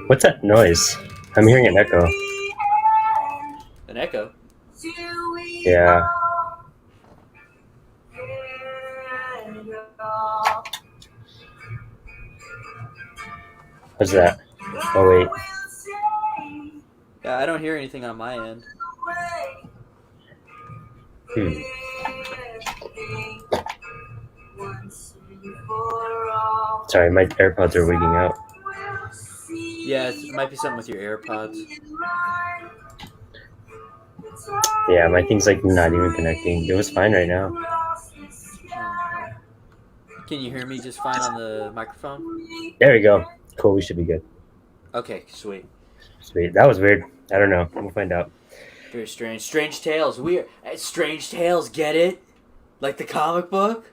What's that noise? I'm hearing an echo. An echo? Yeah. What's that? Oh, wait. Yeah, I don't hear anything on my end. Hmm. Sorry, my AirPods are wigging out. Yeah, it might be something with your AirPods. Yeah, my thing's like not even connecting. It was fine right now. Can you hear me just fine on the microphone? There we go. Cool, we should be good. Okay, sweet. Sweet. That was weird. I don't know. We'll find out. Very strange. Strange Tales. Strange Tales, get it? Like the comic book?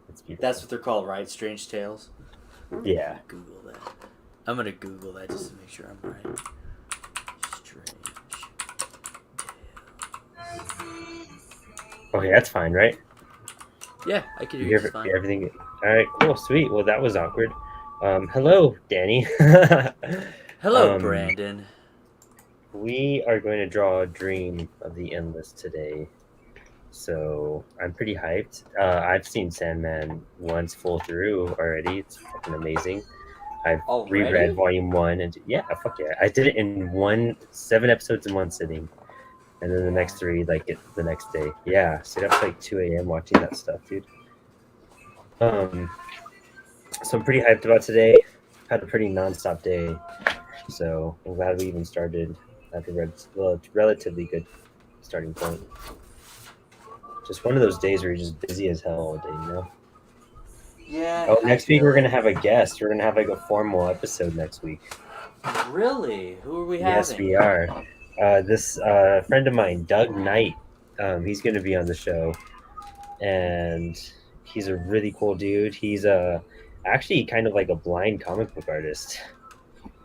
It's beautiful. That's what they're called, right? Strange Tales? Yeah. Google that. I'm gonna Google that just to make sure I'm right. Strange Tales. Okay, that's fine, right? Yeah, I can You hear you just hear fine. everything? All right, cool, sweet. Well, that was awkward. Hello, Danny. Hello, Brandon. We are going to draw a dream of the endless today. So I'm pretty hyped. I've seen Sandman once full through already. It's fucking amazing. I've reread Already? volume 1 and yeah, fuck yeah. I did it in 7 episodes in one sitting. And then the next 3 the next day. Yeah, stayed up to like 2 a.m. watching that stuff, dude. So I'm pretty hyped about today. Had a pretty nonstop day. So I'm glad we even started at a relatively good starting point. Just one of those days where you're just busy as hell all day, you know? Yeah, Oh, I next week feel we're it. gonna have a guest. We're gonna have like a formal episode next week. Really? Who are we Yes, having? we are. This friend of mine, Doug Knight, he's gonna be on the show, and he's a really cool dude. He's actually kind of like a blind comic book artist.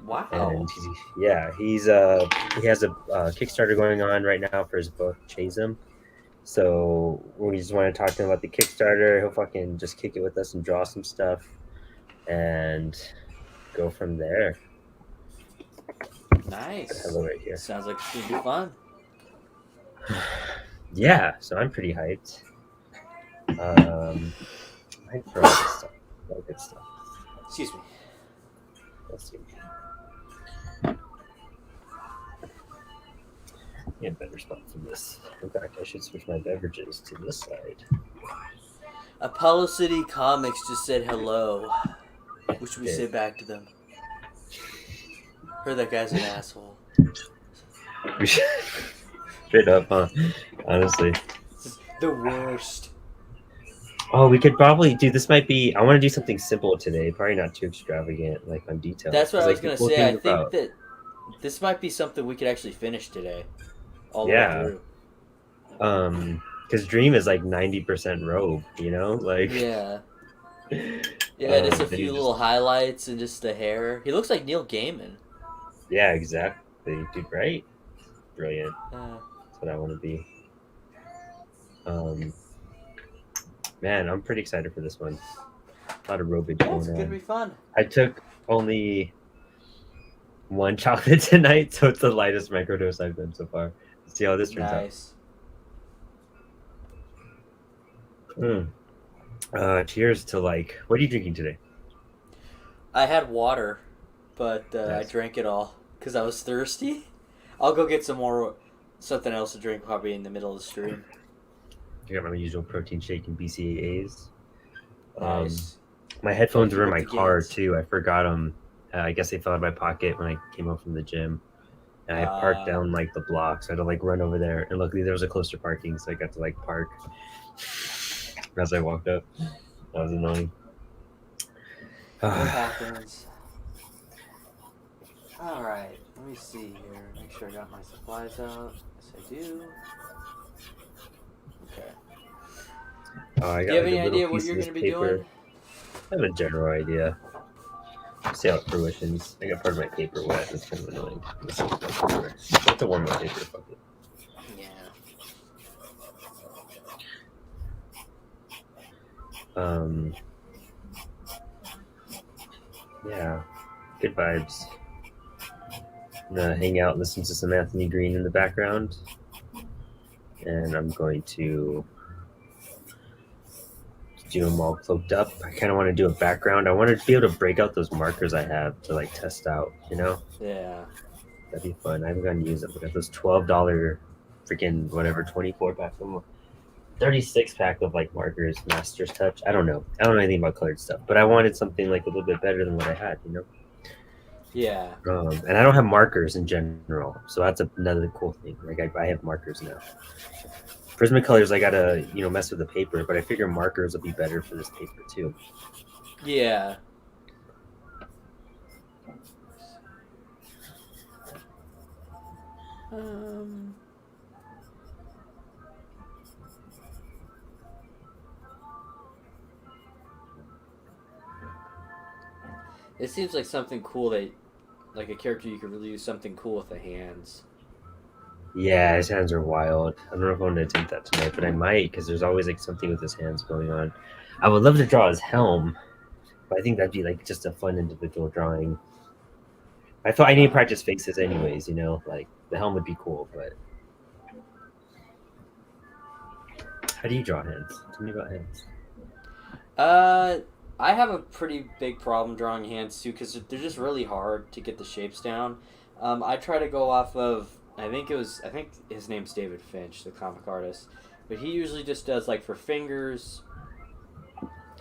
Wow. And he has a Kickstarter going on right now for his book Chase Him. So we just want to talk to him about the Kickstarter. He'll fucking just kick it with us and draw some stuff and go from there. Nice. Hello right here. Sounds like it's gonna be fun. Yeah, so I'm pretty hyped. Hyped for all this stuff. All good stuff. Excuse me. Let's see. Yeah, better spot for this. In fact, I should switch my beverages to this side. Apollo City Comics just said hello. What should we say back to them? Heard that guy's an asshole. Straight up, huh? Honestly. The worst. Oh, we could probably do this. Might be. I want to do something simple today. Probably not too extravagant, like on details. That's what I Like was the gonna cool say. thing I think about that this might be something we could actually finish today, all the way through. because Dream is like 90% robe. You know, like Yeah. Yeah, just a then few you little highlights and just the hair. He looks like Neil Gaiman. yeah, exactly, dude. Right? Brilliant. Uh, That's what I want to be. Man, I'm pretty excited for this one. A lot of robage yeah, it's going gonna on. be fun. I took only one chocolate tonight, so it's the lightest microdose I've done so far. Let's see how this turns out. Nice. Cheers to like. What are you drinking today? I had water, but I Nice. drank it all because I was thirsty. I'll go get something else to drink probably in the middle of the stream. I got my usual protein shake and BCAAs. Nice. My headphones were in keep my up the car gains. too. I forgot them. I guess they fell out of my pocket when I came home from the gym. And I parked down like the block, so I had to like run over there. And luckily there was a closer parking, so I got to like park as I walked up. That was annoying. It happens. Alright, let me see here. Make sure I got my supplies out. Yes, I do. Okay. I Do got you have like any a little idea what piece you're of this going to be paper. doing? I have a general idea. See how it fruitions. I got part of my paper wet. That's kind of annoying. It's a warm up paper. Fuck it. Yeah. Yeah. Good vibes. I'm gonna hang out, listen to some Anthony Green in the background, and I'm going to do them all cloaked up. I kind of want to do a background. I want to be able to break out those markers I have to like test out. You know, Yeah. that'd be fun. I haven't gotten to use them. We got those $12 freaking whatever 24 pack of them. 36 pack of like markers, Master's Touch. I don't know anything about colored stuff, but I wanted something like a little bit better than what I had. You know. Yeah. And I don't have markers in general, so that's another cool thing. Like I have markers now. Prismacolors, I gotta mess with the paper, but I figure markers will be better for this paper too. Yeah. It seems like something cool that, like a character you could really use something cool with the hands. Yeah, his hands are wild. I don't know if I want to attempt that tonight, but I might because there's always like something with his hands going on. I would love to draw his helm, but I think that'd be like just a fun individual drawing. I thought I need to practice faces anyways, like the helm would be cool, but how do you draw hands? Tell me about hands. I have a pretty big problem drawing hands too because they're just really hard to get the shapes down. I try to go off of I think his name's David Finch, the comic artist, but he usually just does like for fingers.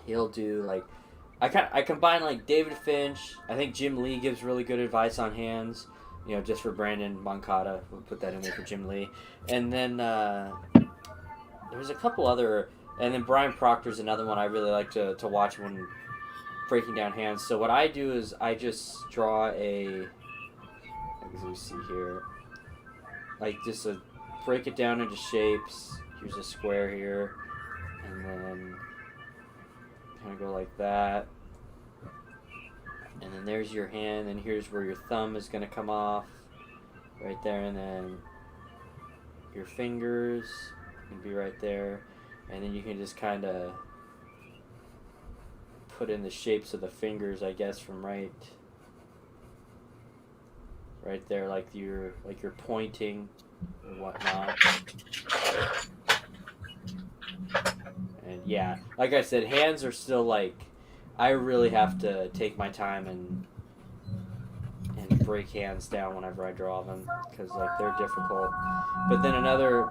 He'll do like I combine like David Finch. I think Jim Lee gives really good advice on hands. Just for Brandon Moncada, we'll put that in there for Jim Lee, and then there's a couple other. And then Brian Proctor's another one I really like to watch when breaking down hands. So what I do is I just draw as we see here, like just break it down into shapes. Here's a square here, and then kind of go like that. And then there's your hand, and here's where your thumb is going to come off, right there, and then your fingers can be right there. And then you can just kind of put in the shapes of the fingers, I guess, from right there, like you're pointing or whatnot. And yeah, like I said, hands are still like I really have to take my time and break hands down whenever I draw them because like they're difficult. But then another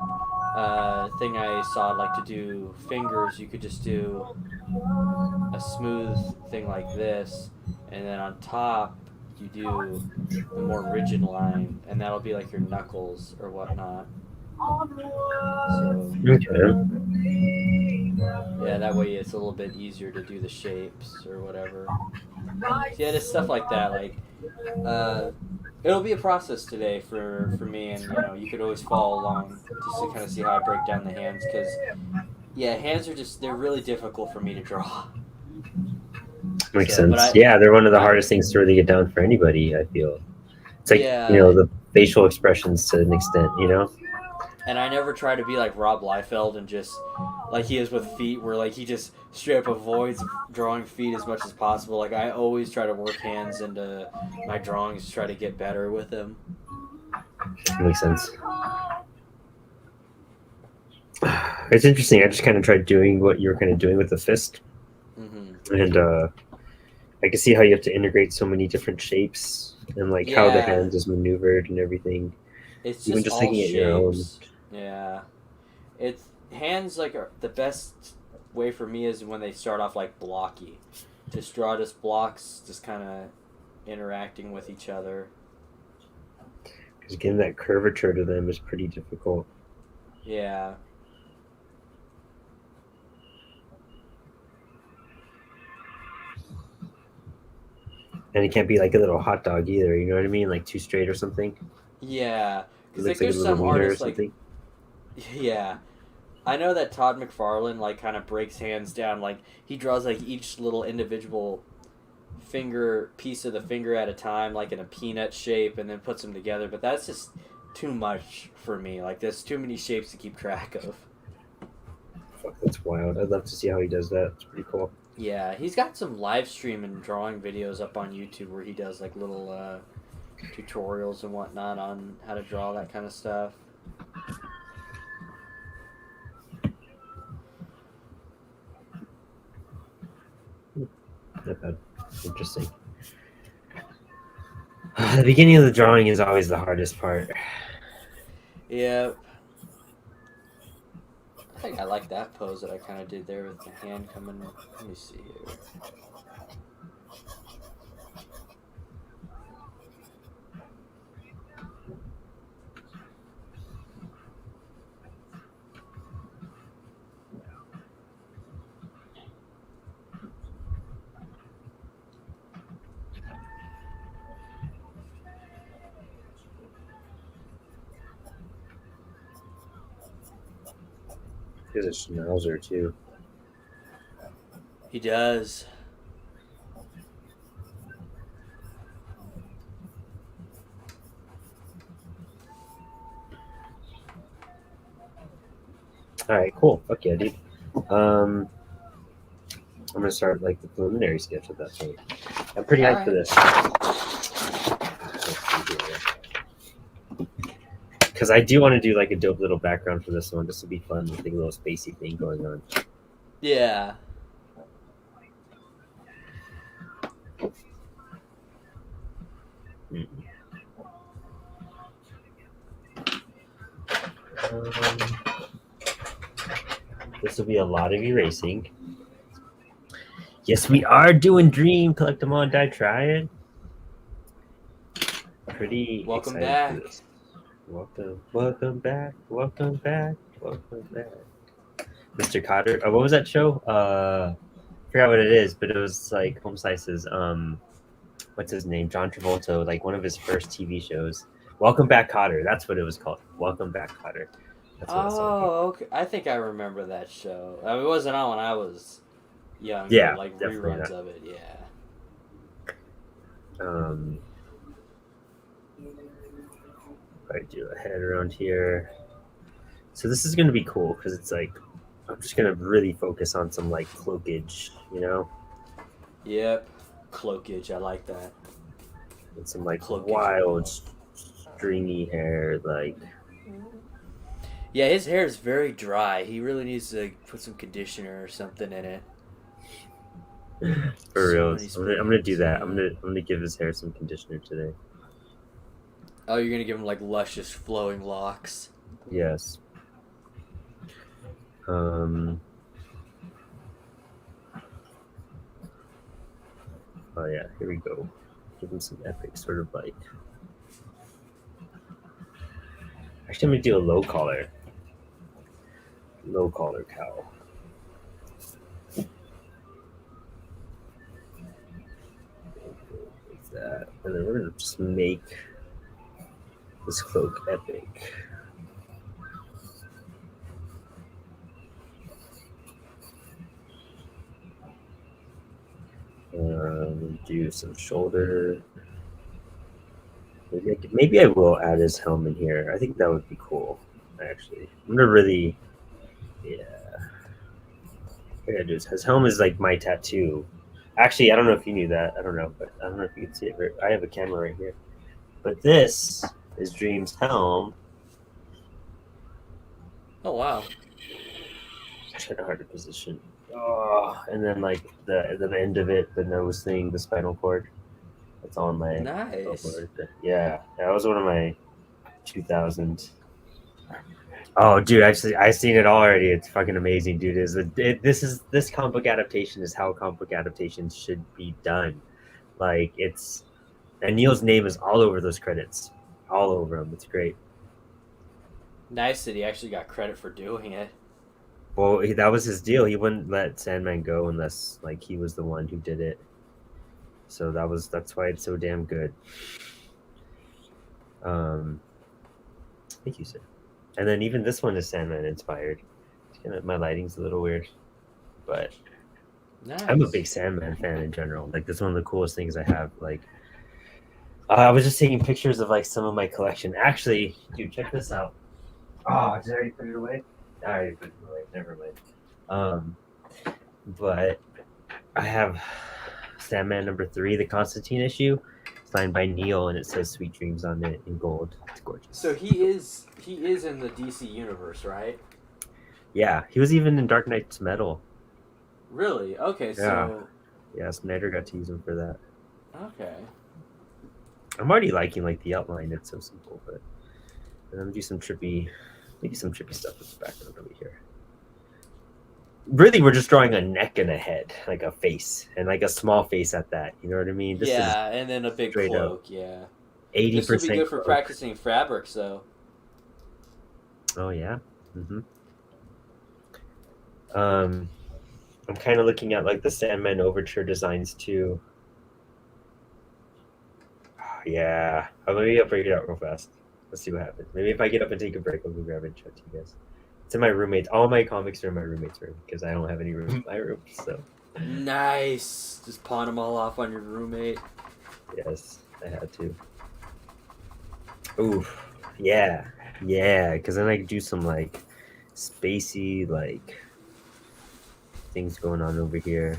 thing I saw like to do fingers, you could just do a smooth thing like this, and then on top you do the more rigid line, and that'll be like your knuckles or whatnot. So yeah, that way it's a little bit easier to do the shapes or whatever. So yeah, just stuff like that. Like it'll be a process today for me, and you could always follow along just to kind of see how I break down the hands because yeah, hands are they're really difficult for me to draw. Makes sense. They're one of the hardest things to really get down for anybody. I feel it's like the facial expressions to an extent, And I never try to be like Rob Liefeld and just like he is with feet, where like he just straight up avoids drawing feet as much as possible. Like I always try to work hands into my drawings to try to get better with them. Makes sense. It's interesting. I just kind of tried doing what you were kind of doing with the fist, and I can see how you have to integrate so many different shapes and like how the hand is maneuvered and everything. It's even just thinking shapes. Your own. Yeah, it's hands like the best way for me is when they start off like blocky. Just draw just blocks, just kind of interacting with each other. Because getting that curvature to them is pretty difficult. Yeah. And it can't be like a little hot dog either, you know what I mean? Like too straight or something. Yeah. Because like, there's some artists like... Yeah. I know that Todd McFarlane like kind of breaks hands down. Like he draws like each little individual piece of the finger at a time, like in a peanut shape, and then puts them together. But that's just too much for me. Like there's too many shapes to keep track of. Fuck, that's wild. I'd love to see how he does that. It's pretty cool. Yeah, he's got some live stream and drawing videos up on YouTube where he does like little tutorials and whatnot on how to draw that kind of stuff. Not bad. Interesting. The beginning of the drawing is always the hardest part. Yep. I think I like that pose that I kind of did there with the hand coming. Let me see here. There's a schnauzer too. He does. All right, cool. Fuck yeah, dude. I'm gonna start like the preliminary sketch at that point. I'm pretty hyped for this. Because I do want to do like a dope little background for this one, just to be fun with like a little spacey thing going on. Yeah. This will be a lot of erasing. Yes, we are doing Dream. Collect them all, die, try it. Pretty Welcome excited back. for this. Welcome back. Welcome back. Welcome back. Mr. Cotter. What was that show? I forgot what it is, but it was like Home Slice's. What's his name? John Travolta. Like one of his first TV shows. Welcome Back, Cotter. That's what it was called. Welcome Back, Cotter. That's what Okay. I think I remember that show. I mean, it wasn't on when I was young. Yeah, but like definitely reruns not. of it. Yeah. I do a head around here. So this is gonna be cool because it's like I'm just gonna really focus on some like cloakage, you know, Yep. Cloakage. I like that. and some like Cloakage. wild stringy hair, like Yeah, his hair is very dry. He really needs to put some conditioner or something in it. for So real. many I'm gonna do that. strands, I'm gonna give his hair some conditioner today. Oh, you're gonna give him like luscious flowing locks. Yes. Oh yeah, here we go. Give him some epic sort of like. Actually, I'm gonna do a low collar cow. Like that, and then we're gonna just make this cloak epic. Do some shoulder. Maybe I will add his helm in here. I think that would be cool. Actually, I'm gonna really, yeah. What I gotta do is his helm is like my tattoo. Actually, I don't know if you knew that. I don't know, but I don't know if you can see it. I have a camera right here. But this is Dream's helm. Oh wow. It's kind of hard to position. Oh, and then like the end of it, the nose thing, the spinal cord. It's on my Nice. Yeah, that was one of my 2000. Oh, dude, I've seen it already. It's fucking amazing, dude. This comic book adaptation is how comic book adaptations should be done. Like and Neil's name is all over those credits, all over them. It's great. Nice that he actually got credit for doing it. Well, that was his deal. He wouldn't let Sandman go unless like he was the one who did it. So that's why it's so damn good. Thank you, sir. And then even this one is Sandman inspired. My lighting's a little weird, but Nice. I'm a big Sandman fan in general. Like that's one of the coolest things I have. Like I was just taking pictures of like some of my collection. Actually, dude, check this out. Oh, did I already put it away? I already put it away. Never mind. But I have Sandman #3, the Constantine issue, signed by Neil, and it says "Sweet Dreams" on it in gold. It's gorgeous. So he is in the DC universe, right? Yeah, he was even in Dark Knight's Metal. Really? Okay, Yeah, so yeah. Snyder got to use him for that. okay. I'm already liking like the outline. It's so simple, but I'm gonna do maybe some trippy stuff with the background over here. Really, we're just drawing a neck and a head, like a face, and like a small face at that. You know what I mean? This is Yeah, and then a big straight up cloak. Yeah, eighty this would be percent good for cloak. practicing fabrics, though. Oh yeah. Mm-hmm. I'm kind of looking at like the Sandman Overture designs too. Yeah, maybe I'll break it out real fast. Let's see what happens. Maybe if I get up and take a break, I'll go grab it and show it to you guys. It's in my roommate's. All my comics are in my roommate's room because I don't have any room in my room. So Nice. Just pawn them all off on your roommate. yes, I had to. Oof. Yeah. Yeah. Because then I can do some like spacey like things going on over here.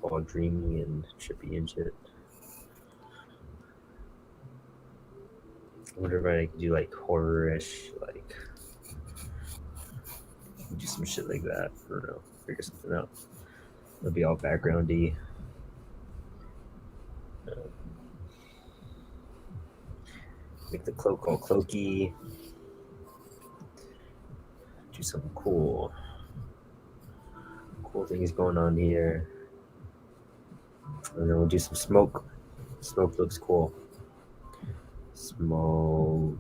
All dreamy and trippy and shit. I wonder if I could do like horror-ish, like do some shit like that. I don't know. Figure something out. It'll be all backgroundy. Make the cloak all cloaky. Do some cool things going on here. And then we'll do some smoke. Smoke looks cool. Smoke.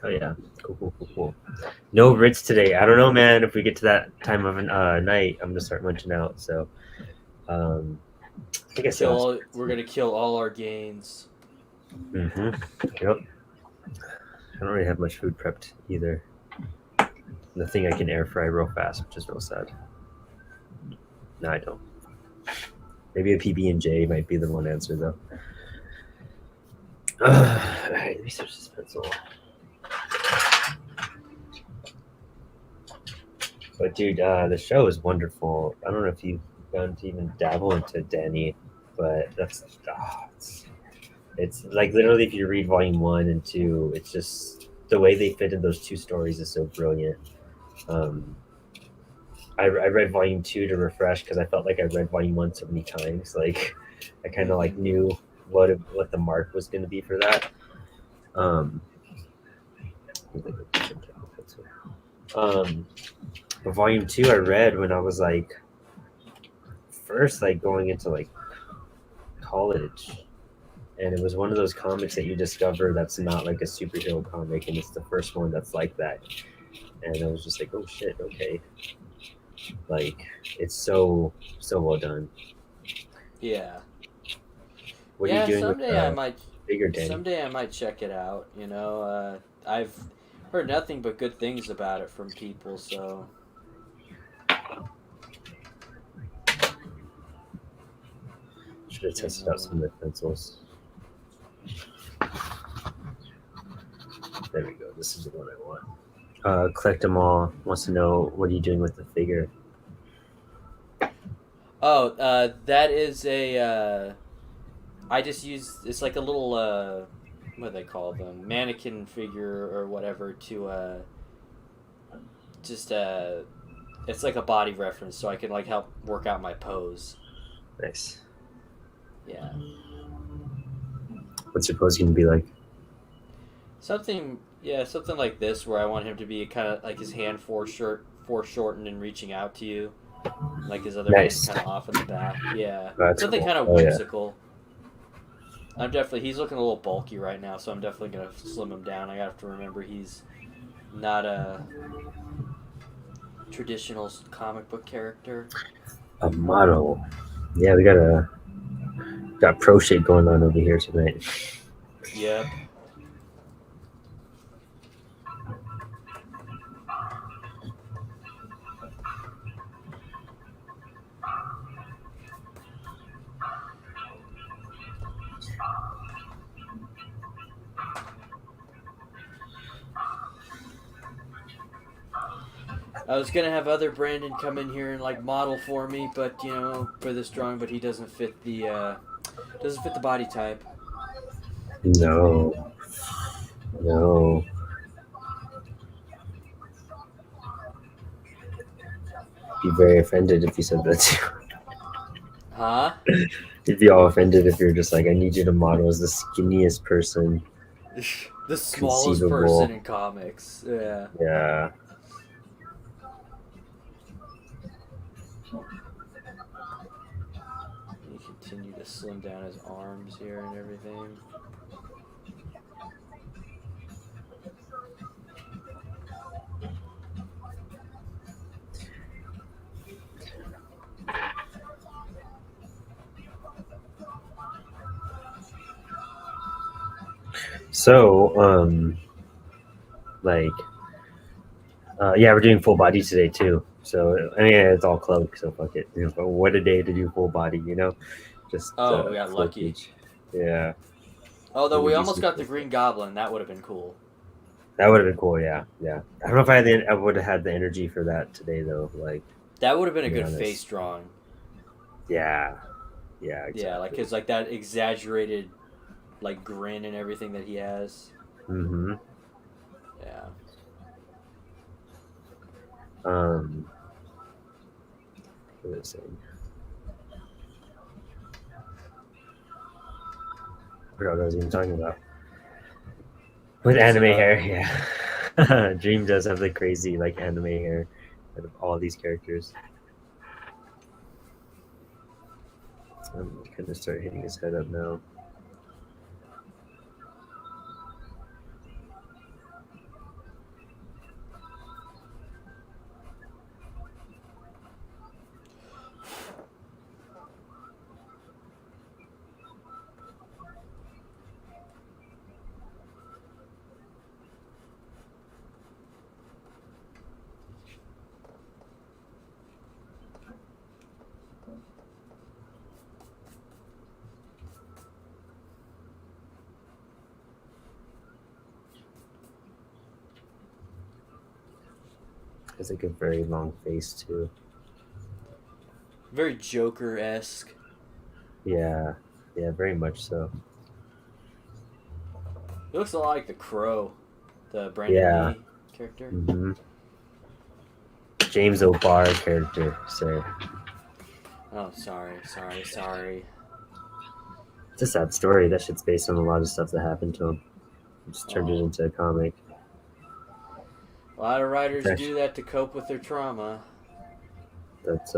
Oh yeah, cool. No Ritz today. I don't know, man. If we get to that time of night, I'm gonna start munching out. So, I think I still. We're gonna kill all our gains. Yep. I don't really have much food prepped either. Nothing I can air fry real fast, which is real sad. No, I don't. Maybe a PB&J might be the one answer though. Alright, let me search this pencil. But dude, the show is wonderful. I don't know if you've gone to even dabble into Danny, but it's like literally if you read volume 1 and 2, it's just the way they fit in those two stories is so brilliant. I read volume 2 to refresh because I felt like I read volume 1 so many times. Like I kind of like knew what the mark was going to be for that. But volume 2 I read when I was like first like going into like college, and it was one of those comics that you discover that's not like a superhero comic, and it's the first one that's like that. And I was just like, oh shit, okay. Like it's so well done. Yeah. What are you doing someday with I might. bigger Danny? Someday I might check it out. You know, I've heard nothing but good things about it from people. So Should have tested out some of the pencils. There we go. This is the one I want. Collect them all. Wants to know what are you doing with the figure? Oh, that is a. I just use it's like a little what do they call them, mannequin figure or whatever to just it's like a body reference, so I can like help work out my pose. Nice. Yeah. What's your pose going to be like? Something like this where I want him to be kind of like his hand foreshortened and reaching out to you, like his other Nice. hand kind of off in the back. Yeah, That's something cool. kind of Oh, yeah. whimsical. He's looking a little bulky right now, so I'm definitely gonna slim him down. I have to remember he's not a traditional comic book character. A model. Yeah, we got pro shade going on over here tonight. Yep. I was gonna have other Brandon come in here and like model for me, but for this drawing, but he doesn't fit the body type. No, no. Be very offended if you said that too. Huh? You'd be all offended if you're just like, I need you to model as the skinniest person The smallest conceivable. person in comics. Yeah. Yeah. You continue to slim down his arms here and everything. So, like, yeah, we're doing full body today too. So, I mean, it's all cloak, so fuck it. But what a day to do full body, Just Oh, we got cloak lucky. each. Yeah. Although Let me we do almost some got the cool Green stuff. Goblin, that would have been cool. That would have been cool. Yeah, yeah. I don't know if I would have had the energy for that today though. Like, That would have been to a be good face honest. drawing. Yeah. Yeah. Yeah, like Exactly. his like that exaggerated like grin and everything that he has. Mm-hmm. Yeah. What was I saying? I forgot what I was even talking about. With Was anime it hair, yeah. Dream does have the crazy like anime hair out of all these characters. I'm gonna start hitting his head up now. Has like a very long face too. very Joker-esque? Yeah, yeah, very much so. He looks a lot like the Crow, the Brandon Yeah. Lee character. Mm-hmm. James O'Barr character, sir. Oh, sorry. It's a sad story. That shit's based on a lot of stuff that happened to him. Just turned it Oh. into a comic. A lot of writers It's do that to cope with their trauma. That's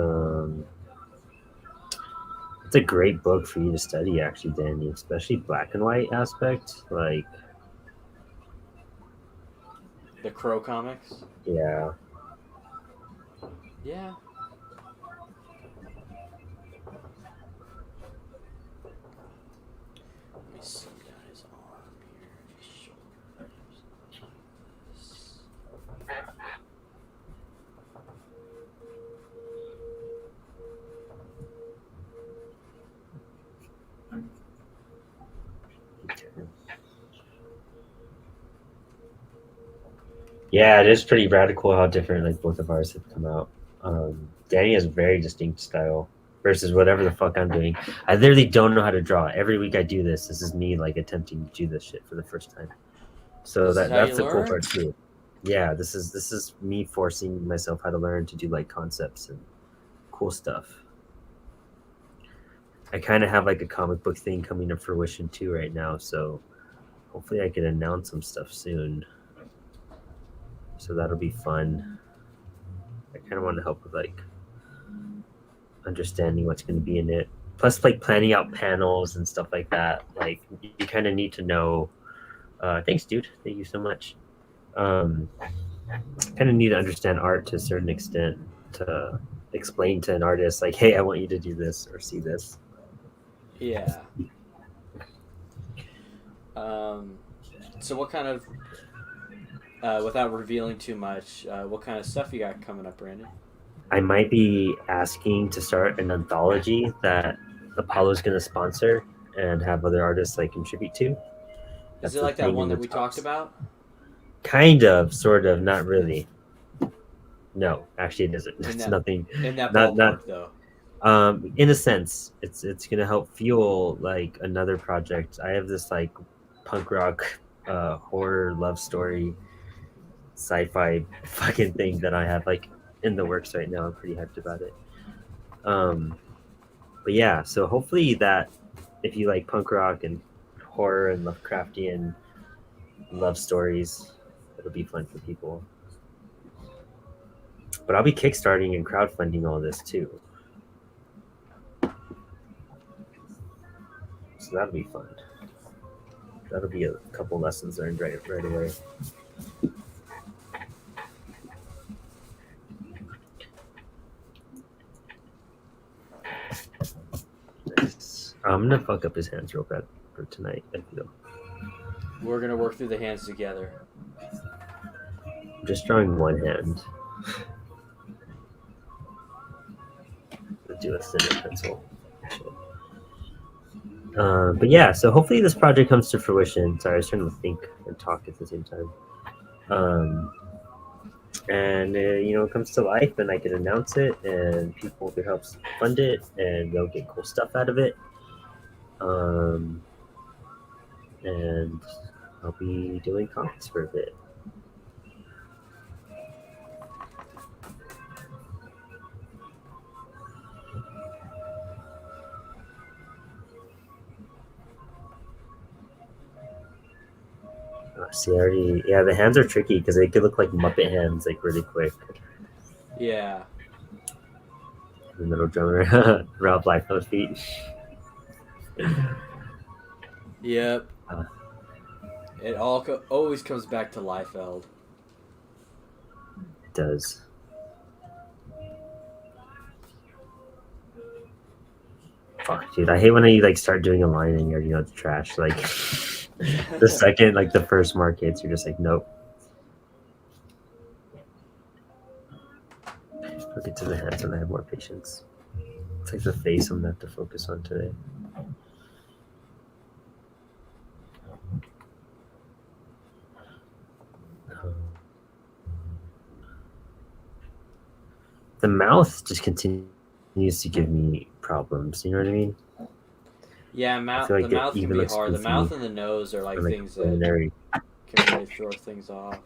it's a great book for you to study, actually, Danny. Especially black and white aspect. Like, The Crow comics. yeah, Yeah. Let me slim down his arm here, his shoulders. yeah. It is pretty radical how different like both of ours have come out. Danny has a very distinct style versus whatever the fuck I'm doing. I literally don't know how to draw. Every week I do this. This is me like attempting to do this shit for the first time. So This is how you that's the cool learn? part too. Yeah, this is me forcing myself how to learn to do like concepts and cool stuff. I kind of have like a comic book thing coming to fruition too right now, so hopefully I can announce some stuff soon. So that'll be fun. I kind of want to help with like understanding what's going to be in it. Plus, like planning out panels and stuff like that. Like you kind of need to know. Thanks, dude. Thank you so much. Kind of need to understand art to a certain extent to explain to an artist like, hey, I want you to do this or see this. Yeah. So what kind of, without revealing too much, what kind of stuff you got coming up, Brandon? I might be asking to start an anthology that Apollo's going to sponsor and have other artists like contribute to. Is That's it the like that thing one in that the we talked talks. about? Kind of, sort of, not really. No, actually, it doesn't. in It's that nothing. in that Not. ballpark though. In a sense, it's gonna help fuel like another project. I have this like punk rock, horror love story, sci-fi fucking thing that I have like in the works right now. I'm pretty hyped about it. Um, but yeah, so hopefully that if you like punk rock and horror and Lovecraftian love stories, it'll be fun for people. But I'll be kickstarting and crowdfunding all this too, so that'll be fun. That'll be a couple lessons learned right away. Nice. I'm gonna fuck up his hands real bad for tonight. I feel. We're gonna work through the hands together. I'm just drawing one hand. Let's do a thinner pencil. But yeah, so hopefully this project comes to fruition. Sorry, I was trying to think and talk at the same time. And it comes to life, and I can announce it, and people could help fund it, and they'll get cool stuff out of it. And I'll be doing comics for a bit. See, the hands are tricky because they could look like Muppet hands, like really quick. Yeah. The little drummer, Rob Liefeld's feet. Yep. It always comes back to Liefeld. It does. Fuck, dude, I hate when I like start doing a line and you already know it's trash. Like the second, like the first mark hits, you're just like, nope. I'll get to the hands when I have more patience. It's like the face I'm gonna have to focus on today. The mouth just continues to give me problems. You know what I mean? Yeah, like the mouth can be hard. The goofy mouth and the nose are like things that preliminary. can really throw things off.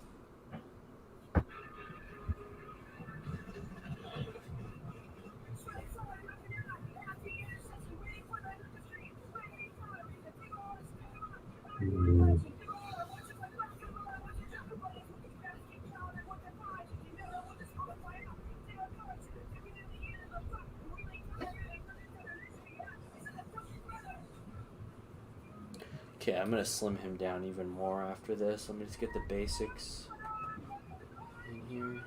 Okay, I'm gonna slim him down even more after this. Let me just get the basics in here.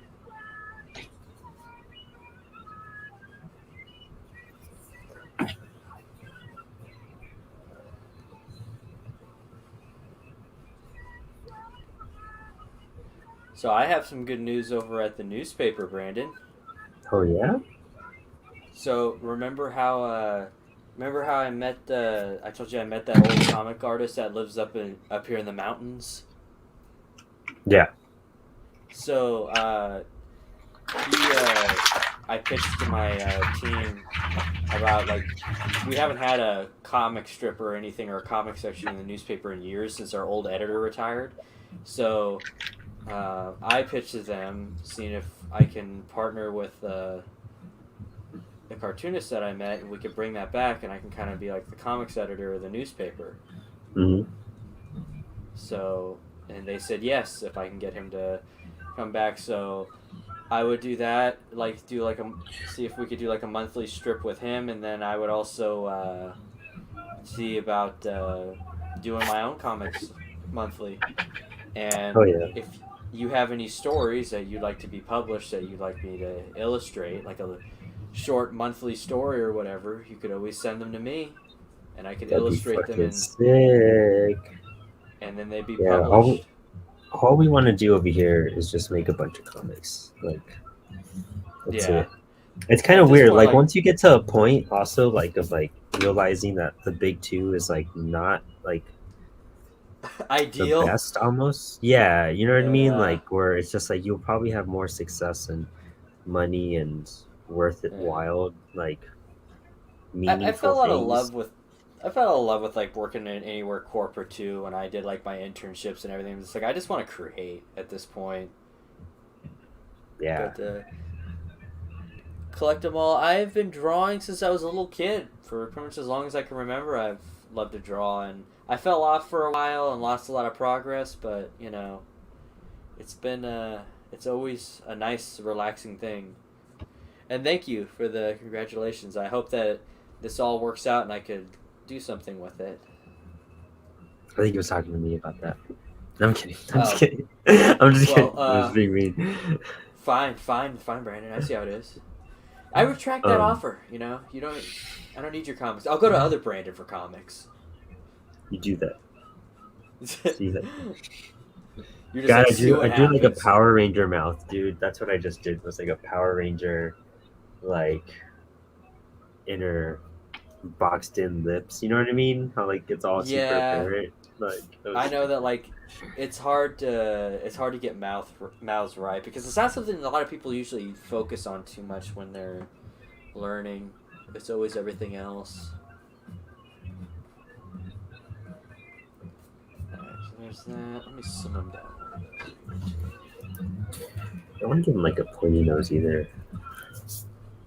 So I have some good news over at the newspaper, Brandon. Oh yeah? So remember how I met I told you I met that old comic artist that lives up here in the mountains? Yeah. So I pitched to my team about like we haven't had a comic strip or anything or a comic section in the newspaper in years since our old editor retired. So I pitched to them, seeing if I can partner with the cartoonist that I met, and we could bring that back, and I can kind of be like the comics editor of the newspaper. Mm-hmm. So, and they said yes if I can get him to come back. So I would do that, like see if we could do like a monthly strip with him, and then I would also see about doing my own comics monthly. And if you have any stories that you'd like to be published that you'd like me to illustrate, like a short monthly story or whatever, you could always send them to me, and I could illustrate them. Sick. And then they'd be published. All we want to do over here is just make a bunch of comics. Like, that's it. It's kind of weird. Like once you get to a point, also like of like realizing that the big two is like not like ideal, the best almost. Yeah, you know what I mean. Like where it's just like you'll probably have more success and money and worth it while like I meaningful fell out of things. love with. I fell out of love with like working in anywhere corporate too, when I did like my internships and everything. It's like I just want to create at this point. Yeah, But collect them all. I've been drawing since I was a little kid. For pretty much as long as I can remember, I've loved to draw, and I fell off for a while and lost a lot of progress. But it's been it's always a nice, relaxing thing. And thank you for the congratulations. I hope that this all works out and I could do something with it. I think he was talking to me about that. No, I'm kidding. I'm just Oh, kidding. I'm just well, kidding. I'm just being mean. fine, Brandon. I see how it is. I retract that Um, offer. You don't. I don't need your comics. I'll go to other Brandon for comics. you do that. See that? You're just God, like, I see do. what I do like a happens. Power Ranger mouth, dude. That's what I just did. Was like a Power Ranger, like inner boxed in lips. You know what I mean? How like it's all super Yeah, apparent. Like I those. know that like it's hard to get mouths right because it's not something that a lot of people usually focus on too much when they're learning. It's always everything else. Alright, so there's that. Let me slim them down a little bit. I want to give him like a pointy nose either.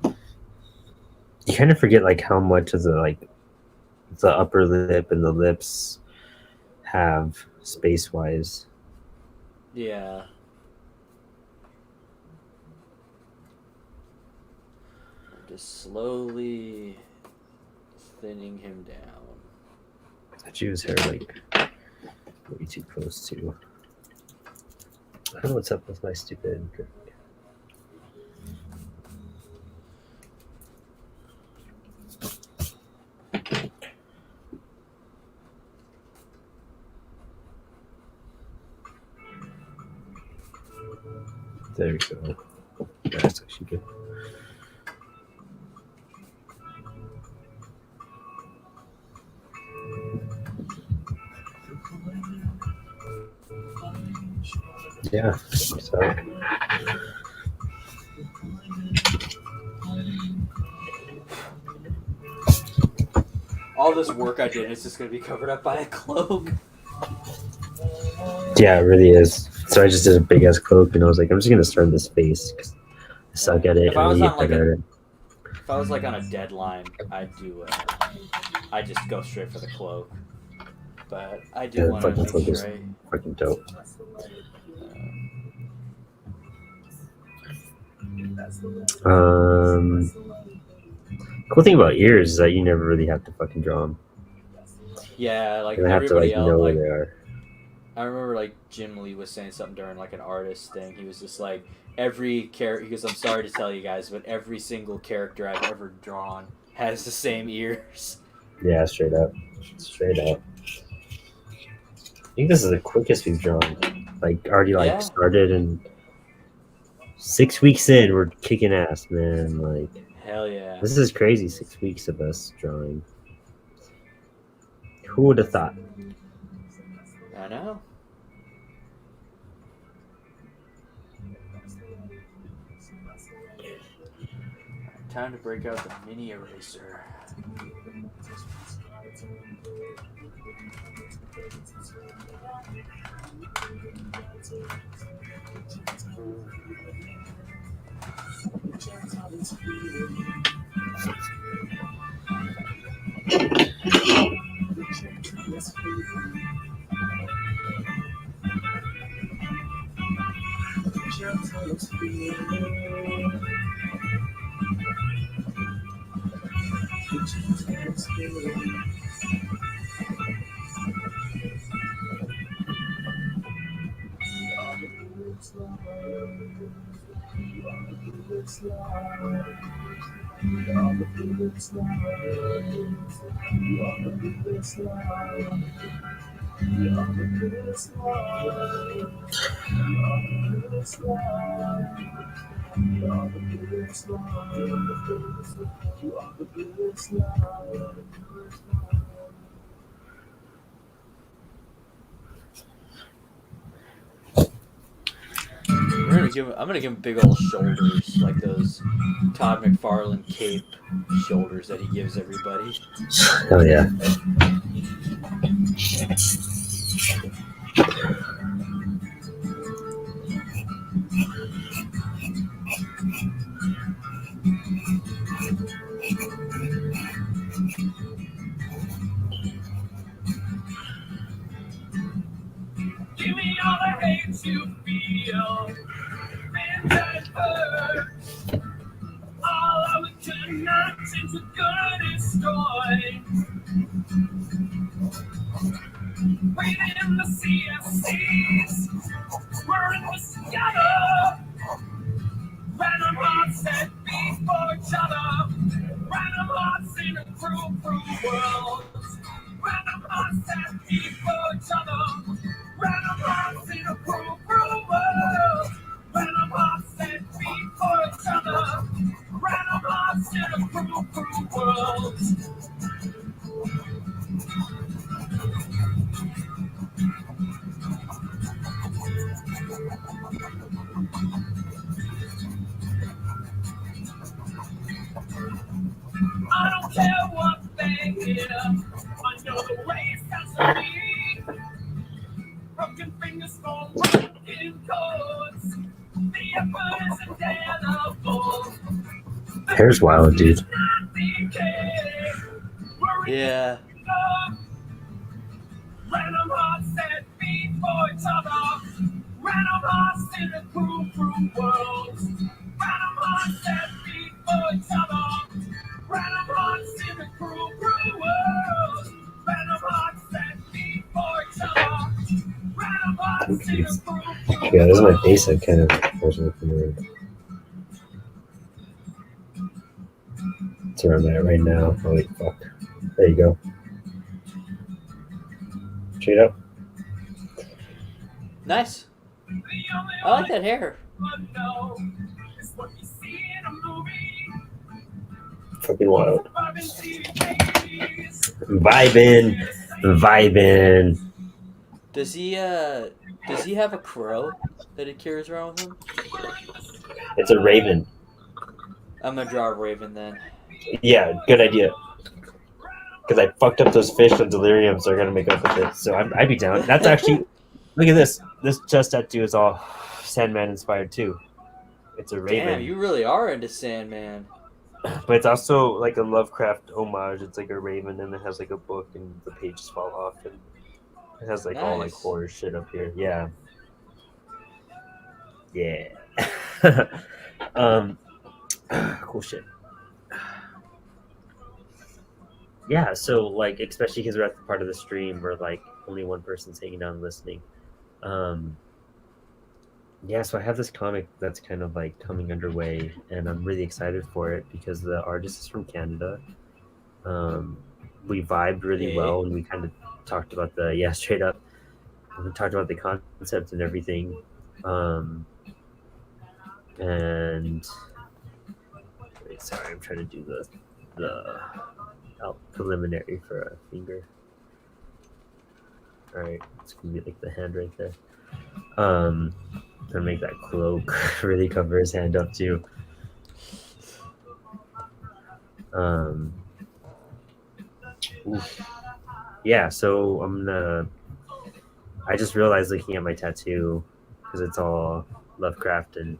You kind of forget like how much of the upper lip and the lips have space wise. Yeah. I'm just slowly thinning him down. I choose hair like way too close to. I don't know what's up with my stupid. There we go. That's actually good. Yeah. So. All this work I did is just going to be covered up by a cloak. Yeah, it really is. So I just did a big ass cloak, and I was like, I'm just gonna start this face. I suck at it. If I I need was to on get like better at it. if I was like on a deadline, I'd just go straight for the cloak. But I Yeah, do the want to fucking make cloak is sure I. fucking dope. Um, cool thing about ears is that you never really have to fucking draw them. Yeah, like You don't have to everybody like else. know where Like they are. I remember, like Jim Lee was saying something during like an artist thing. He was just like every character. He goes, "I'm sorry to tell you guys, but every single character I've ever drawn has the same ears." Yeah, straight up, straight up. I think this is the quickest we've drawn. Like already like Yeah. started and 6 weeks in, we're kicking ass, man. Like Hell yeah. this is crazy. 6 weeks of us drawing. Who would have thought? I know. Time to break out the mini eraser. We're gonna gonna give him big old shoulders like those Todd McFarlane cape shoulders that he gives everybody. Oh yeah. Give me all the hate you feel. All of it cannot into good destroy. Waiting in the CFCs, we're in this together. Random hearts set before each other. Random hearts in a cruel world. Random hearts set before each other. Random hearts in a cruel world. Random hearts set before each other. Random hearts in a cruel world. I don't care what they hear. I know the way it sounds to me. Broken fingers fall broken chords. The effort is indelible. Hair's wild, dude. Yeah. Random hearts set before each other. Random hearts in a cruel world. Random hearts set before each other. Random hearts in a cruel world. Random hearts set before each other. Random hearts in a cruel world. Yeah, this is my face. I kind of wasn't familiar. That's where I'm at right now. Holy fuck. There you go. Straight up. Nice. I like that hair. Fucking wild. Vibing. Does he have a crow that he carries around with him? It's a raven. I'm gonna draw a raven then. Yeah, good idea. Because I fucked up those fish on delirium, so I gotta make up with it. So I'd be down. That's actually, look at this. This chest tattoo is all Sandman inspired too. It's a raven. Damn, you really are into Sandman. But it's also like a Lovecraft homage. It's like a raven, and it has like a book, and the pages fall off, and it has like all like Nice. horror shit up here. Yeah. Yeah. Cool shit. Yeah, so like especially because we're at the part of the stream where like only one person's hanging out and listening. Yeah, so I have this comic that's kind of like coming underway, and I'm really excited for it because the artist is from Canada. We vibed really well, and we kind of talked about straight up. We talked about the concept and everything. And wait, sorry, I'm trying to do the preliminary for a finger. All right, it's gonna be like the hand right there. Gonna make that cloak really cover his hand up too. Yeah, so I just realized looking at my tattoo, because it's all Lovecraft and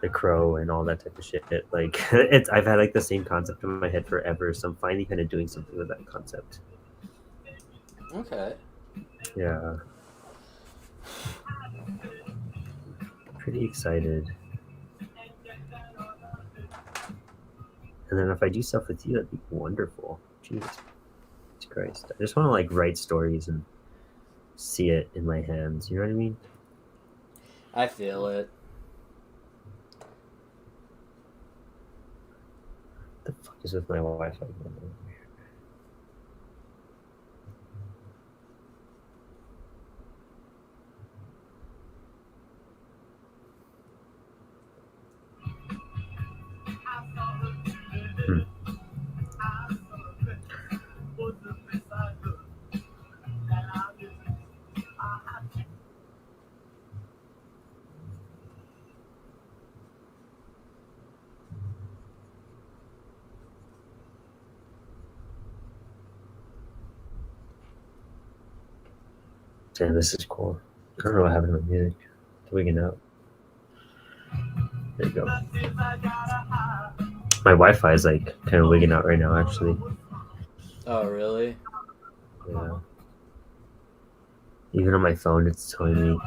the crow and all that type of shit. Like I've had like the same concept in my head forever, so I'm finally kind of doing something with that concept. Okay. Yeah. Pretty excited. And then if I do stuff with you, that'd be wonderful. Jesus Christ. I just want to like write stories and see it in my hands. You know what I mean? I feel it. What the fuck is with my Wi-Fi? Damn, this is cool. I don't know what happened to my music. It's wigging out. There you go. My Wi-Fi is like kind of wigging out right now, actually. Oh, really? Yeah. Even on my phone, it's telling me.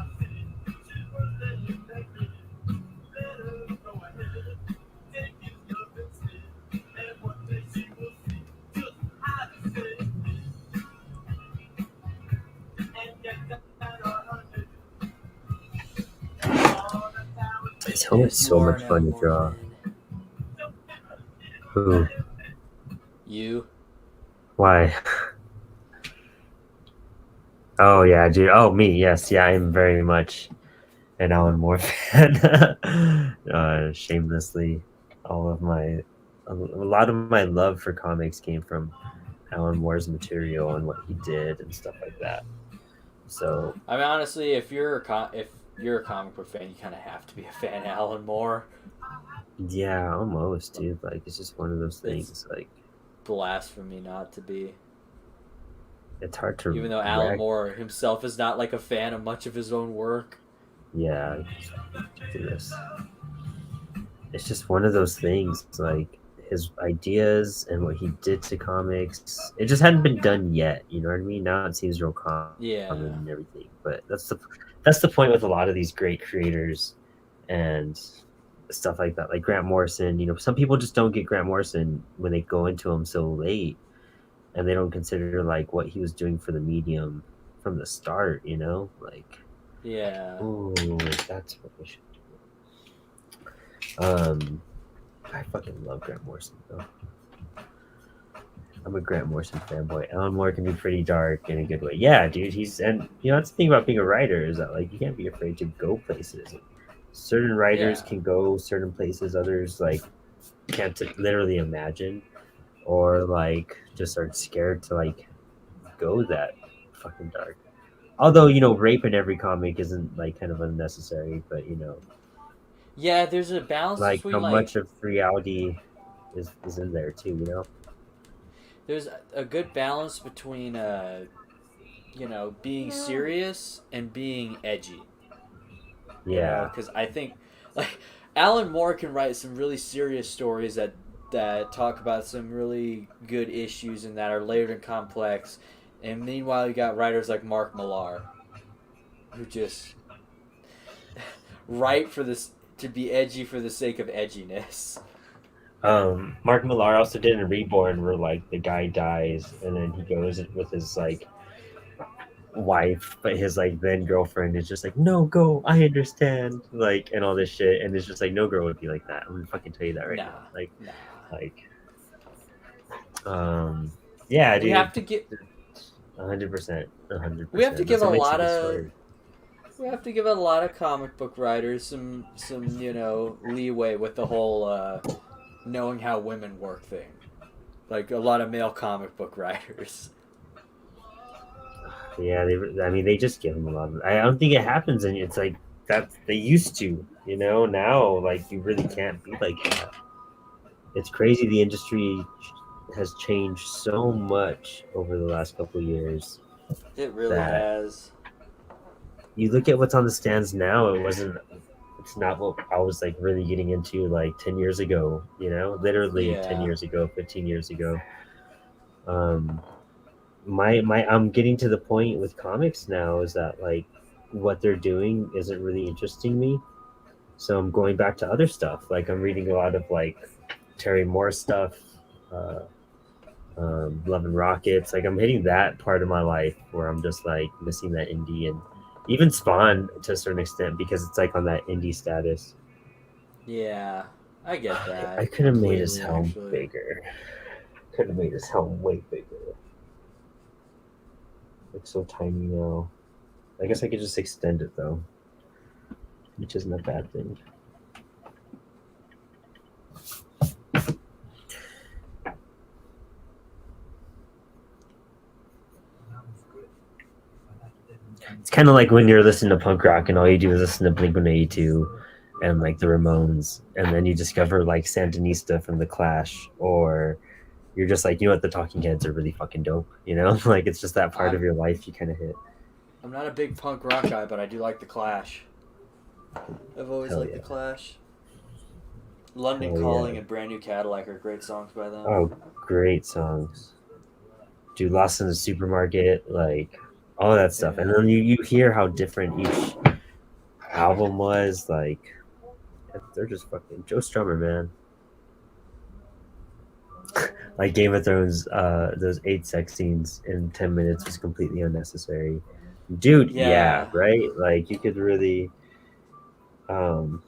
This helmet's so much fun to draw. Who? You? Why? Oh yeah, dude. Oh me, yes, yeah. I'm very much an Alan Moore fan. Shamelessly, all of my, a lot of my love for comics came from Alan Moore's material and what he did and stuff like that. So I mean, honestly, if you're a comic book fan, you kind of have to be a fan of Alan Moore. yeah, almost, dude. Like it's just one of those things. Like Blasphemy not to be. it's hard to. Even though Alan Moore himself is not like a fan of much of his own work. Yeah, ridiculous. It's just one of those things. Like his ideas and what he did to comics, it just hadn't been done yet. You know what I mean? Now it seems real common Yeah. and everything. But that's the point with a lot of these great creators and stuff like that. Like Grant Morrison. You know, some people just don't get Grant Morrison when they go into him so late, and they don't consider like what he was doing for the medium from the start. You know, like. Yeah. Ooh, that's what we should do. I fucking love Grant Morrison though. I'm a Grant Morrison fanboy. Alan Moore can be pretty dark in a good way. Yeah, dude. And that's the thing about being a writer is that like you can't be afraid to go places. Certain writers can go certain places, others like can't literally imagine, or like just are scared to like go that fucking dark. Although, rape in every comic isn't like kind of unnecessary, but Yeah, there's a balance like between how much of reality is in there too, There's a good balance between being serious and being edgy. Yeah. Because I think like Alan Moore can write some really serious stories that talk about some really good issues and that are layered and complex. And meanwhile, you got writers like Mark Millar, who just write for this to be edgy for the sake of edginess. Mark Millar also did in Reborn where like the guy dies and then he goes with his like wife, but his like then girlfriend is just like, no, go, I understand, like, and all this shit, and it's just like no girl would be like that. I'm gonna fucking tell you that right now. Yeah, dude. We have to get 100%. We have to give a lot of. We have to give a lot of comic book writers some leeway with the whole knowing how women work thing. Like a lot of male comic book writers. Yeah, they just give them a lot of. I don't think it happens, and it's like that they used to. Now like you really can't be like that. It's crazy. The industry has changed so much over the last couple of years. It really has. You look at what's on the stands now. It's not what I was like really getting into like 10 years ago. Literally 10 years ago, 15 years ago. I'm getting to the point with comics now is that like what they're doing isn't really interesting me. So I'm going back to other stuff. Like I'm reading a lot of like Terry Moore stuff, Love and Rockets. Like I'm hitting that part of my life where I'm just like missing that indie, and even Spawn to a certain extent because it's like on that indie status. Yeah, I get that. I could have made his helm bigger. Could have made his helm way bigger. Looks so tiny now. I guess I could just extend it though, which isn't a bad thing. It's kind of like when you're listening to punk rock and all you do is listen to Blink-182 and like the Ramones, and then you discover like Sandinista from the Clash, or you're just like, the Talking Heads are really fucking dope, like it's just that part of your life you kind of hit. I'm not a big punk rock guy, but I do like the Clash. I've always Hell liked yeah. the Clash. London Hell Calling yeah. and Brand New Cadillac are great songs by them. Oh, great songs. Dude, Lost in the Supermarket, like all that stuff. And Yeah. then you hear how different each album was. Like, they're just fucking Joe Strummer, man. Like Game of Thrones, those 8 sex scenes in 10 minutes was completely unnecessary. Dude, yeah, Yeah. right? Like you could really um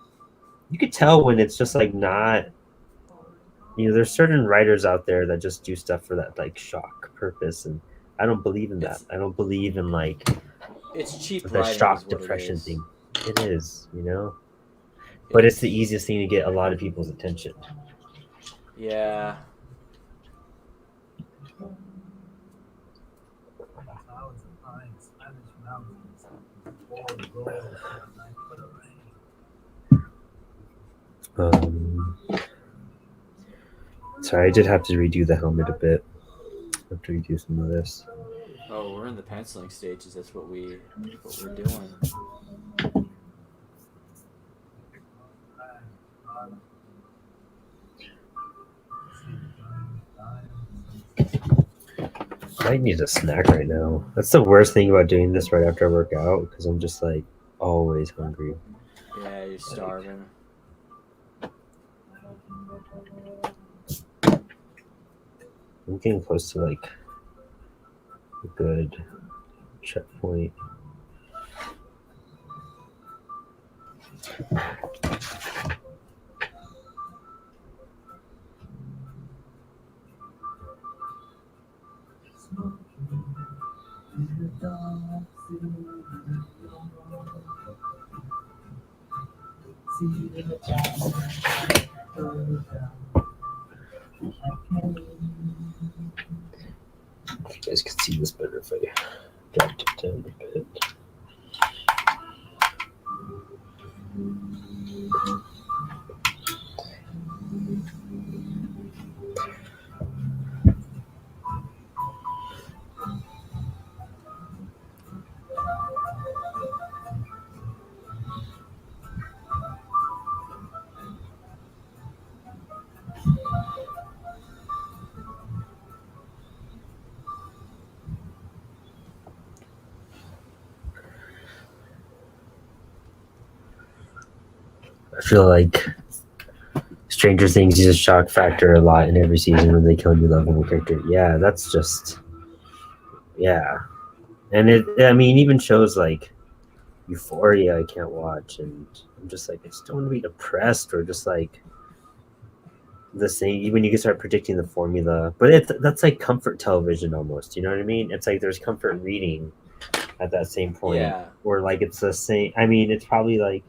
you could tell when it's just like not, there's certain writers out there that just do stuff for that like shock purpose, and I don't believe in that. It's I don't believe in like it's cheap the writing is shock what it depression is. thing. It is. But it's the It's easiest thing to get a lot of people's attention. yeah. Clouds of pine, Spanish mountains, gold rolls in a night full of rain. Sorry, I did have to redo the helmet a bit. I have to redo some of this. Oh, we're in the penciling stages. That's what we're doing. I need a snack right now. That's the worst thing about doing this right after I work out, because I'm just like always hungry. Yeah, you're starving. I'm getting close to like a good checkpoint. If you guys could see this better if I dropped it down a bit. I feel like Stranger Things uses shock factor a lot in every season when they kill a new lovable character. Yeah, that's just and I mean, even shows like Euphoria I can't watch, and I'm just like I just don't want to be depressed or just like the same. When you can start predicting the formula, but that's like comfort television almost. You know what I mean? It's like there's comfort reading at that same point, Yeah. or like it's the same. I mean, it's probably like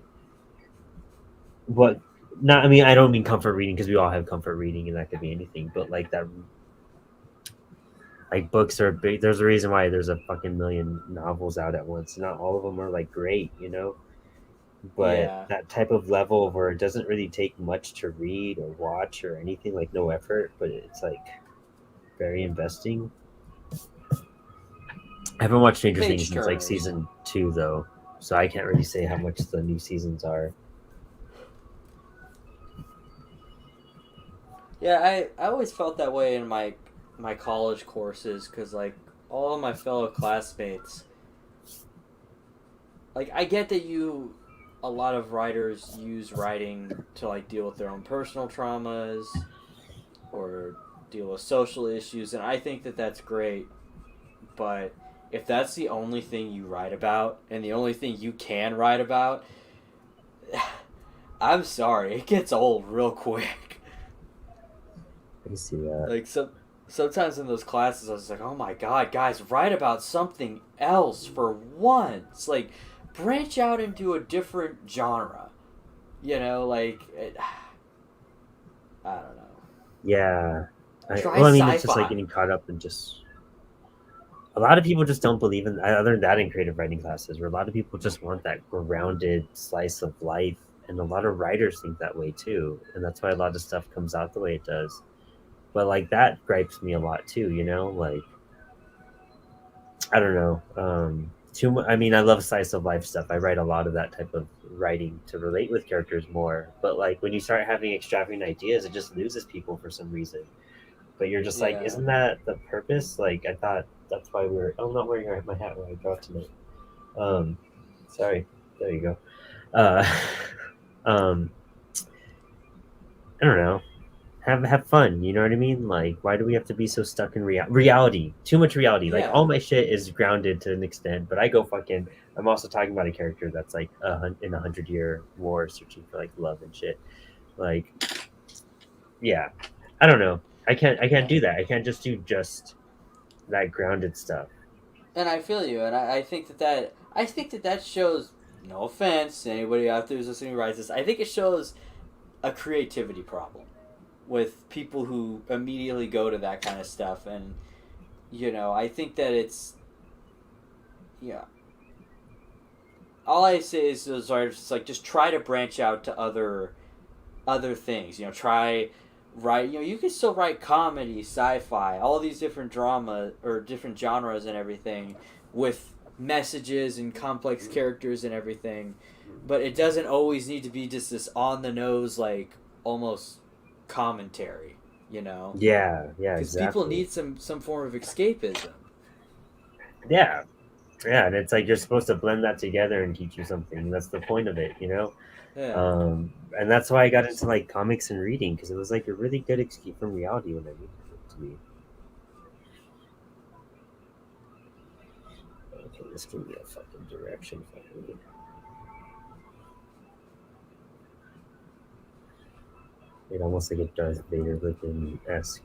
what. Not, I mean, I don't mean comfort reading because we all have comfort reading, and that could be anything. But like that, like books are big. There's a reason why there's a fucking million novels out at once. Not all of them are like great. But Yeah. that type of level where it doesn't really take much to read or watch or anything, like no effort, but it's like very investing. I haven't watched Stranger Things Page since like turners. season 2 though, so I can't really say how much the new seasons are. Yeah, I always felt that way in my college courses because like all of my fellow classmates, like I get that a lot of writers use writing to like deal with their own personal traumas or deal with social issues, and I think that that's great. But if that's the only thing you write about and the only thing you can write about, I'm sorry, it gets old real quick. I can see that. Like sometimes in those classes, I was like, "Oh my god, guys, write about something else for once. Like, branch out into a different genre. I don't know. Yeah. Try Well, I mean, it's just like sci-fi. getting caught up in just. A lot of people just don't believe in. I learned that in creative writing classes, where a lot of people just want that grounded slice of life, and a lot of writers think that way too, and that's why a lot of stuff comes out the way it does. But like that gripes me a lot too, like I don't know. too much. I mean, I love slice of life stuff. I write a lot of that type of writing to relate with characters more. But like when you start having extravagant ideas, it just loses people for some reason. But you're just like, Yeah. isn't that the purpose? Like I thought that's why we're. Oh, I'm not wearing my hat when I draw tonight. Um, sorry. There you go. Uh, um, I don't know. Have fun. You know what I mean? Like, why do we have to be so stuck in reality? Too much reality. Like Yeah. all my shit is grounded to an extent, but I go fucking. I'm also talking about a character that's like in 100-year war, searching for like love and shit. Like, yeah, I don't know. I can't Yeah. do that. I can't just do just that grounded stuff. And I feel you, and I think that shows. No offense to anybody out there who's listening who writes this. I think it shows a creativity problem with people who immediately go to that kind of stuff, and I think that it's yeah. All I say is those artists like just try to branch out to other things. Try write. You can still write comedy, sci-fi, all these different drama or different genres and everything with messages and complex characters and everything. But it doesn't always need to be just this on the nose like almost commentary. Yeah, Because people exactly. need some form of escapism. Yeah, yeah, and it's like you're supposed to blend that together and teach you something. That's the point of it, you know. Yeah. And that's why I got into like comics and reading because it was like a really good escape from reality when I needed it to be. Okay, this can be a fucking direction for me. It almost like a Darth Vader looking esque.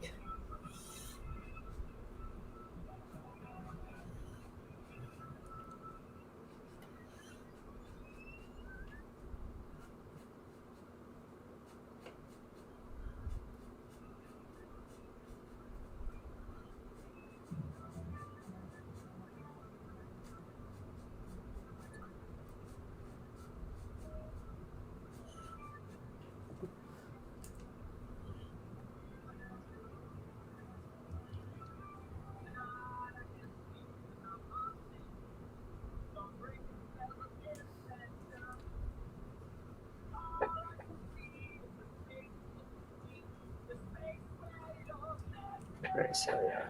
Right, so yeah.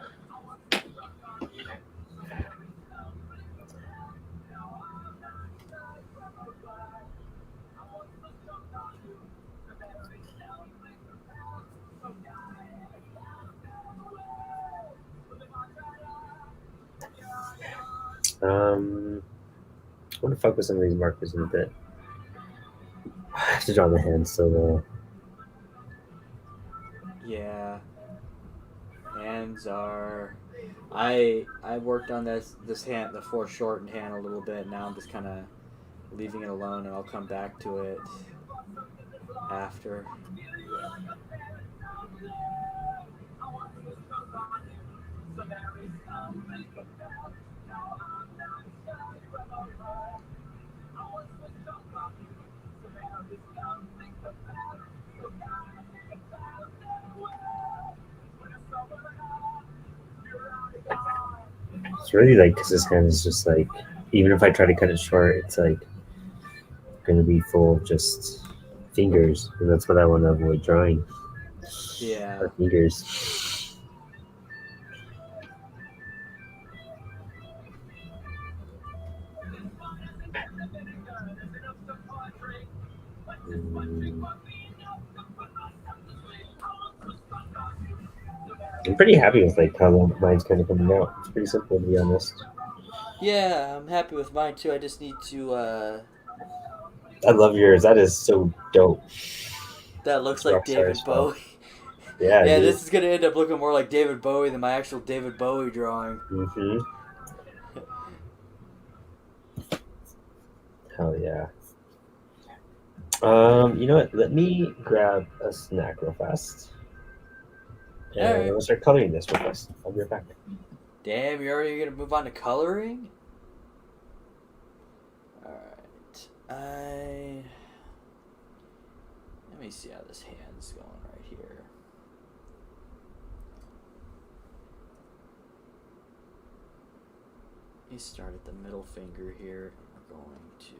I want to fuck with some of these markers in a bit. I have to draw the hands so Yeah. Hands are. I worked on this hand, the foreshortened hand, a little bit. Now I'm just kind of leaving it alone, and I'll come back to it after. it's really like because this hand is just like even if I try to cut it short, it's like going to be full of just fingers, and that's what I want to avoid drawing. Yeah. Our fingers. Mm, I'm pretty happy with like how mine's kind of coming out. It's pretty simple to be honest. Yeah, I'm happy with mine too. I just need to. I love yours. That is so dope. That looks It's like rockstar as David fuck. Bowie. Yeah, Yeah, dude. this is gonna end up looking more like David Bowie than my actual David Bowie drawing. Mm-hmm. Hell yeah. You know what? Let me grab a snack real fast, All and right. we'll start coloring this real fast. I'll be right back. Damn, you're already gonna move on to coloring? Alright. Let me see how this hand's going right here. me start at the middle finger here. We're going to...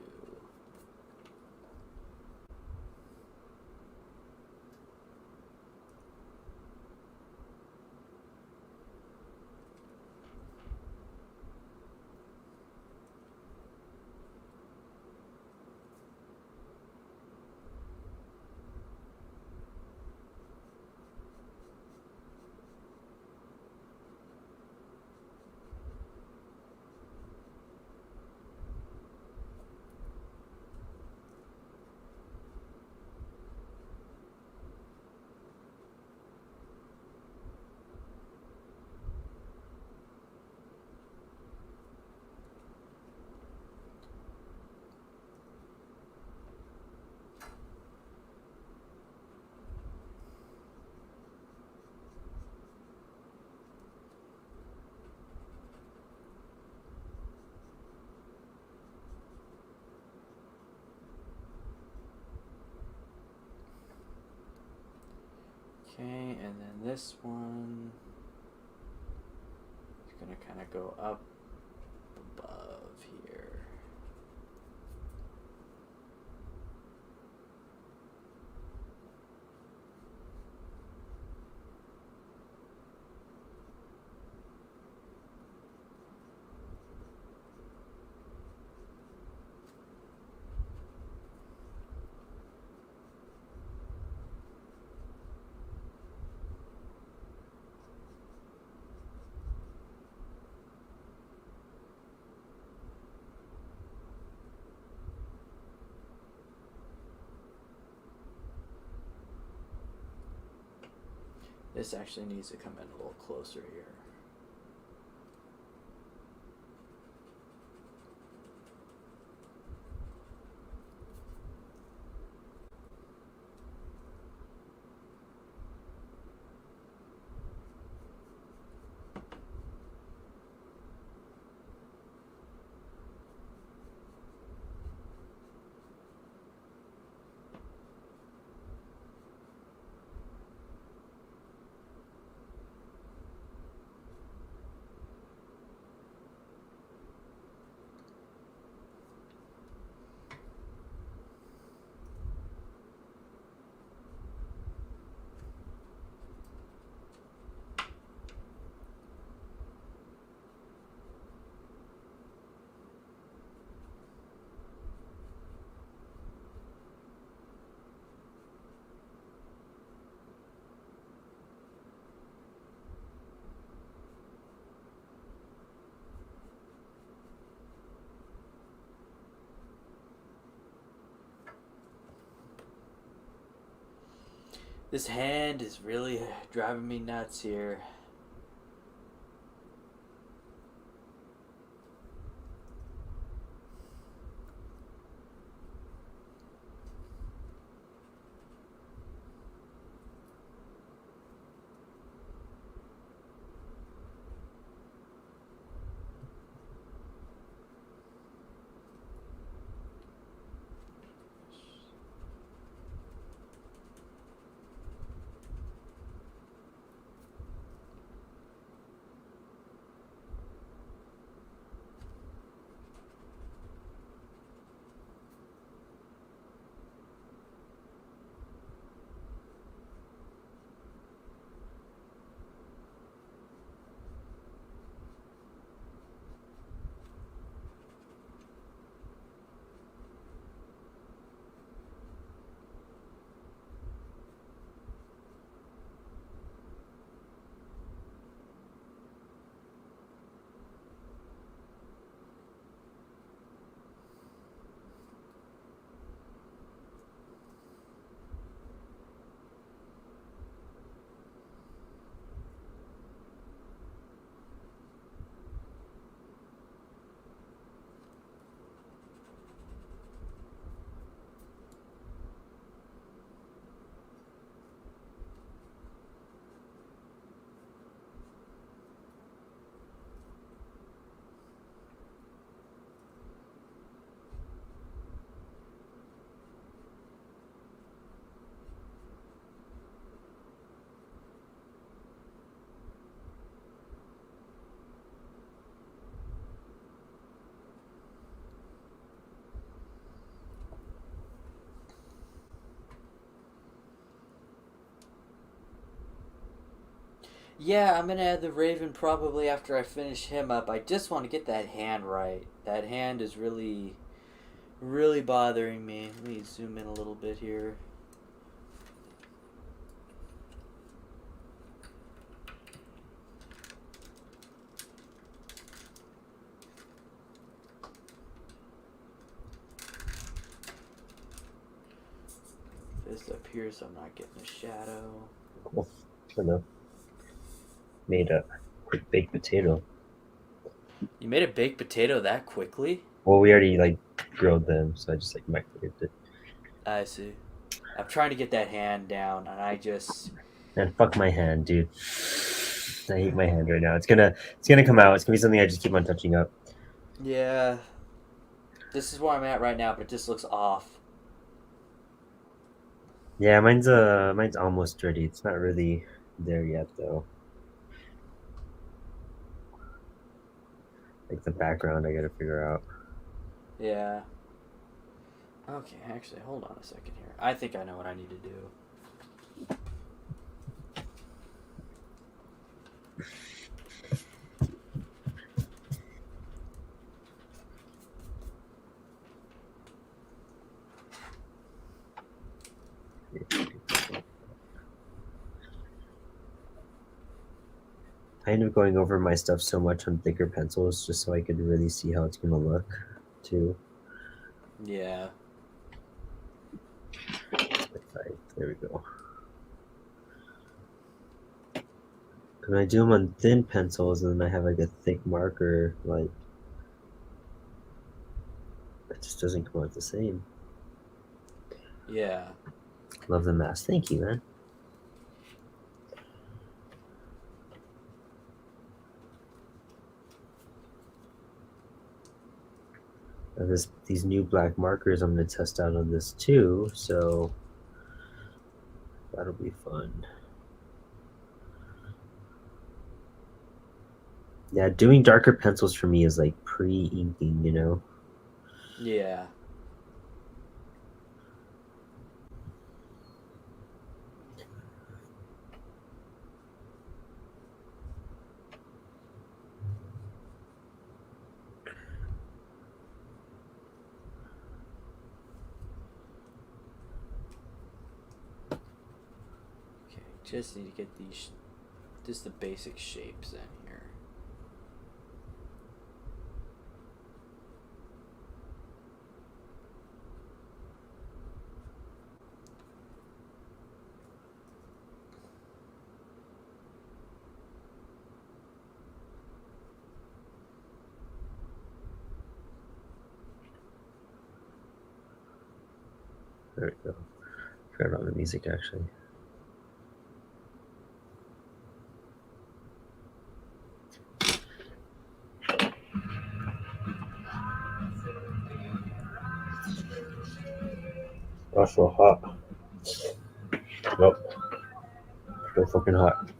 Okay, and then this one is going to kind of go up above here. This actually needs to come in a little closer here. This hand is really driving me nuts here. Yeah, I'm gonna add the Raven probably after I finish him up. I just want to get that hand right. That hand is really, really bothering me. Let me zoom in a little bit here. This up here so I'm not getting a shadow. Cool. I don't know. Made a quick baked potato. You made a baked potato that quickly? Well, we already like grilled them, so I just like microwaved it. I see. I'm trying to get that hand down, and I just... And fuck my hand, dude. I hate my hand right now. It's gonna come out. It's gonna be something I just keep on touching up. Yeah. This is where I'm at right now, but it just looks off. Yeah, mine's almost ready. It's not really there yet though. Like the background I gotta figure out. Yeah. Okay, actually, hold on a second here. I think I know what I need to do. I end up going over my stuff so much on thicker pencils just so I could really see how it's gonna look too. Yeah. There we go. When I do them on thin pencils and then I have like a thick marker, like it just doesn't come out the same. Yeah. Love the mask. Thank you, man. These new black markers I'm going to test out on this too, so that'll be fun. Yeah, doing darker pencils for me is like pre-inking, you know? Yeah. Okay, just need to get these, just the basic shapes in here. There we go. Forgot about the music actually. Oh, so hot. Nope. So fucking hot.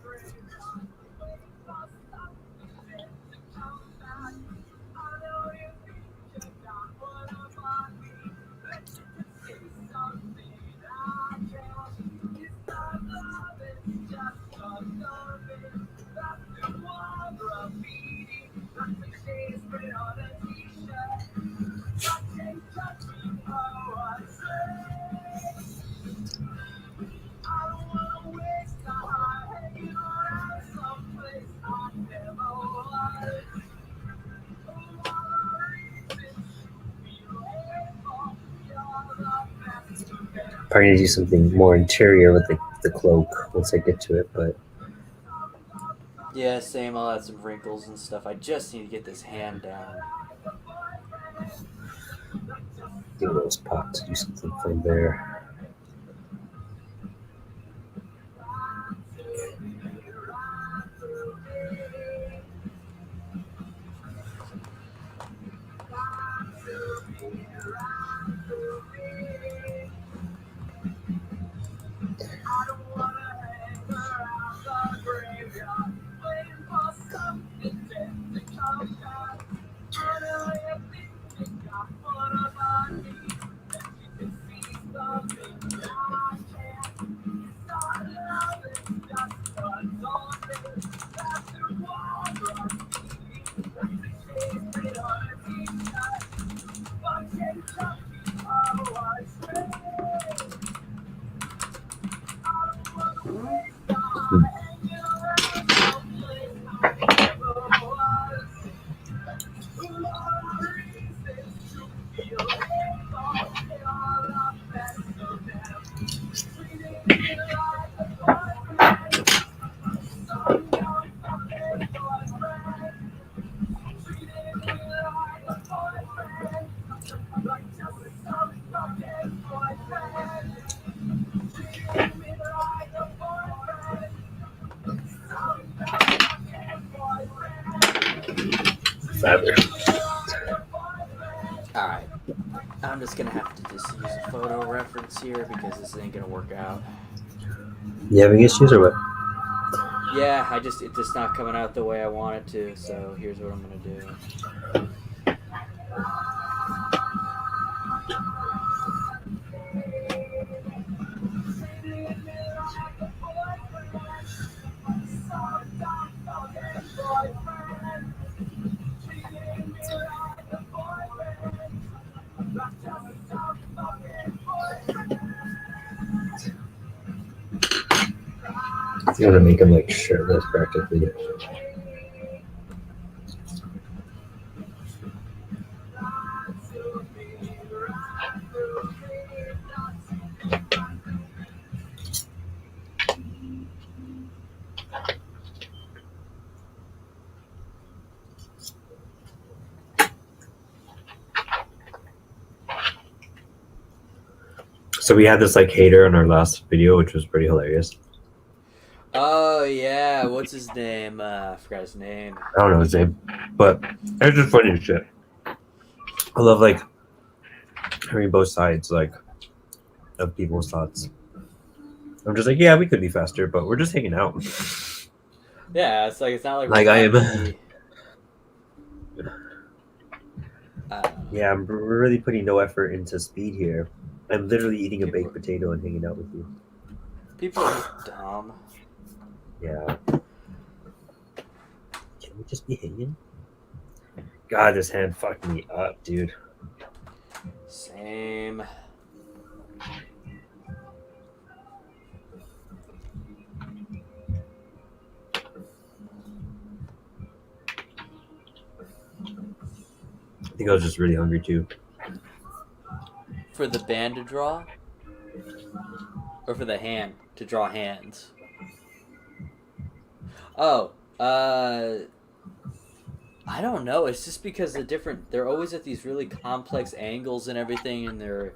Probably gonna do something more interior with the cloak once I get to it, but Yeah, same. I'll add some wrinkles and stuff. I just need to get this hand down. give those pots, do something from there. Alright. I'm just gonna have to just use a photo reference here because this ain't gonna work out. You having issues or what? Yeah, it's just not coming out the way I want it to, so here's what I'm gonna do. You want to make him like shirtless practically. So we had this like hater in our last video, which was pretty hilarious. Oh yeah, what's his name? I forgot his name. I don't know his name, but it's just funny as shit. I love like hearing both sides like of people's thoughts. I'm just like, yeah, we could be faster, but we're just hanging out. Yeah, it's not like Like I am. Be, Yeah, I'm really putting no effort into speed here. I'm literally eating a baked potato and hanging out with you. people are just dumb. Yeah. Can we just be hanging? God, this hand fucked me up, dude. Same. I think I was just really hungry too. For the band to draw? Or for the hand to draw hands? Oh, I don't know. It's just because they're always at these really complex angles and everything, and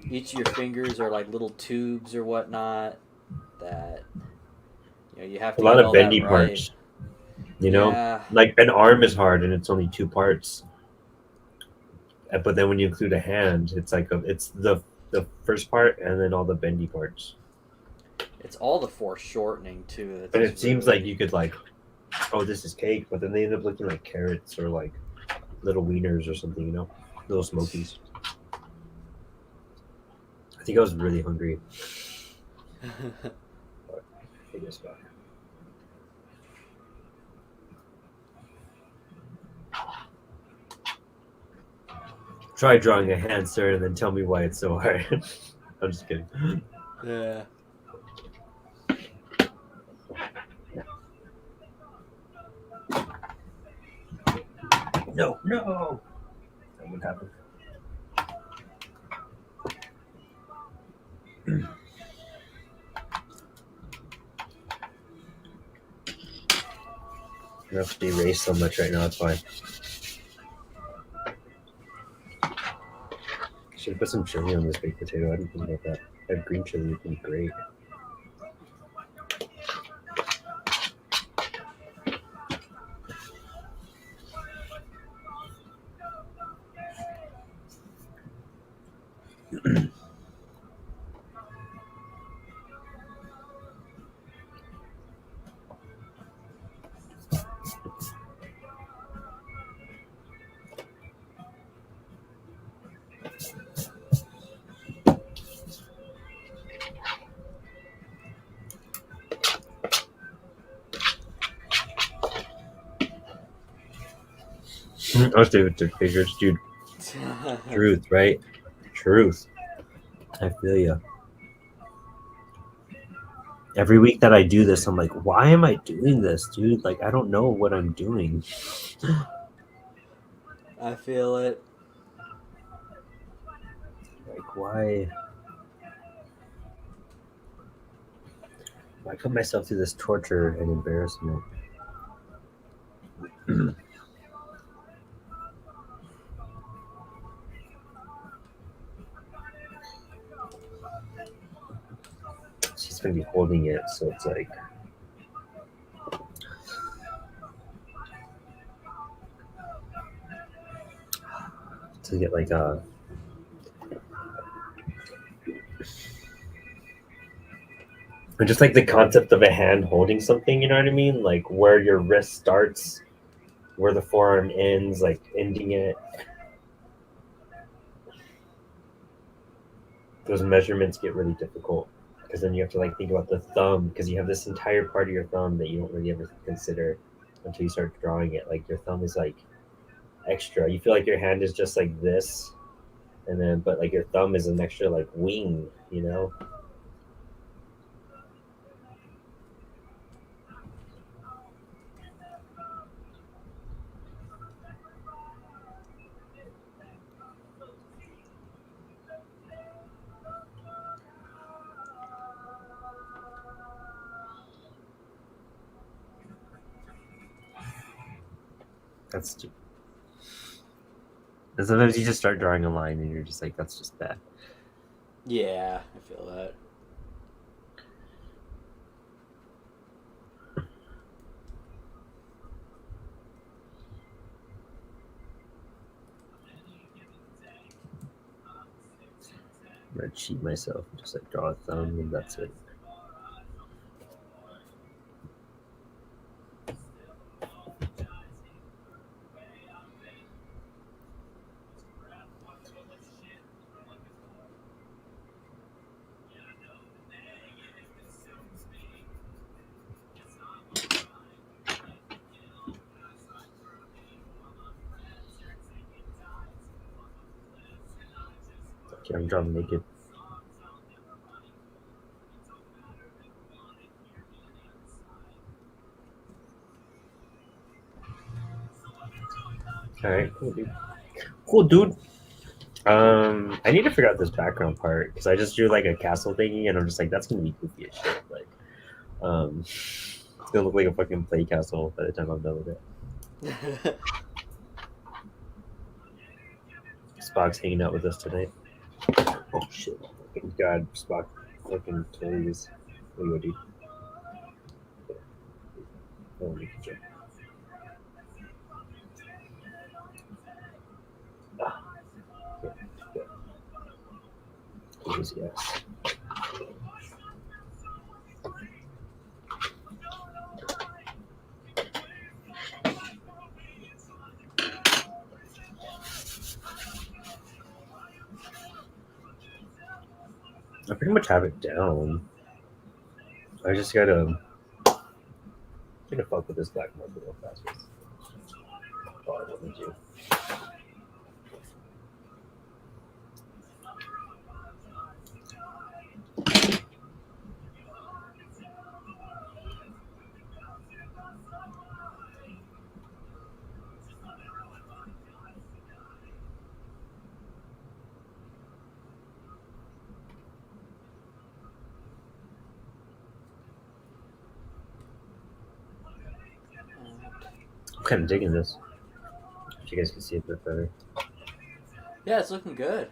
each of your fingers are like little tubes or whatnot that you have to A lot get of all bendy that right. parts. You know? Yeah. Like an arm is hard and it's only 2 parts. But then when you include a hand, it's like it's the first part and then all the bendy parts. It's all the foreshortening too. And it seems like you could like, oh, this is cake, but then they end up looking like carrots or like little wieners or something, little smokies. I think I was really hungry. I guess not. Try drawing a hand, sir, and then tell me why it's so hard. I'm just kidding. Yeah. No. That would happen. I have to erase so much right now. It's fine. Should have put some chili on this baked potato. I didn't think about that. That green chili would be great. I was David took pictures, dude. Truth, right? Truth. I feel you. Every week that I do this, I'm like, why am I doing this, dude? Like, I don't know what I'm doing. I feel it. Like, why put myself through this torture and embarrassment? She's gonna be holding it, so it's like to get like a but just like the concept of a hand holding something, you know what I mean? Like where your wrist starts, where the forearm ends, like ending it. Those measurements get really difficult because then you have to like think about the thumb because you have this entire part of your thumb that you don't really ever consider until you start drawing it. Like your thumb is like extra. You feel like your hand is just like this, and then but like your thumb is an extra like wing, you know? That's stupid. And sometimes you just start drawing a line and you're just like, that's just bad. Yeah, I feel that. I'm gonna cheat myself and just like draw a thumb and that's it. Okay, I'm drawing naked. All right, cool, dude. Cool, dude. I need to figure out this background part because I just drew like a castle thingy, and I'm just like, that's gonna be goofy as shit. Like, it's gonna look like a fucking play castle by the time I'm done with it. Spock's hanging out with us tonight. Oh shit! Fucking God, Spock, fucking toys. What do you do? Oh, we can check. Ah, yeah, yeah. Please, yes. I pretty much have it down. I just gotta fuck with this black market real fast. That's all I want to do. I'm kind of digging this. If you guys can see it a bit better. Yeah, it's looking good.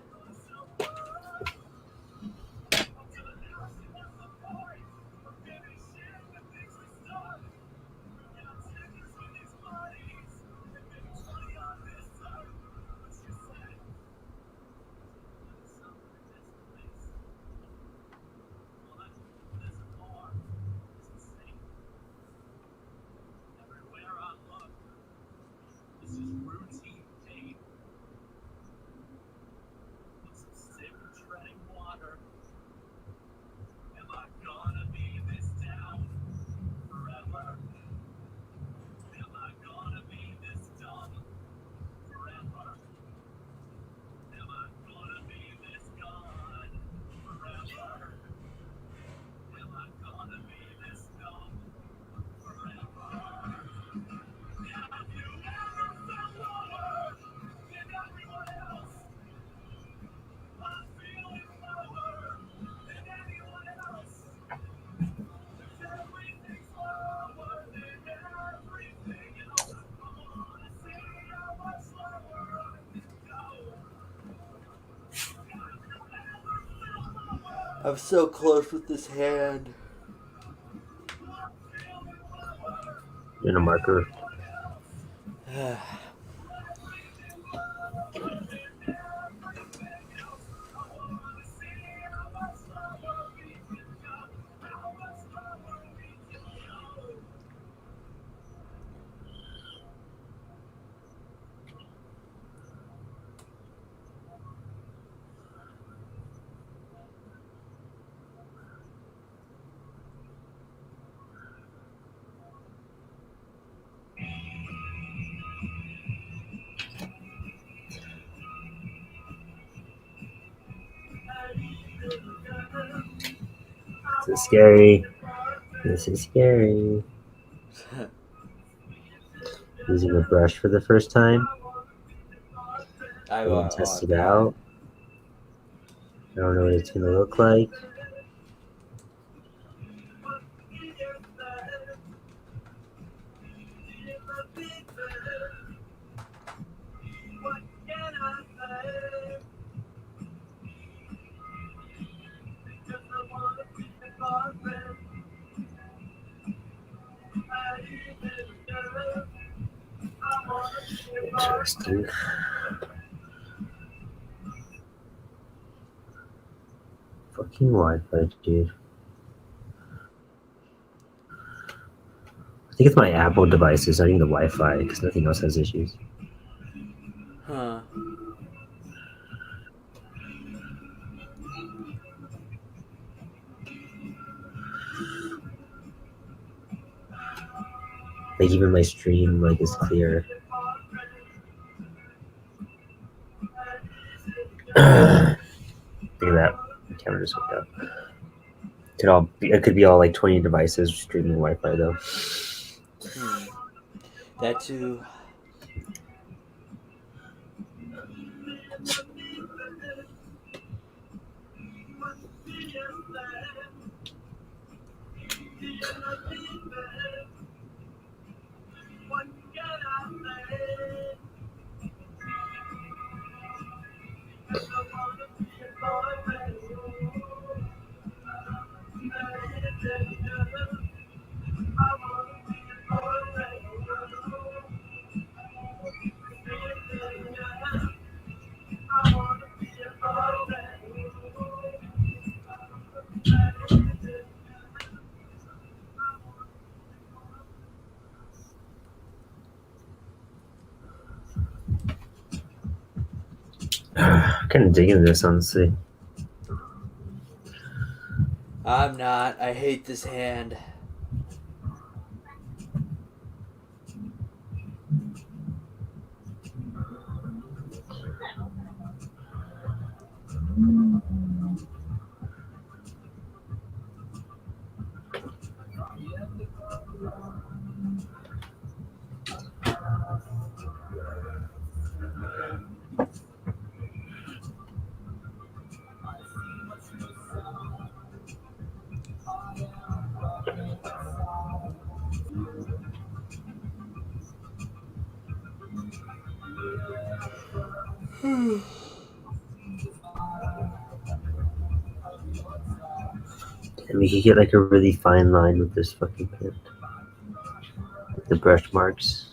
I'm so close with this hand. In a marker. This is scary. This is scary. Using a brush for the first time. I Go and test it out. I don't know what it's gonna look like. Interesting. Fucking Wi-Fi, dude. I think it's my Apple devices, not even the Wi-Fi, because nothing else has issues. Huh. Like even my stream like is clear. Look at that. The camera just hooked up. It could be all like 20 devices streaming Wi-Fi though. That too. Kind of digging this, honestly. I'm not. I hate this hand. And we could get like a really fine line with this fucking pen. With the brush marks.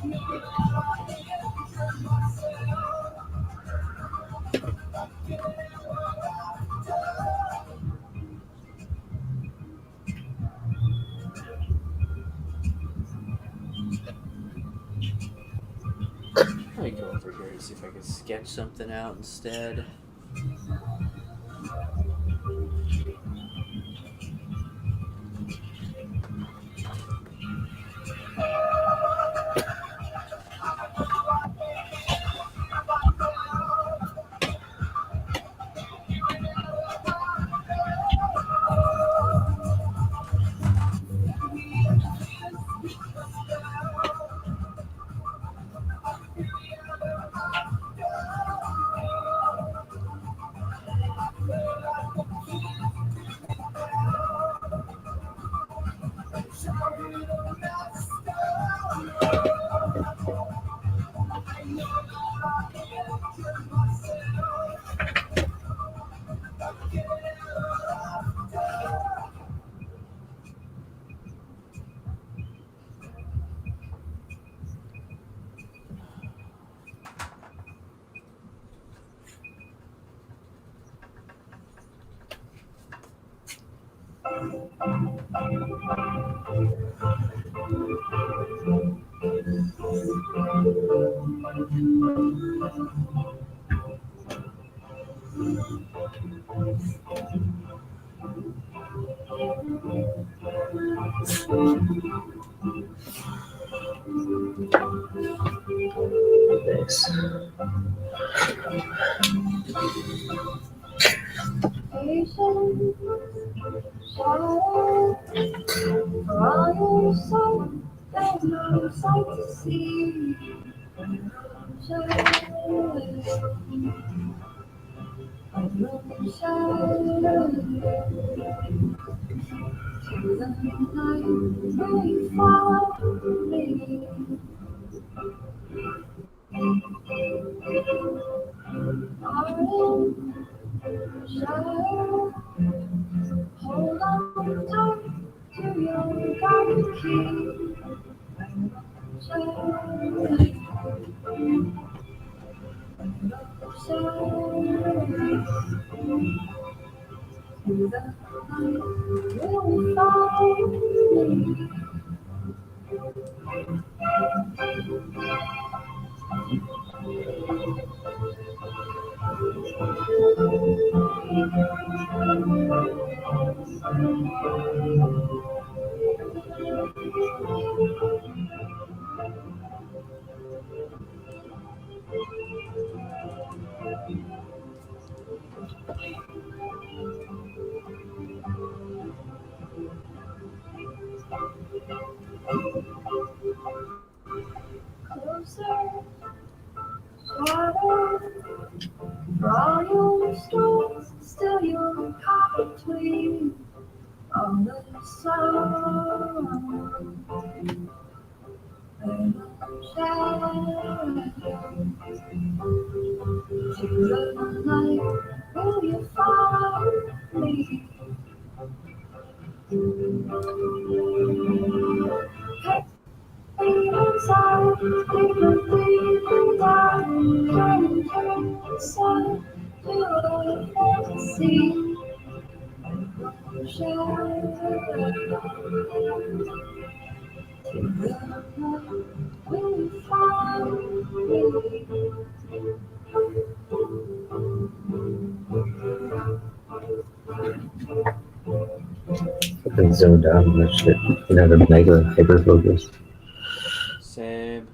Let me go over here and see if I can sketch something out instead. Nice. Shadow, for all your sight, there's no sight to see. Shadow, shadow, to the night where you follow me. Darling, shadow, hold on tight to your garden key. Shadow, shadow, to the night where you follow me. Closer, shadow, for all your storms, still you're caught between all the sorrow and the shadow. To the night, will you follow me? Take inside, deeper down, turn inside to a fantasy. Shadow, to the night, will you follow me? Fucking zoned out on that shit. You know, the mega hyper focus. Same.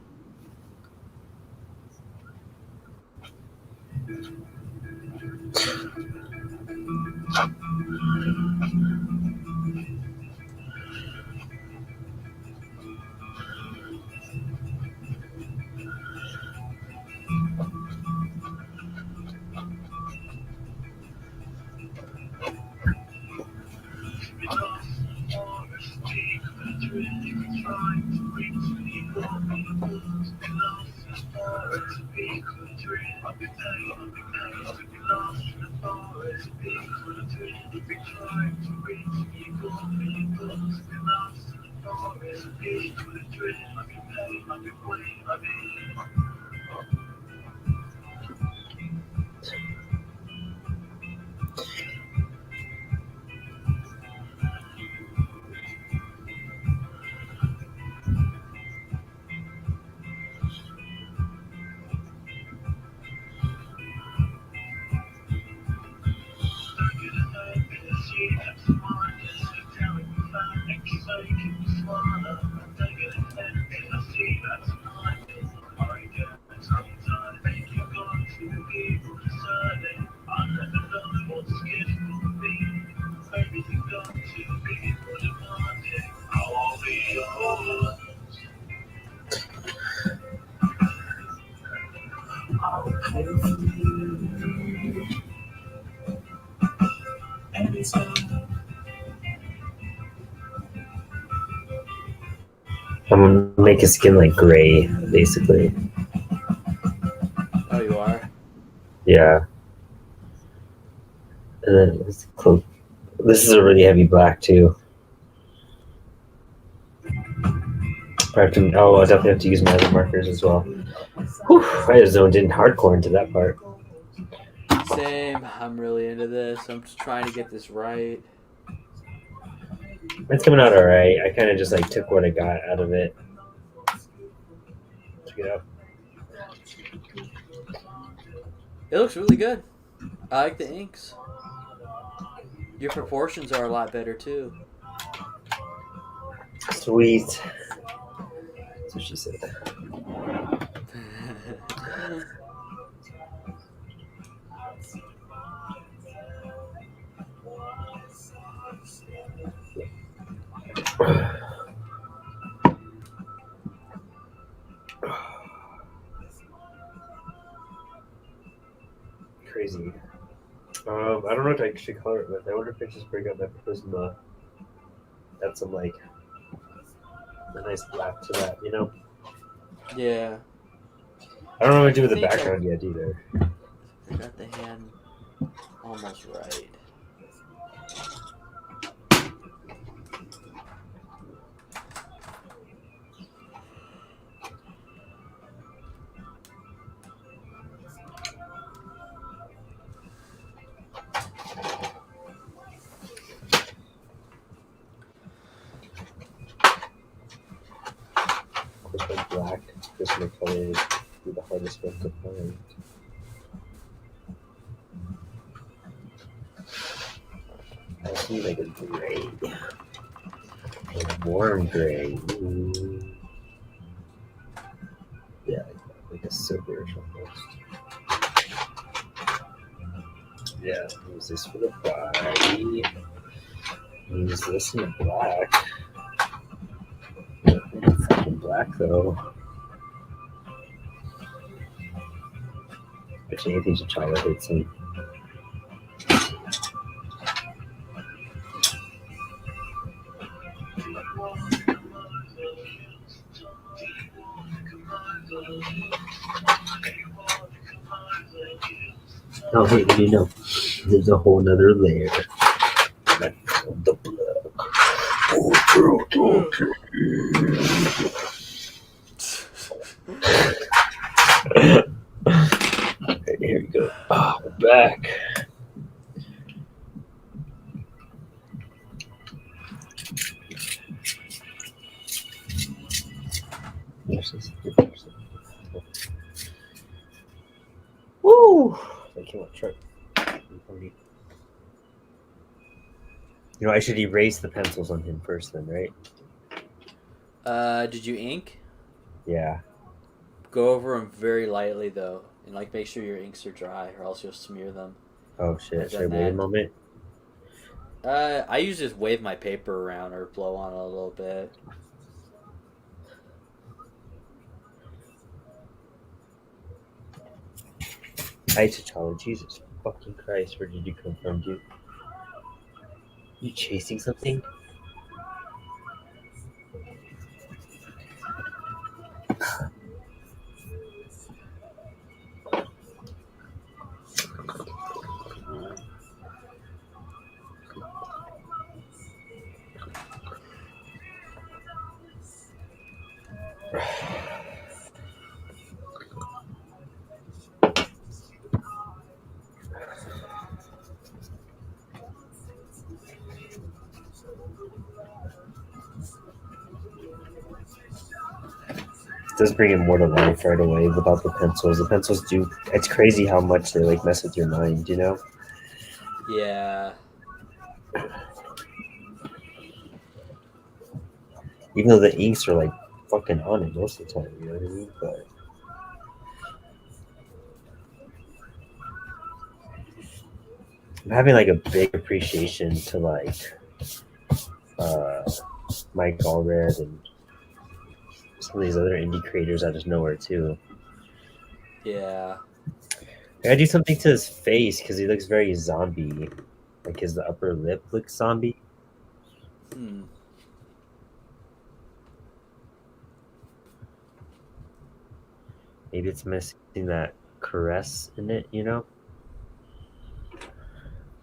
I'm gonna make his skin like gray, basically. Oh, you are? Yeah. And then it's close. This is a really heavy black too. I'll definitely have to use my other markers as well. Whew, I just zoned in hardcore into that part. Same. I'm really into this. I'm just trying to get this right. It's coming out alright. I kind of just like took what I got out of it. Check it out. It looks really good. I like the inks. Your proportions are a lot better too. Sweet. That's what she said. Crazy. I don't know what I should color it with. I wonder if I just bring up my Prisma. That's some like a nice black to that, you know? Yeah. I don't know what to do with the think I- background yet either. I got the hand almost right. Of course, my black Prisma color is the hardest one to find. I just need like a gray. A warm gray. Ooh. Yeah, like a silverish almost. Yeah, use this for the body. Use this in the black. Fucking black though. Actually, I think T'Challa hits him. Oh, wait, what do you know? There's a whole nother layer. Like the black. Okay, here we go. Oh, we're back. Woo! I can't try. You know, I should erase the pencils on him first, then, right? Did you ink? Yeah. Go over them very lightly though, and like make sure your inks are dry, or else you'll smear them. Oh shit! I've Should I done wait a that. moment? I usually just wave my paper around or blow on it a little bit. Hi, T'Challa. Jesus fucking Christ! Where did you come from, dude? You chasing something? It does bring it more to life right away without the pencils. The pencils do. It's crazy how much they like mess with your mind. You know. Yeah. Even though the inks are like fucking on it most of the time. You know what I mean? But I'm having like a big appreciation to like uh, Mike Allred and some of these other indie creators out of nowhere too. Yeah. I gotta do something to his face because he looks very zombie. Like his upper lip looks zombie. Hmm. Maybe it's missing that caress in it, you know?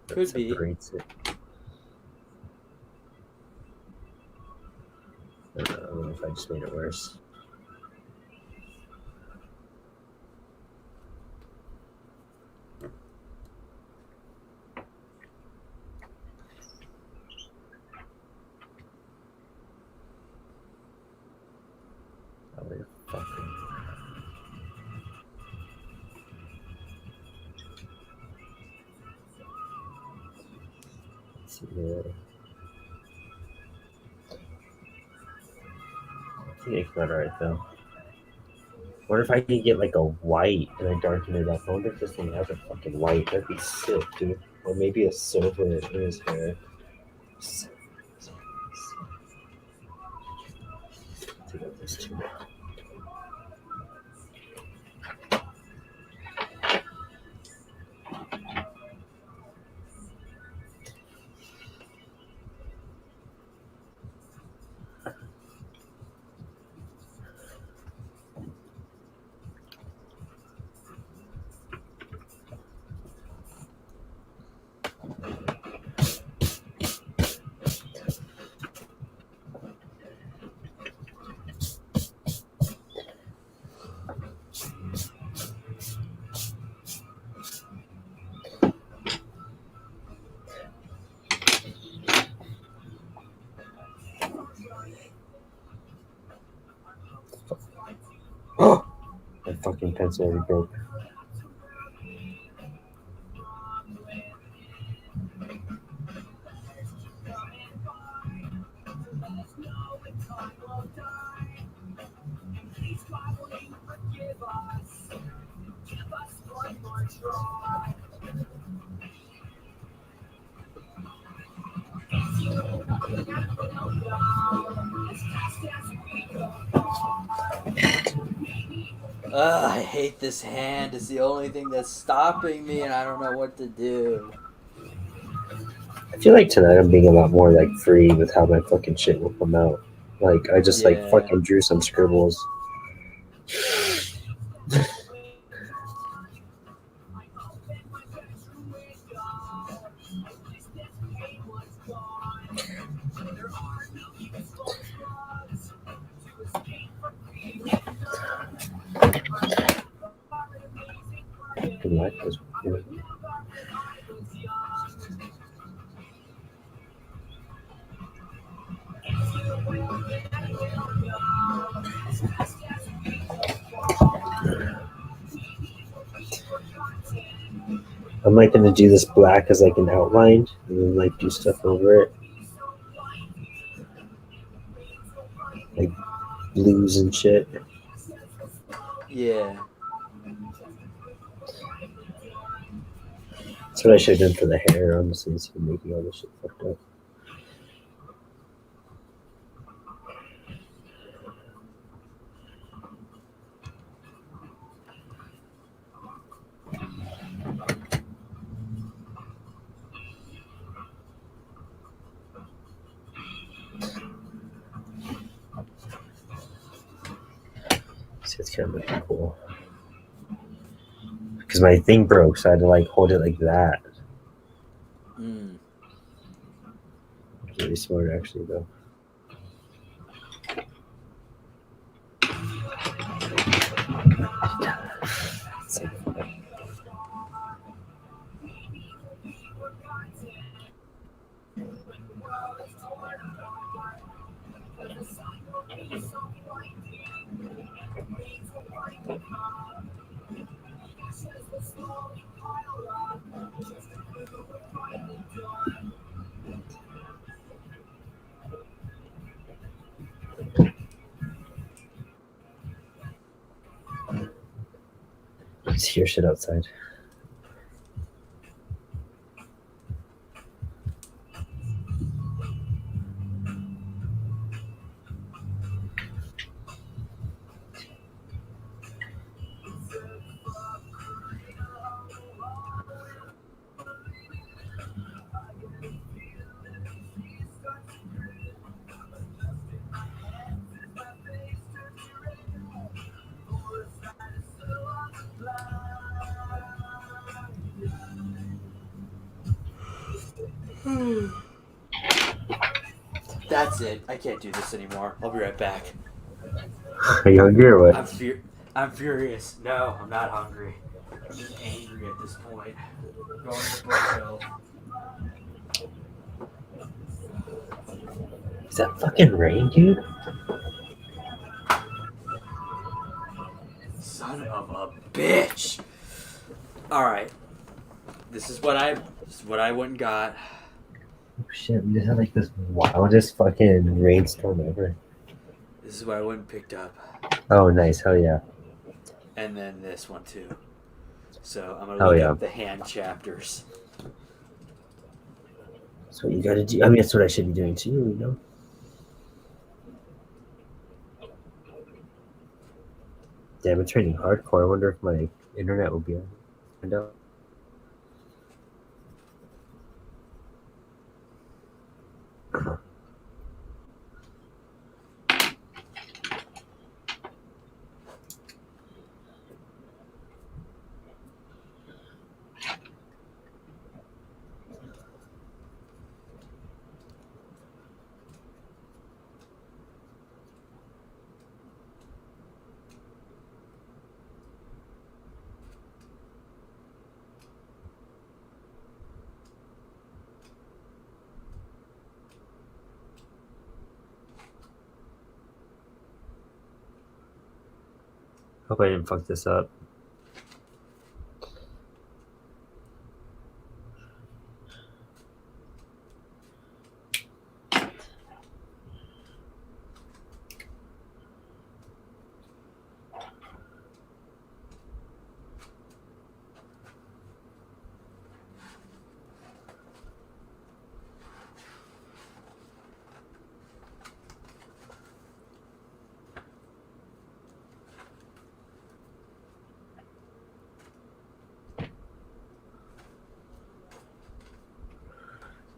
That Could be. separates it. I don't know if I just made it worse. Oh, wait, fucking. Let's see here. I think it came out alright though. Wonder if I could get like a white and I darken it up. I wonder if this thing has a fucking white. That'd be sick, dude. Or maybe a silver in his hair. Take out this too. Oh! My fucking pencil already broke. Ugh, I hate this hand. It's the only thing that's stopping me, and I don't know what to do. I feel like tonight I'm being a lot more like free with how my fucking shit will come out. Like I just like Yeah. fucking drew some scribbles. Fucking life was weird. I'm like gonna do this black as like an outline and then like do stuff over it. Like blues and shit. Yeah. That's what I should have done for the hair, honestly, instead of making all this shit fucked up. See, it's kind of looking cool. Because my thing broke, so I had to like hold it like that. Mm. It's really smart, actually, though. Just hear shit outside. That's it. I can't do this anymore. I'll be right back. Are you hungry or what? I'm furious. No, I'm not hungry. I'm just angry at this point. Going to bookshelf. Is that fucking rain, dude? Son of a bitch. All right. This is what I went and got. Oh shit, we just had like this wildest fucking rainstorm ever. This is what I went and picked up. Oh, nice. Hell yeah. And then this one too. So I'm gonna Hell look yeah. up the hand chapters. That's what you gotta do. I mean, that's what I should be doing too, you know? Damn, it's raining hardcore. I wonder if my internet will be on. Find out. Hope I didn't fuck this up.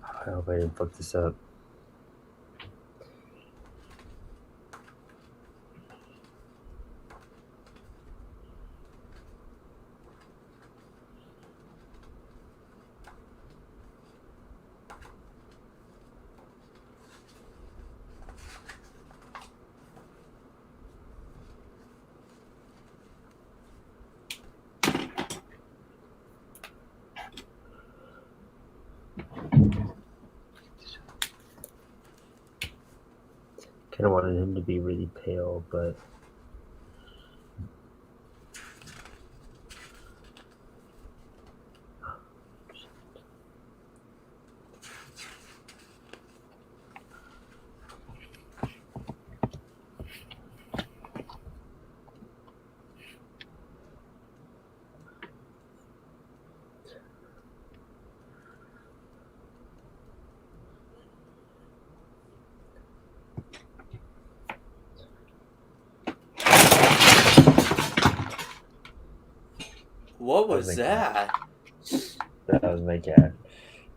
I hope I didn't fuck this up. Kind of wanted him to be really pale, but What was that? that was my cat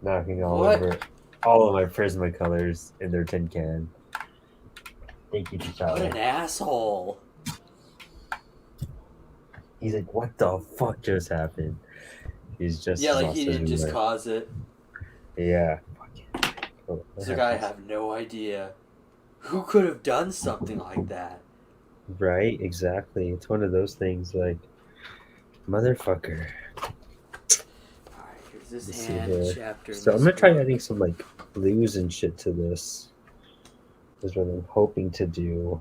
knocking all What? over all of my Prismacolors in their tin can. Thank you, What T'Challa. an asshole. He's like, what the fuck just happened? He's just Yeah, as like lost he as didn't we just were. cause it. Yeah. Oh, It's like I have no idea. Who could have done something like that? Right, exactly. It's one of those things like motherfucker. Alright, here's this Let's see hand, here. chapter in So I'm this gonna try book. adding some like blues and shit to this. Is what I'm hoping to do.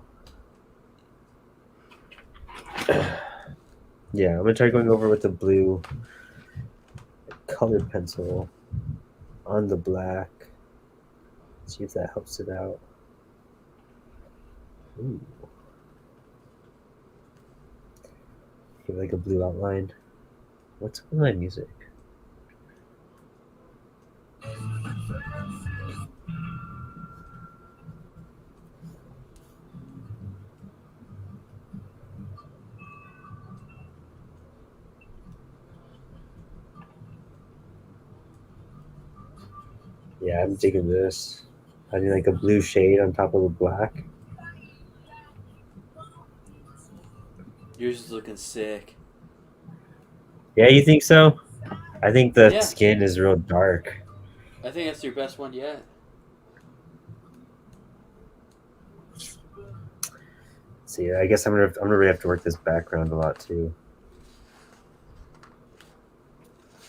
Yeah, I'm gonna try going over with the blue colored pencil on the black. See if that helps it out. Ooh. Give like a blue outline. What's with my music? Yeah, I'm digging this. Adding like a blue shade on top of the black. Yours is looking sick. Yeah, you think so? I think the Yeah, skin is real dark. I think that's your best one yet. See, I guess I'm gonna really have to work this background a lot too. What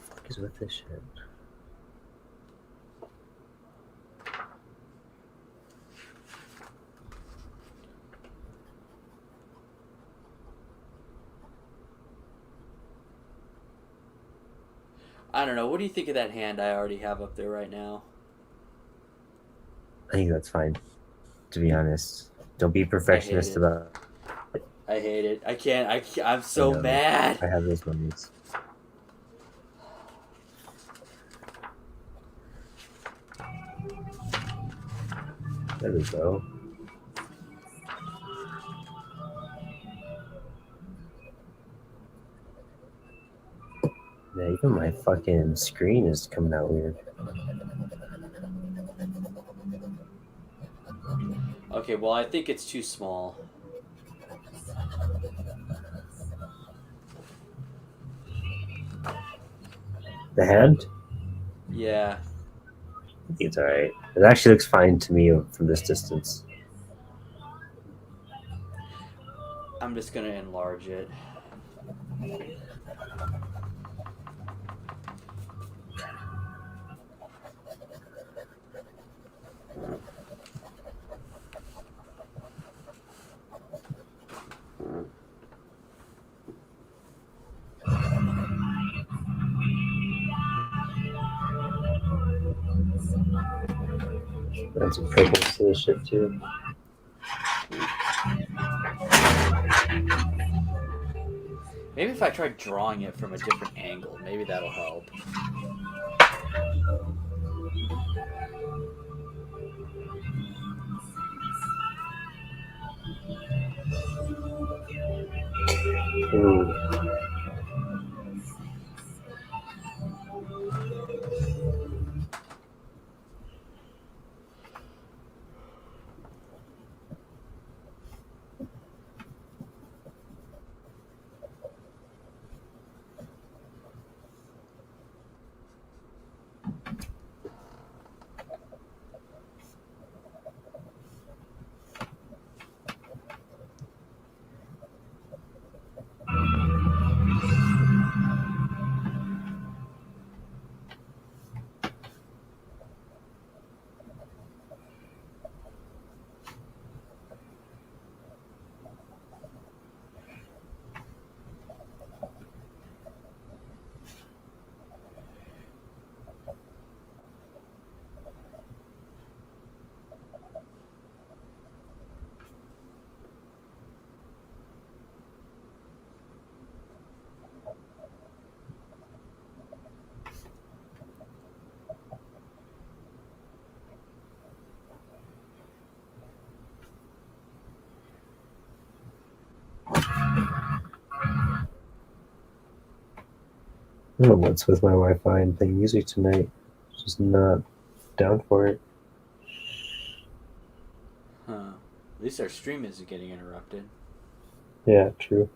the fuck is with this shit? I don't know. What do you think of that hand I already have up there right now? I think that's fine. To be honest, don't be I hate perfectionist it. about. I hate it. I can't. I'm I so know. mad. I have those moments. There we go. Yeah, even my fucking screen is coming out weird. Okay, well, I think it's too small. The hand? Yeah, I think it's alright. It actually looks fine to me from this distance. I'm just gonna enlarge it. Add some purples to this shit too. Maybe if I try drawing it from a different angle, maybe that'll help. Ooh. I don't know what's with my Wi-Fi and playing music tonight. Just not down for it. Huh. At least our stream isn't getting interrupted. Yeah, true.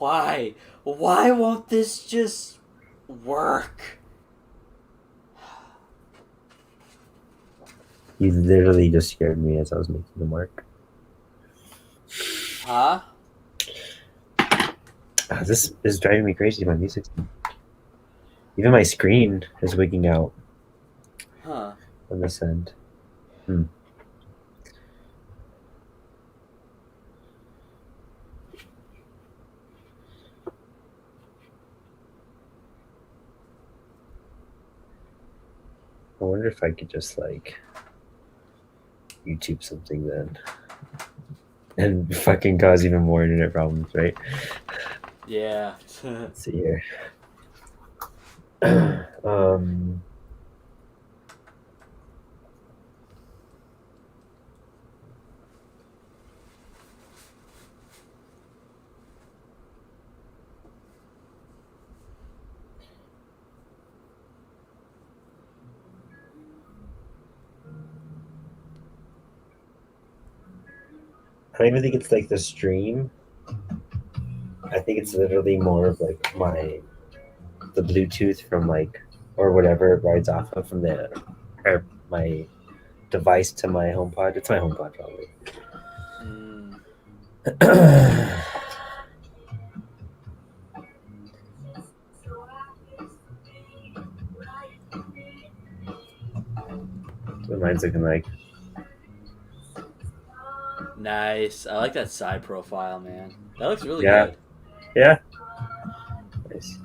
Why? Why won't this just work? You literally just scared me as I was making the mark. Huh? This is driving me crazy. My music, even my screen is wigging out Huh. on this end. I wonder if I could just like YouTube something then, and fucking cause even more internet problems, right? Yeah. Let's see here. I don't even think it's like the stream. I think it's literally more of like the Bluetooth from like or whatever it rides off of from my device to my HomePod. It's my HomePod probably. What mine's looking like. Nice. I like that side profile, man. That looks really Yeah. good. Yeah. Nice.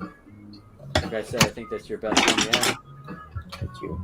Like I said, I think that's your best one yet. Thank you.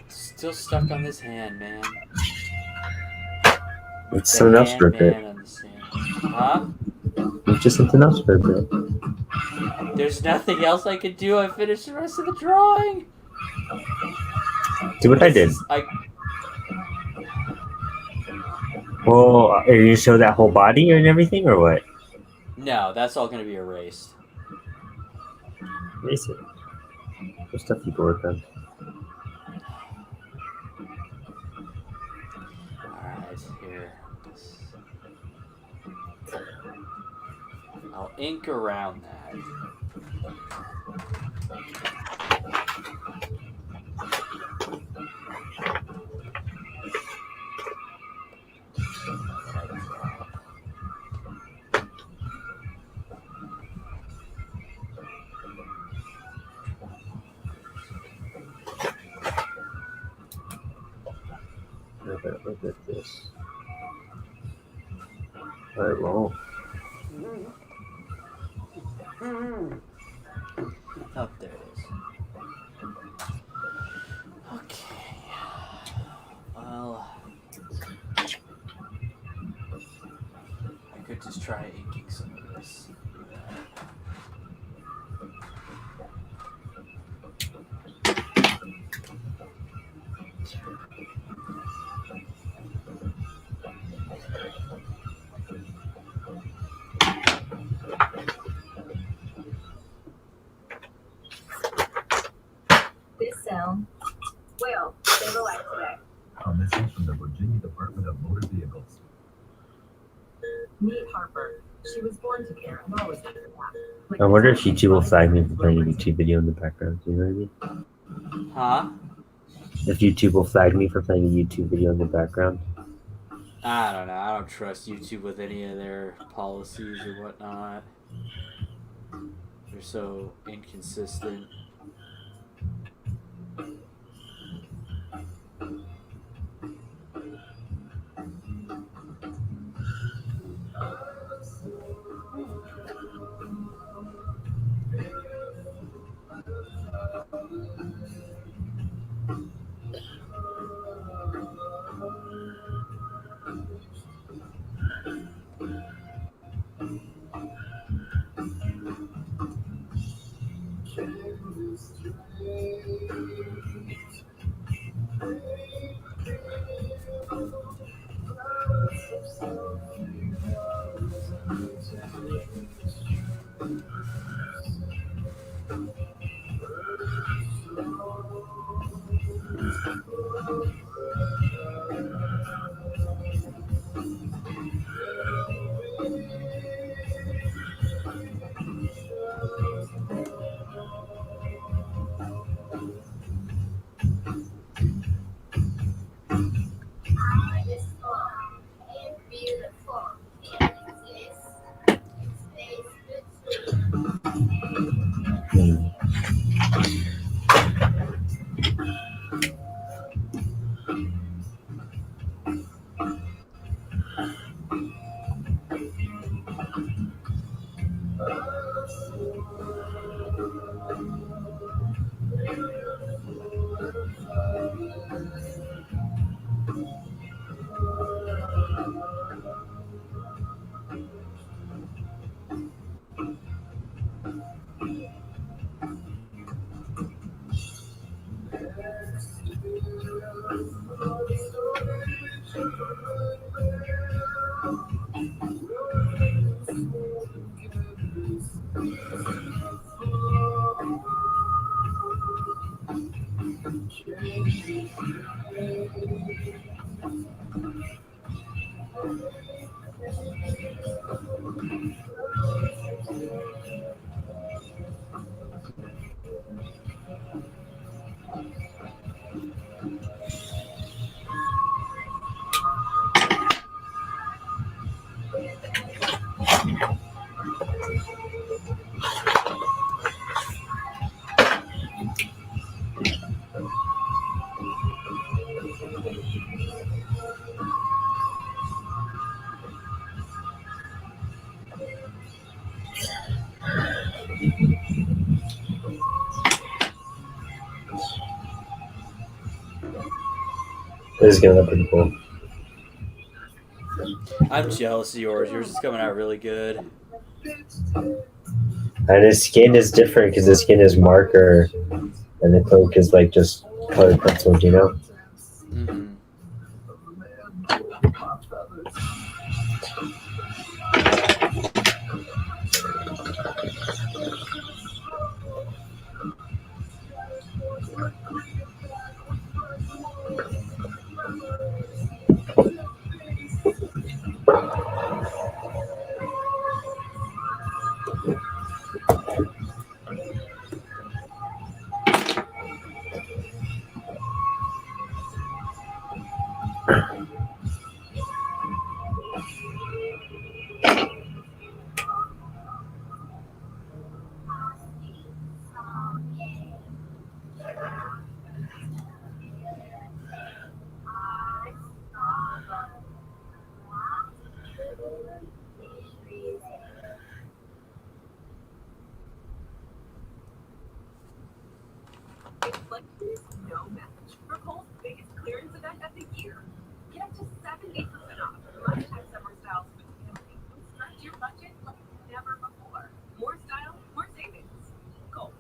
Still stuck on this hand, man. It's The something else hand for a bit. man on this hand. Huh? It's just something else for a bit. There's nothing else I could do. I finished the rest of the drawing. Do what I did. Well, are you show that whole body and everything, or what? No, that's all going to be erased. Erase it. There's stuff you can work on. Alright, here. I'll ink around that. Look at this. All right, roll. Oh, there it is. Okay. Well, I could just try inking some of this. This sound. Well, they were like today. A message from the Virginia Department of Motor Vehicles. Meet Harper. She was born to care and always did that. I wonder if YouTube will flag me for playing a YouTube video in the background. Do you know what I mean? Huh? If YouTube will flag me for playing a YouTube video in the background. I don't know. I don't trust YouTube with any of their policies or whatnot. They're so inconsistent. This is gonna look pretty cool. I'm jealous of yours. Yours is coming out really good. And his skin is different because his skin is marker, and the cloak is like just colored penciled, you know? Mm-hmm. Inflection is no match for Kohl's biggest clearance event of the year. Get up to 70% off lifetime summer styles for the family. Stretch your budget like never before. More style, more savings. Kohl's.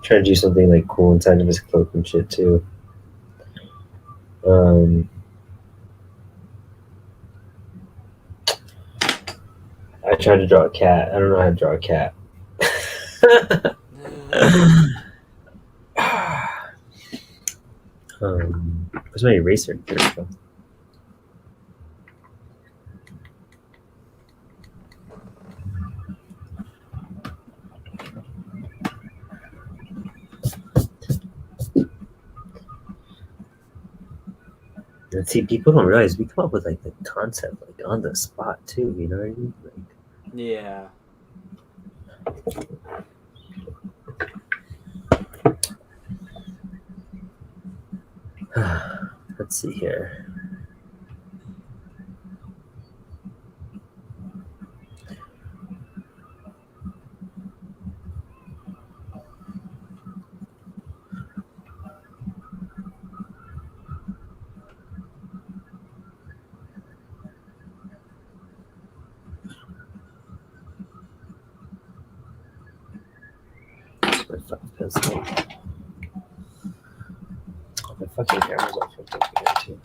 Trying to do something like cool inside of his cloak and shit too. I tried to draw a cat. I don't know how to draw a cat. Where's my eraser? There we go. And see, people don't realize we come up with like the concept like on the spot too. You know what I mean? Like, Yeah. let's see here. My pencil. Oh, my fucking camera's all fucked up again too.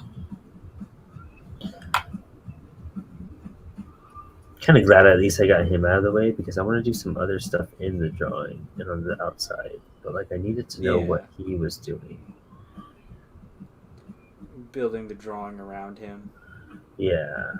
Kind of glad at least I got him out of the way because I want to do some other stuff in the drawing and on the outside. But like I needed to know what he was doing. Building the drawing around him. Yeah.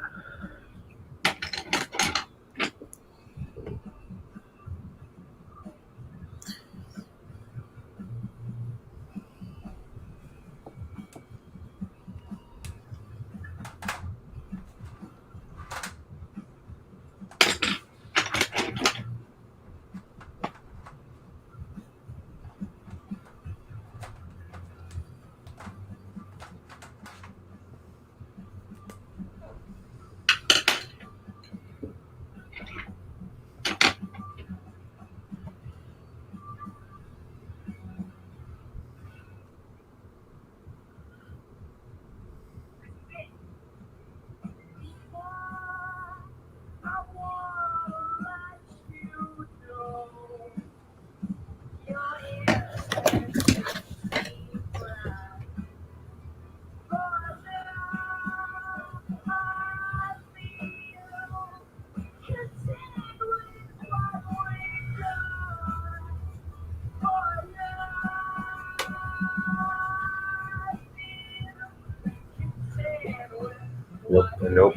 Nope.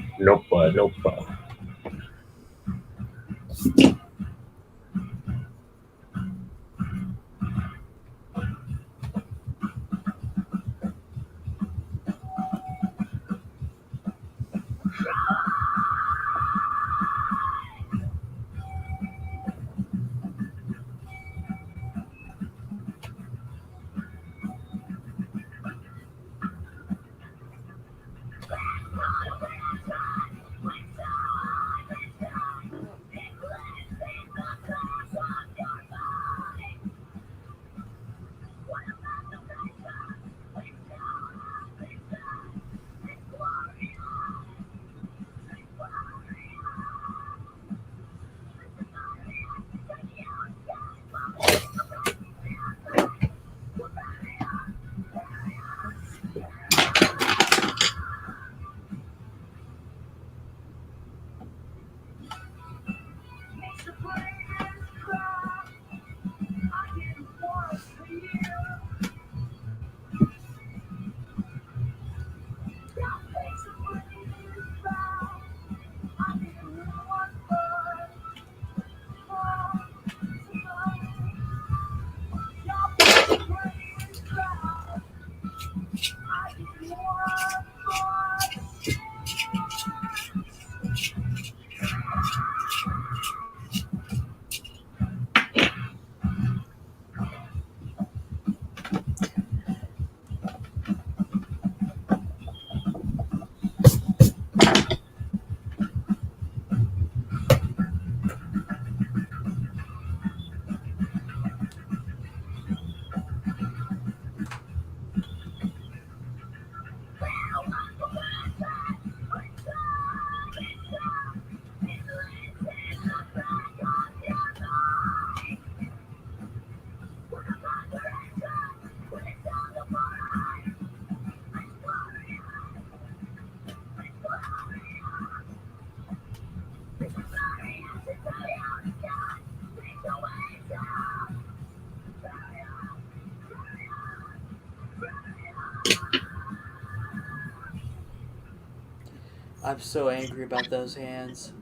I'm so angry about those hands.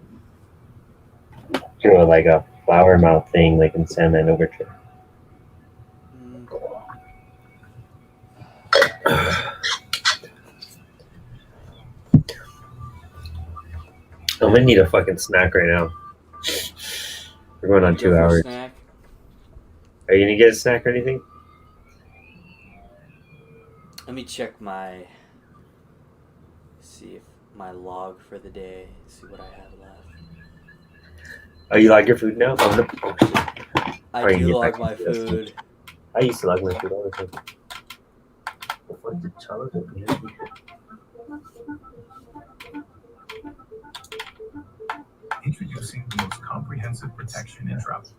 You know, like a flower mouth thing, like in Sandman Overture. Mm. I'm gonna need a fucking snack right now. We're going on Wanna go 2 for a hours. snack? Are you gonna get a snack or anything? Let me check my. See if my log for the day. See what I have left. Oh, you like your food now? Oh, no. Oh, shit. I Or you do get log back my to this. food. I used to like my food all the time. What the child is it? Introducing the most comprehensive protection in travel.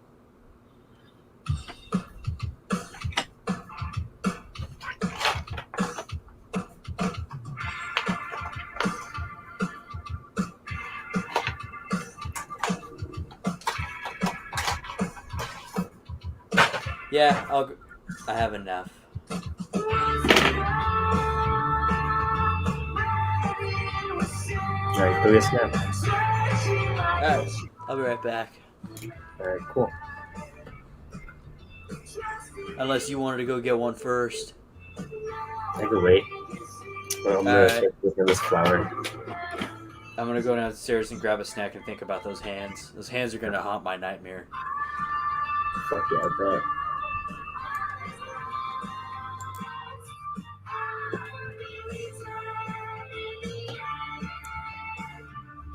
Yeah, I have enough. Alright, go get a snack. Alright, I'll be right back. Alright, cool. Unless you wanted to go get one first. I can wait. Well, I'm gonna Alright. start cooking this flour. I'm gonna go downstairs and grab a snack and think about those hands. Those hands are gonna haunt my nightmare. Fuck yeah, I bet.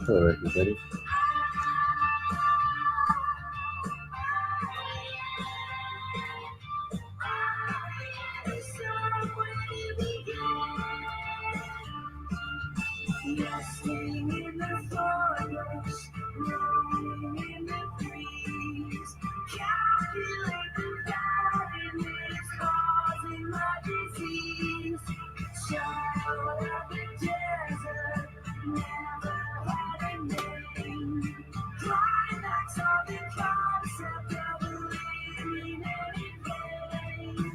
Hello, everybody. Nesting in the forest, rolling in the breeze. Calculate the fatness causing my disease. Child of the desert, never had a name. Climax of the concept of living anything.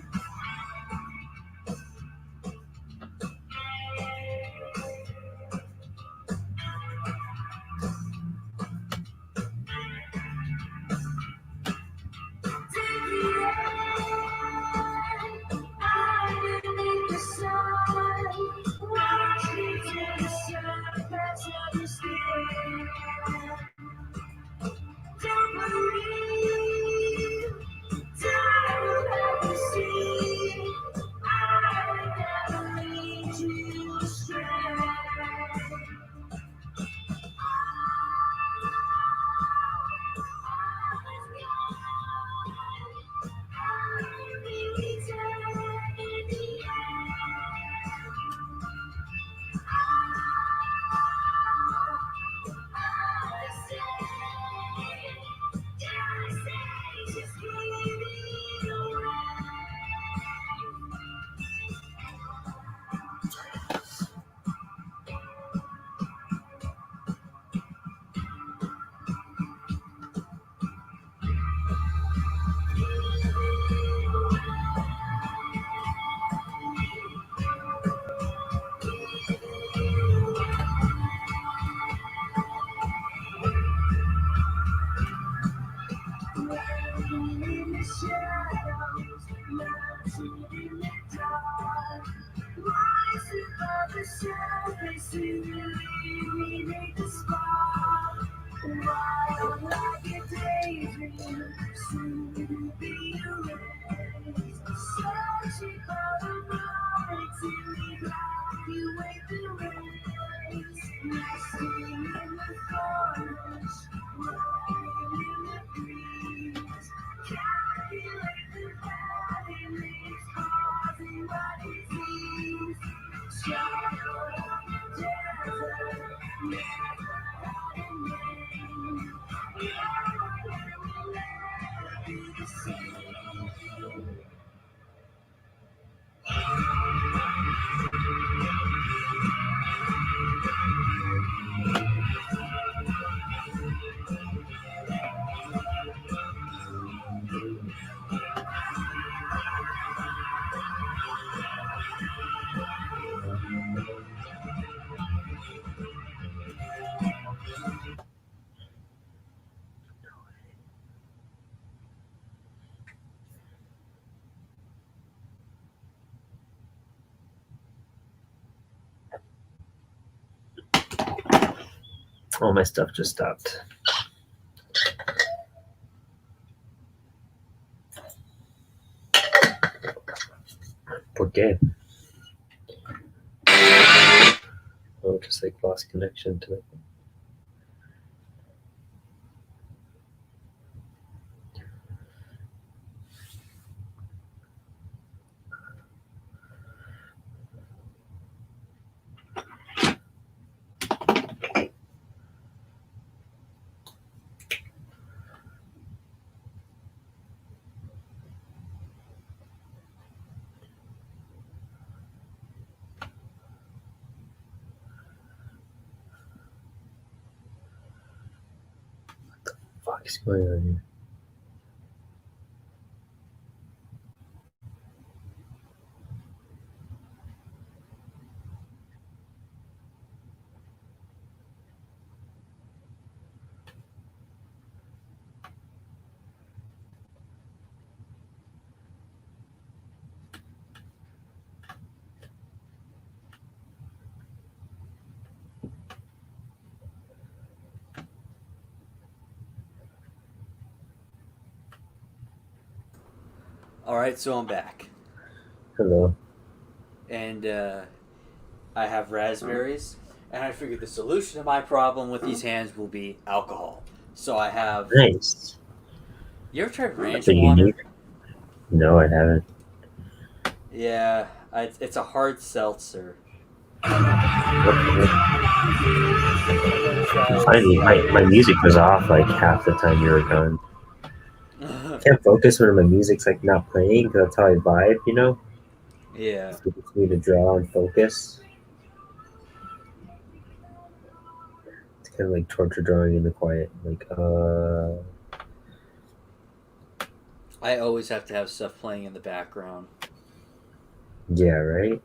All my stuff just stopped. ¿Por qué? Oh, just like lost connection to it. What is going on here? All right, so I'm back, Hello. and I have raspberries, and I figured the solution to my problem with these hands will be alcohol. So I have. Nice. You ever tried ranch Pretty water? unique. No, I haven't. Yeah, it's a hard seltzer. Finally, my music was off like half the time you were gone. I can't focus when my music's like not playing because that's how I vibe, you know? Yeah. It gets me to draw and focus. It's kind of like torture drawing in the quiet. Like, I always have to have stuff playing in the background. yeah, right?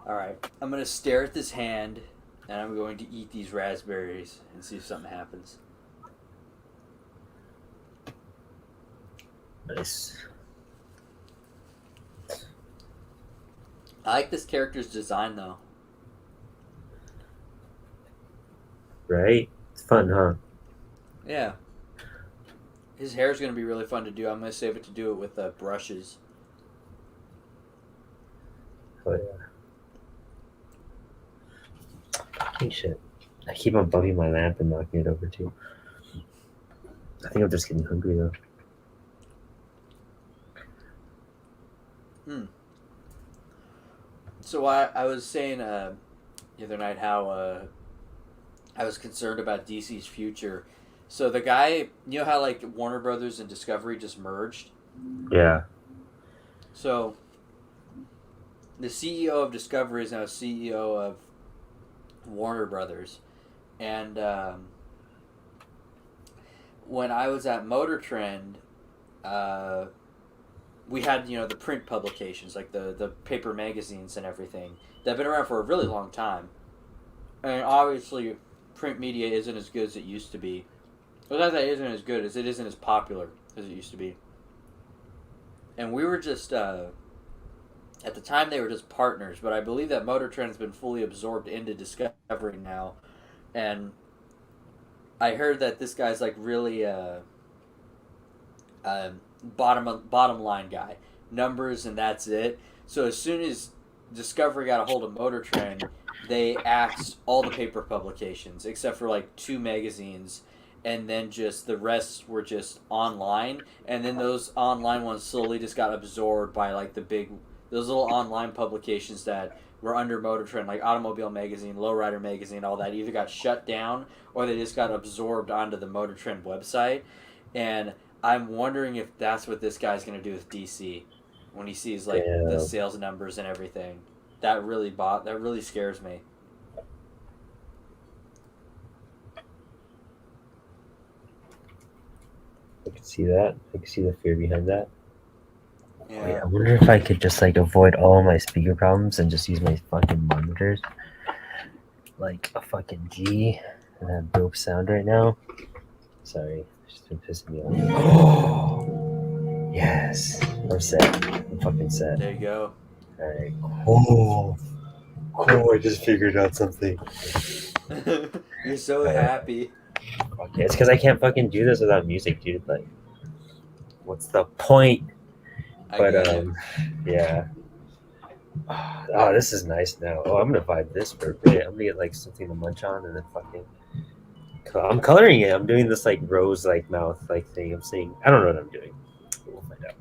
Alright, I'm going to stare at this hand, and I'm going to eat these raspberries and see if something happens. Nice. I like this character's design, though. Right? It's fun, huh? Yeah. His hair is going to be really fun to do. I'm going to save it to do it with brushes. Oh, yeah. Hey, shit. I keep on bumping my lamp and knocking it over, too. I think I'm just getting hungry, though. So I was saying the other night how I was concerned about DC's future. So the guy, you know how like Warner Brothers and Discovery just merged? Yeah. So the CEO of Discovery is now CEO of Warner Brothers. And when I was at Motor Trend, we had, you know, the print publications, like the paper magazines and everything, that have been around for a really long time. And obviously, print media isn't as good as it used to be. Well, not that it isn't as good, as it isn't as popular as it used to be. And we were just, at the time they were just partners, but I believe that Motor Trend has been fully absorbed into Discovery now. And I heard that this guy's like really bottom line guy, numbers and that's it. So as soon as Discovery got a hold of Motor Trend, they axed all the paper publications except for like 2 magazines, and then just the rest were just online. And then those online ones slowly just got absorbed by like those little online publications that were under Motor Trend, like Automobile Magazine, Lowrider Magazine, all that, either got shut down or they just got absorbed onto the Motor Trend website. And I'm wondering if that's what this guy's going to do with DC when he sees like the sales numbers and everything. That really scares me. I could see that. I could see the fear behind that. Yeah. Wait, I wonder if I could just like avoid all my speaker problems and just use my fucking monitors. Like a fucking G and have dope sound right now. Sorry, it's just been pissing me off. Yes, I'm set. I'm fucking set. There you go. All right. Cool. Cool. I just figured out something. You're so happy. Fuck yeah. It's because I can't fucking do this without music, dude. Like, what's the point? I But get it. yeah. Oh, this is nice now. Oh, I'm gonna buy this for a bit. I'm gonna get like something to munch on and then fucking. I'm coloring it. I'm doing this like rose like mouth like thing. I'm saying I don't know what I'm doing. We'll find out.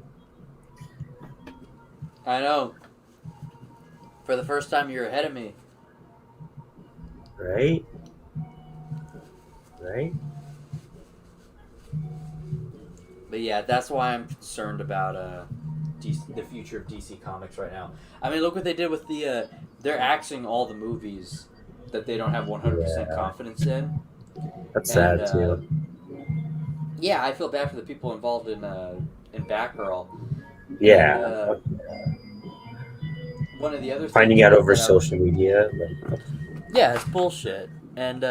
I know. For the first time, you're ahead of me. Right? Right? But yeah, that's why I'm concerned about the future of DC Comics right now. I mean, look what they did with the. They're axing all the movies that they don't have 100% Yeah. confidence in. That's And, sad too. Yeah, I feel bad for the people involved in Batgirl. Yeah. And, one of the other Finding things out was over that social media. Like, yeah, it's bullshit. And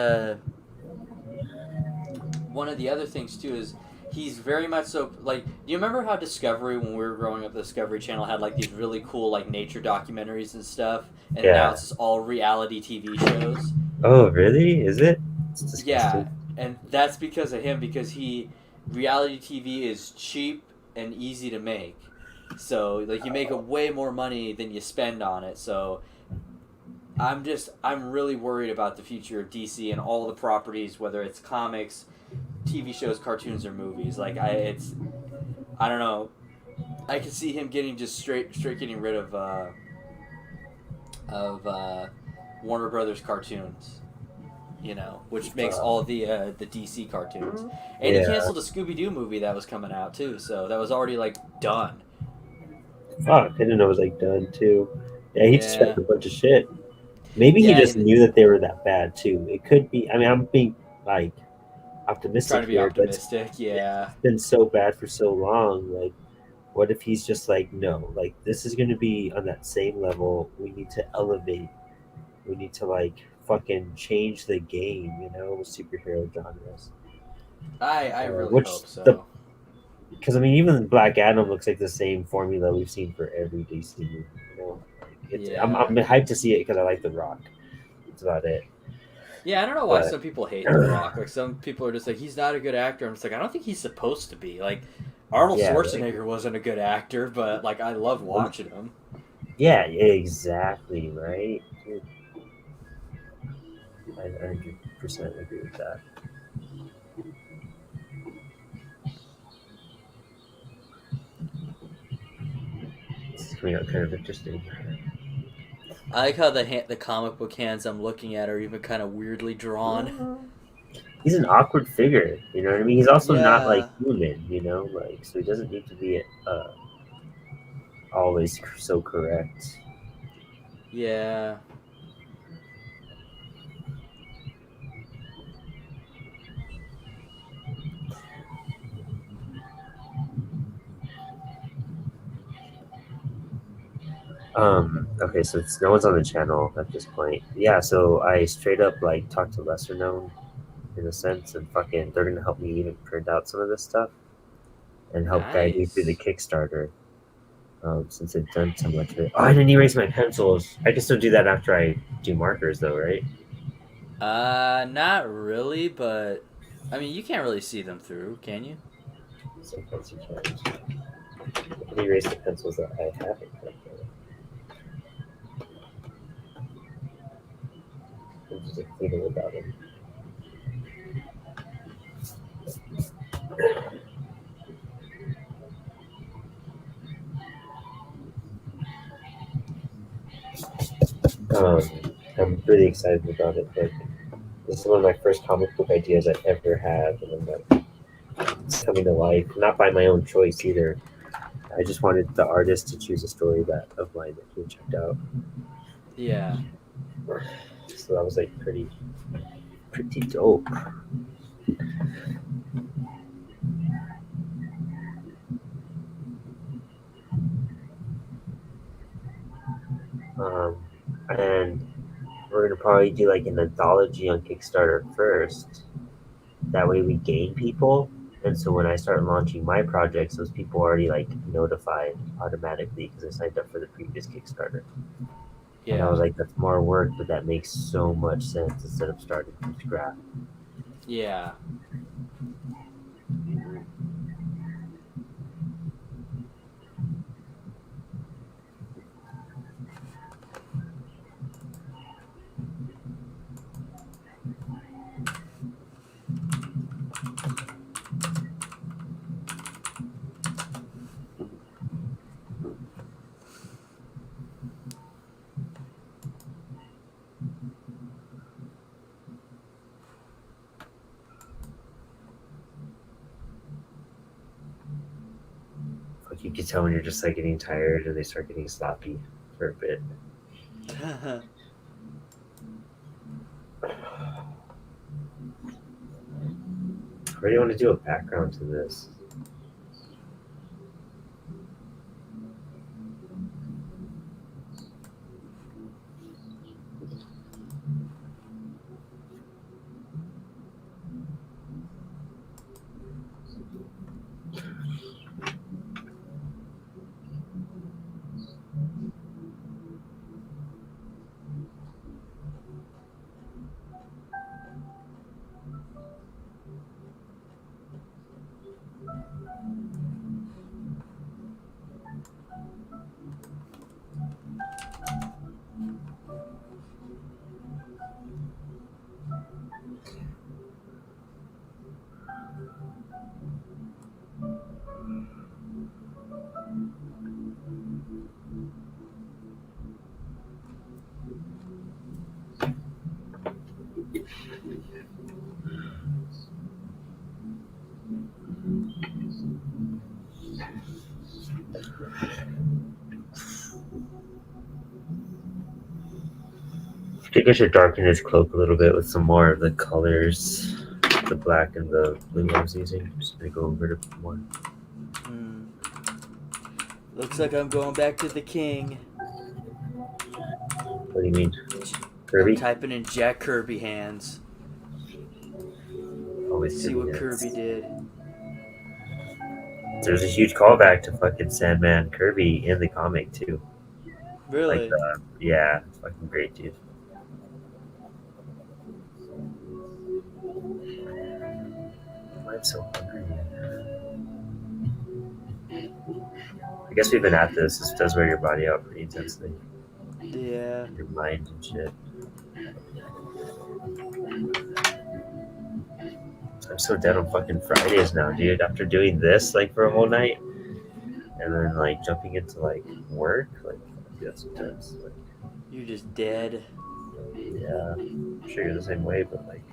one of the other things too is he's very much so like. Do you remember how Discovery, when we were growing up, the Discovery Channel had like these really cool like nature documentaries and stuff, and now Yeah. it's just all reality TV shows. oh, really? Is it? It's disgusting. Yeah, and that's because of him. Because reality TV is cheap and easy to make. So like you make way more money than you spend on it. So I'm really worried about the future of DC and all the properties, whether it's comics, TV shows, cartoons, or movies. Like I don't know. I can see him getting just straight getting rid of Warner Brothers cartoons. You know, which makes all the DC cartoons. And he Yeah. canceled a Scooby Doo movie that was coming out too, so that was already like done. Fuck, I didn't know it was like done too. Yeah, he just Yeah. tried a bunch of shit. Maybe he Yeah, just knew that they were that bad too. It could be. I mean, I'm being like optimistic Trying to be here, optimistic, yeah. but it's been so bad for so long. Like, what if he's just like, no, like this is going to be on that same level. We need to elevate. We need to like fucking change the game, you know, with superhero genres. I really which hope so. the- Because I mean, even Black Adam looks like the same formula we've seen for every DC movie. You know, I'm hyped to see it because I like The Rock. That's about it. Yeah, I don't know why But- some people hate The Rock. Like some people are just like, he's not a good actor. I'm just like, I don't think he's supposed to be. Like Arnold Yeah, Schwarzenegger wasn't a good actor, but like I love watching him. Yeah, exactly, right? Dude. I 100% agree with that. This is coming out kind of interesting. I like how the comic book hands I'm looking at are even kind of weirdly drawn. He's an awkward figure, you know what I mean? He's also not like Yeah. human, you know, like so he doesn't need to be always so correct. Yeah. Okay, so no one's on the channel at this point. Yeah, so I straight up like talked to lesser known in a sense, and fucking they're gonna help me even print out some of this stuff and help guide me through the Nice. Kickstarter. Since they've done so much of it. Oh, I didn't erase my pencils. I can still do that after I do markers, though, right? Not really, but I mean, you can't really see them through, can you? Sometimes you can. I can erase the pencils that I haven't. I'm just like thinking about them. I'm really excited about it. Like, this is one of my first comic book ideas I ever had, and I'm like, it's coming to life. Not by my own choice either. I just wanted the artist to choose a story of mine that he checked out. Yeah. So that was like pretty dope. And we're gonna probably do like an anthology on Kickstarter first. That way we gain people, And so when I start launching my projects, those people are already like notified automatically because I signed up for the previous Kickstarter. And I was Yeah. like, that's more work, but that makes so much sense instead of starting from scratch. Yeah. Like you can tell when you're just like getting tired and they start getting sloppy for a bit. I really want to do a background to this. I think I should darken his cloak a little bit with some more of the colors, the black and the blue I was using. I'm just gonna go over it more. Looks like I'm going back to the king. What do you mean? I'm Kirby? typing in Jack Kirby hands. Always See Kirby what hands. Kirby did. There's a huge callback to fucking Sandman Kirby in the comic too. Like, Really? yeah, it's fucking great, dude. Why I'm so hungry. I guess we've been at this. This does wear your body out pretty intensely. Yeah. Your mind and shit. I'm so dead on fucking Fridays now, dude. After doing this like for a whole night, and then like jumping into like work, like that's intense. Like, You're just dead. yeah, I'm sure you're the same way, but like,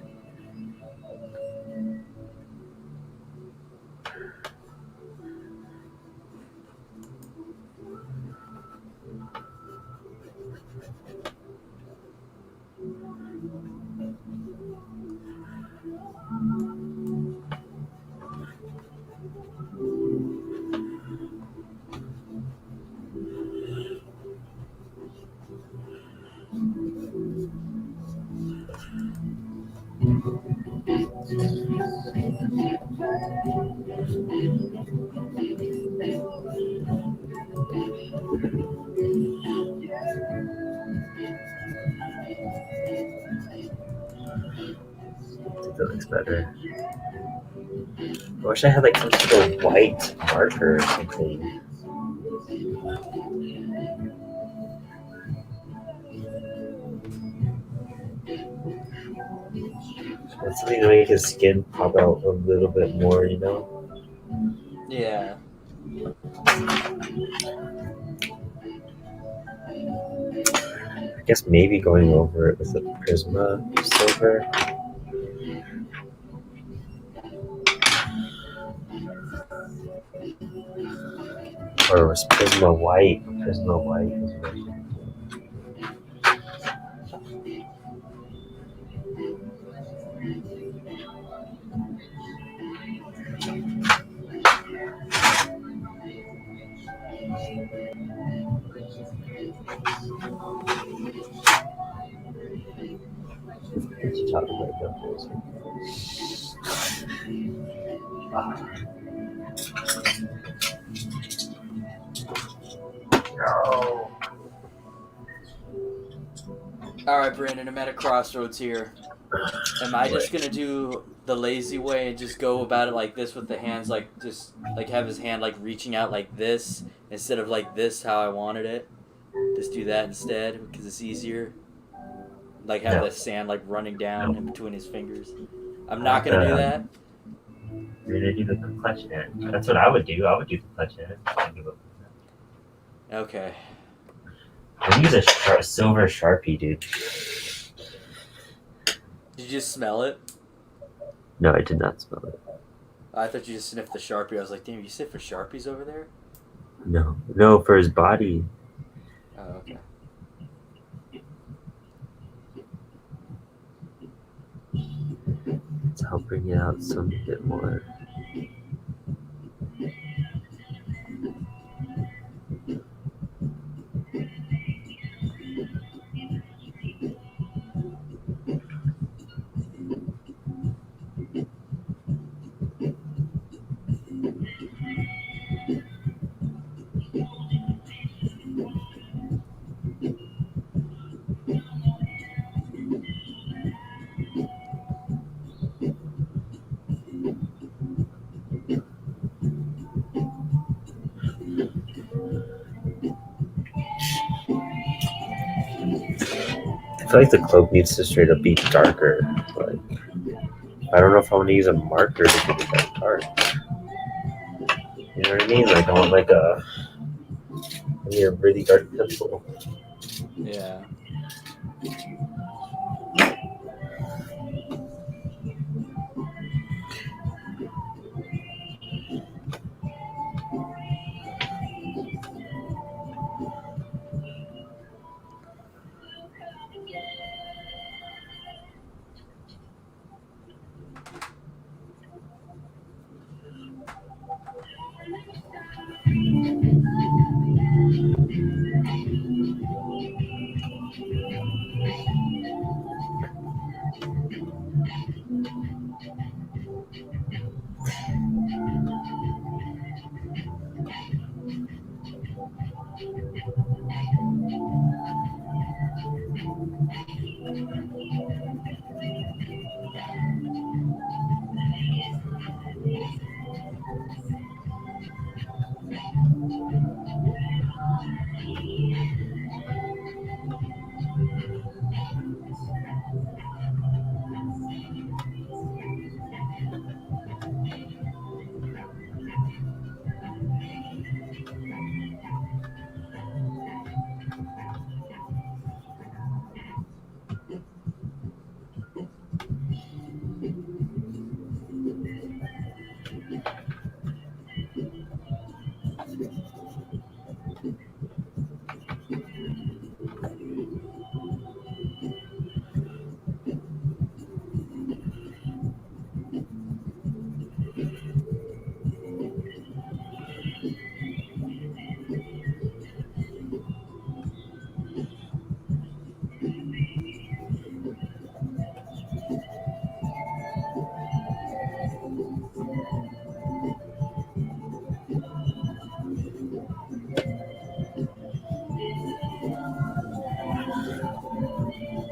I think that looks better. I wish I had like some sort of white marker or something. Want something to make his skin pop out a little bit more, you know? Yeah. I guess maybe going over it with a Prisma silver. Or was Prisma white? Prisma white is what I should do. It's chocolate right now. No. All right, Brandon, I'm at a crossroads here. Am I just gonna do the lazy way and just go about it like this with the hands, like just like have his hand like reaching out like this instead of like this how I wanted it? Just do that instead because it's easier. Like have No. the sand like running down in between his fingers. I'm Uh, not gonna do that. You're gonna do the clutch hand. That's what I would do. I would do the clutch hand. I'd give up. Okay. I use a silver Sharpie, dude. Did you just smell it? No, I did not smell it. I thought you just sniffed the Sharpie. I was like, damn, you sniff for Sharpies over there? No, for his body. Oh, okay. I'll bring it out some bit more. I feel like the cloak needs to straight up be darker. Like, I don't know if I want to use a marker to get it that dark. You know what I mean? Like, I want like a really dark pencil. Yeah.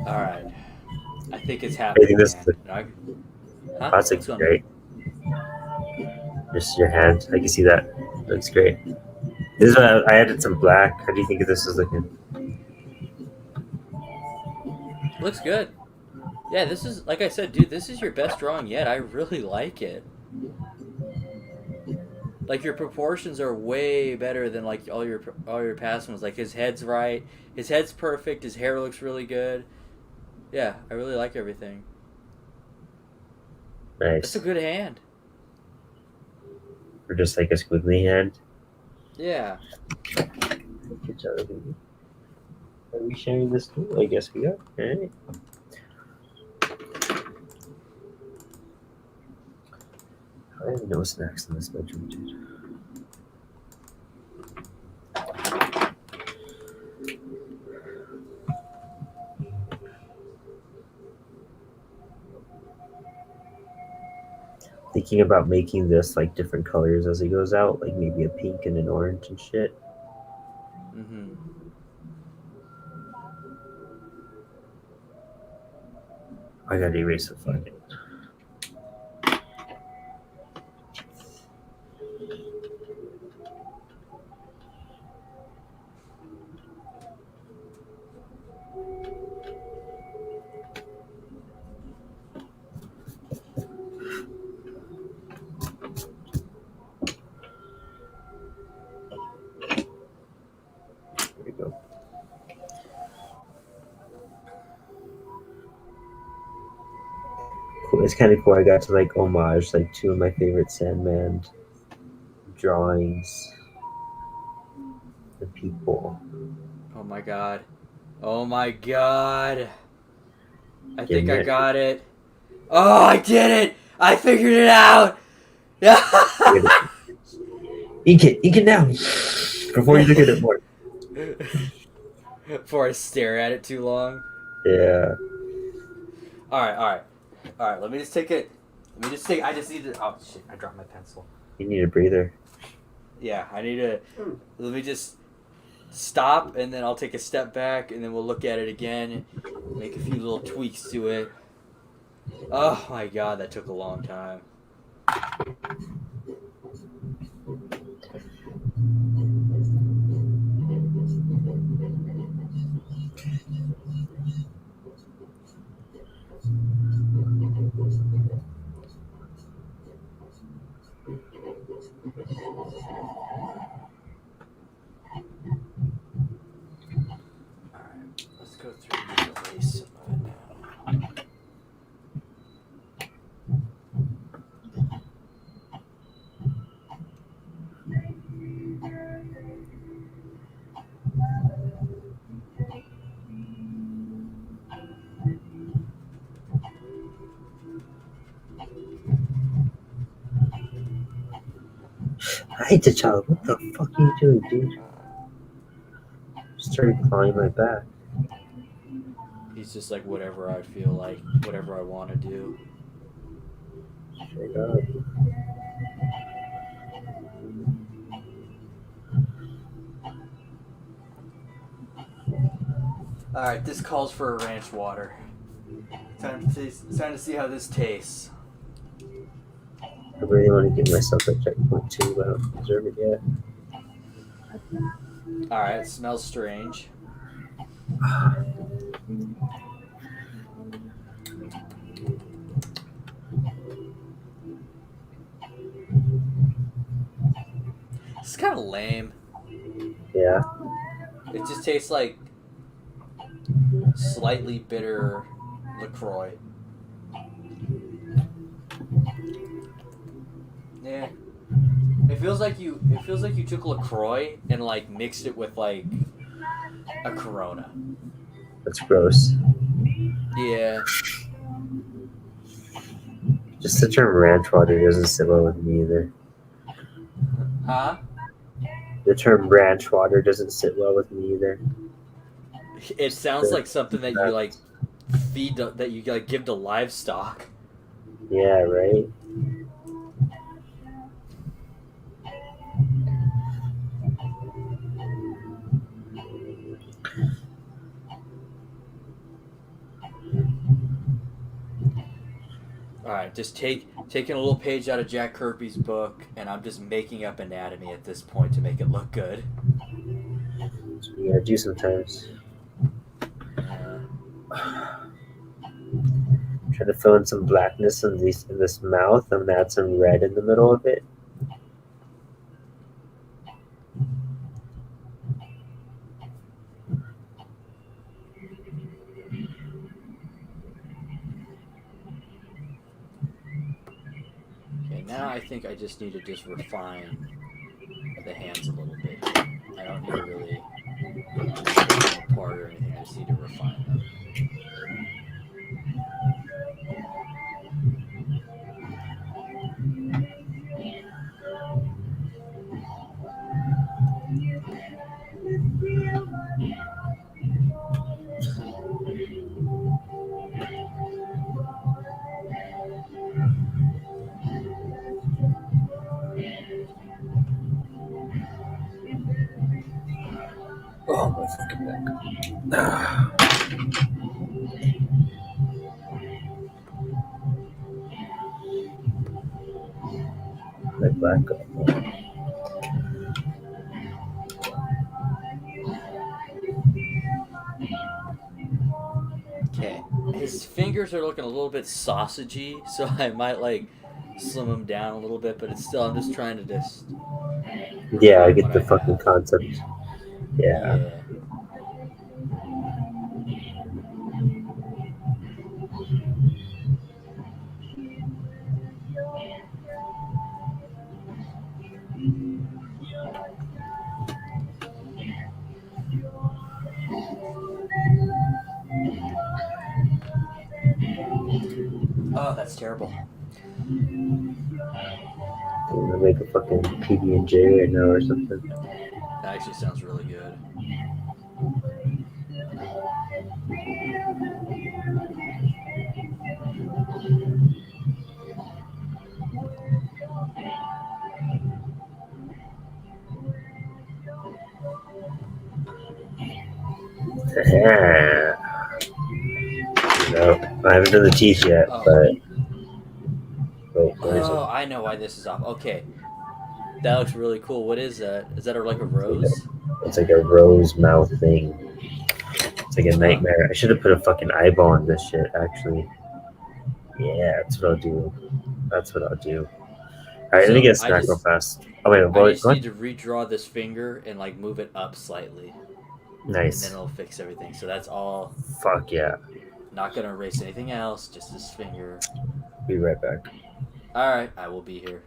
All right. I think it's I happening, think this is man. Huh? that's What's going on? great. Just your hand. I can see that. Looks great. This is what I added some black. How do you think this is looking? Looks good. Yeah, this is, like I said, dude, this is your best drawing yet. I really like it. Like, your proportions are way better than, like, all your past ones. Like, his head's right. His head's perfect. His hair looks really good. Yeah, I really like everything. Nice. That's a good hand. Or just like a squiggly hand. Yeah. Good job, baby. Are we sharing this too? I guess we are. All right. I have no snacks in this bedroom, dude. thinking about making this like different colors as it goes out, like maybe a pink and an orange and shit. Mm-hmm. I gotta erase the fucking. There we go. Cool. It's kind of cool. I got to like homage like two of my favorite Sandman drawings. The people. Oh my god. Oh my god. I think Getting I it. got it. Oh, I did it! I figured it out! Ink it now before you look at it more. Before I stare at it too long. Yeah. Alright. Let me just take it. I just need to. Oh shit, I dropped my pencil. You need a breather. Yeah, I need to. Let me just stop and then I'll take a step back and then we'll look at it again. Make a few little tweaks to it. Oh my god, that took a long time. Alright, let's go through and erase some of it now. I hate the child. What the fuck are you doing, dude? Started clawing my back. He's just like whatever I feel like, whatever I want to do. Straight up. Alright, this calls for a ranch water. Time to see how this tastes. I really want to give myself a checkpoint too, but I don't deserve it yet. Alright, it smells strange. It's kind of lame. Yeah. It just tastes like slightly bitter LaCroix. Yeah. It feels like you took LaCroix and like mixed it with like a Corona. That's gross. Yeah. Just the term ranch water doesn't sit well with me either. Huh? The term ranch water doesn't sit well with me either. It sounds like something that you like feed that you like give to livestock. Yeah, right? Alright, just taking a little page out of Jack Kirby's book, and I'm just making up anatomy at this point to make it look good. That's what you gotta do sometimes. Try to fill in some blackness in this mouth and add some red in the middle of it. Okay, now I think I just need to just refine the hands a little bit. I don't need to really apart or anything. I just need to refine them. My black. Okay. His fingers are looking a little bit sausagey, so I might like slim him down a little bit, but it's still, I'm just trying to just Yeah, I refine get what the I fucking have. concept. Yeah. Yeah. Oh, that's terrible. I'm gonna make a fucking PB and J right now or something. That actually sounds really good. Yeah. No, I haven't done the teeth yet, Oh. but wait, where is it? Oh, I know why this is off. Okay. That looks really cool. What is that? Is that like a rose? It's like a rose mouth thing. It's like a Huh. nightmare. I should have put a fucking eyeball on this shit, actually. Yeah, that's what I'll do. That's what I'll do. Alright, let me So get a I snack real just fast. Oh, wait, I boy, just what? need to redraw this finger and like move it up slightly, and then Nice. it'll fix everything. So that's all. Fuck yeah. Not gonna erase anything else. Just this finger. Be right back. All right, I will be here.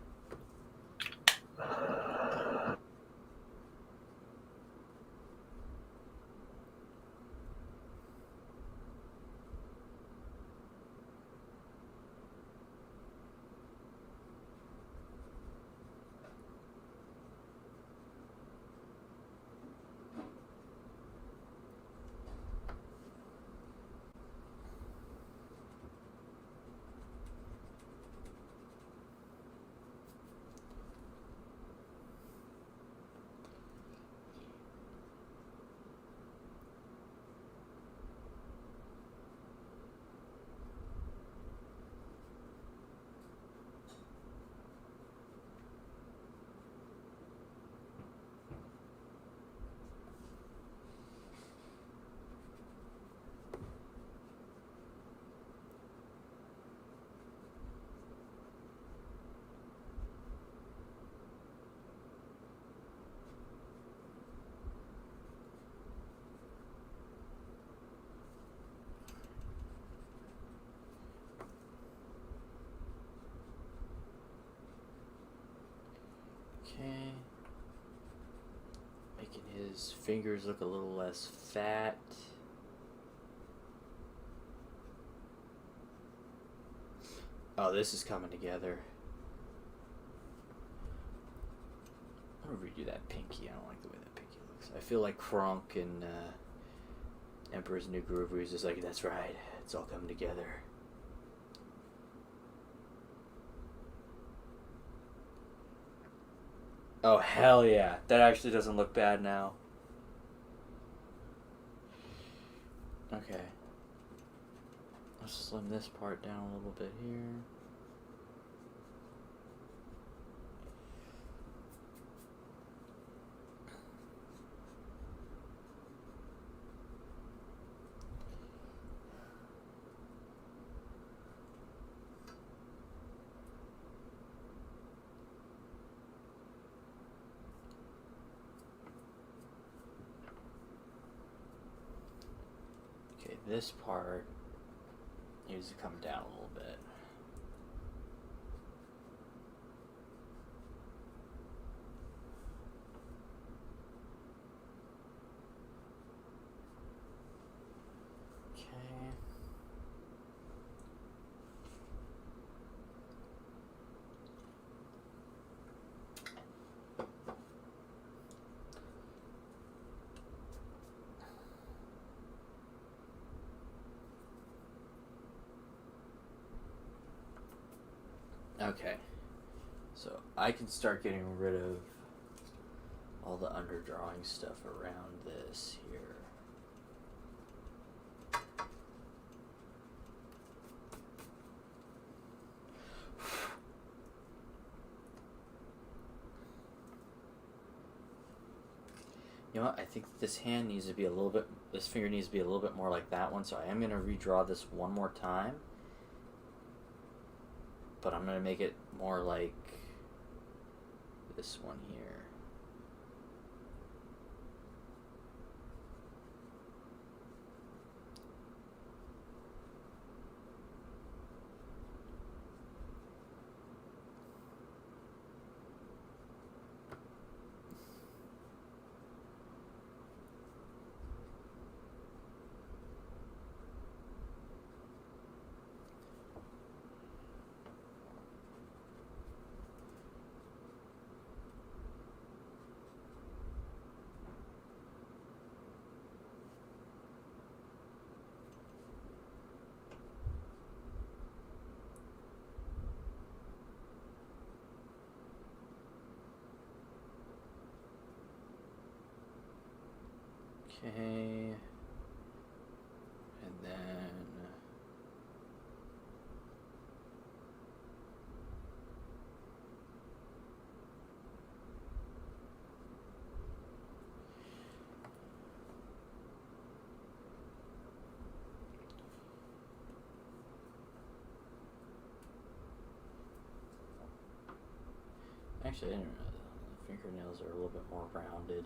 Okay. Making his fingers look a little less fat. Oh, this is coming together. I'm gonna redo that pinky. I don't like the way that pinky looks. I feel like Kronk in Emperor's New Groove, where he's just like, that's right, it's all coming together. Oh, hell yeah. That actually doesn't look bad now. Okay. Let's slim this part down a little bit here. Okay, this part needs to come down a little bit. Okay. Okay, so I can start getting rid of all the underdrawing stuff around this here. You know what? I think this hand needs to be a little bit. This finger needs to be a little bit more like that one. So I am gonna redraw this one more time. But I'm gonna make it more like this one here. Okay. And then actually, I didn't realize the fingernails are a little bit more rounded.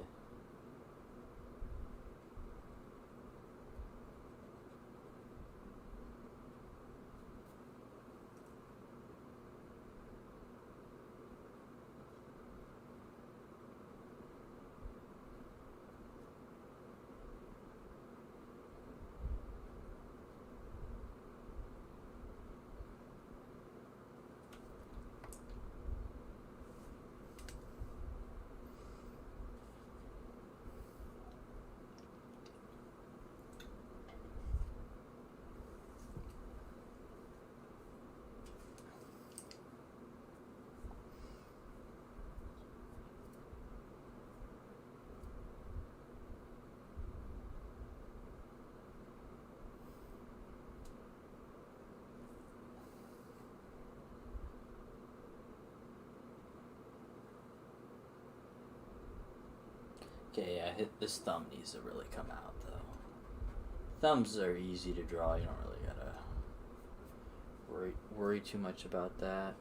Okay, yeah, this thumb needs to really come out though. Thumbs are easy to draw. You don't really gotta worry too much about that.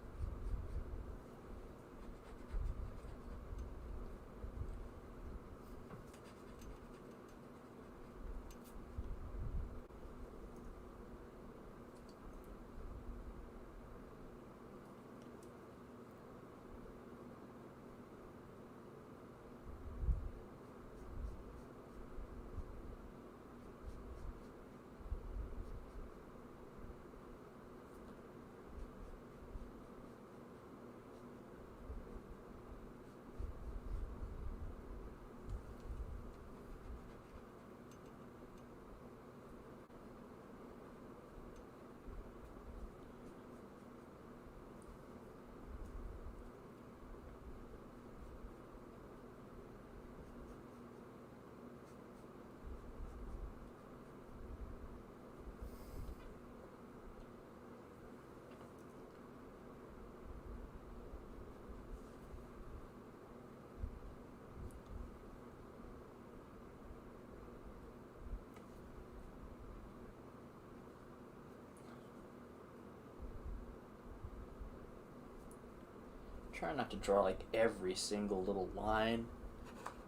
Try not to draw like every single little line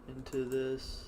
into this.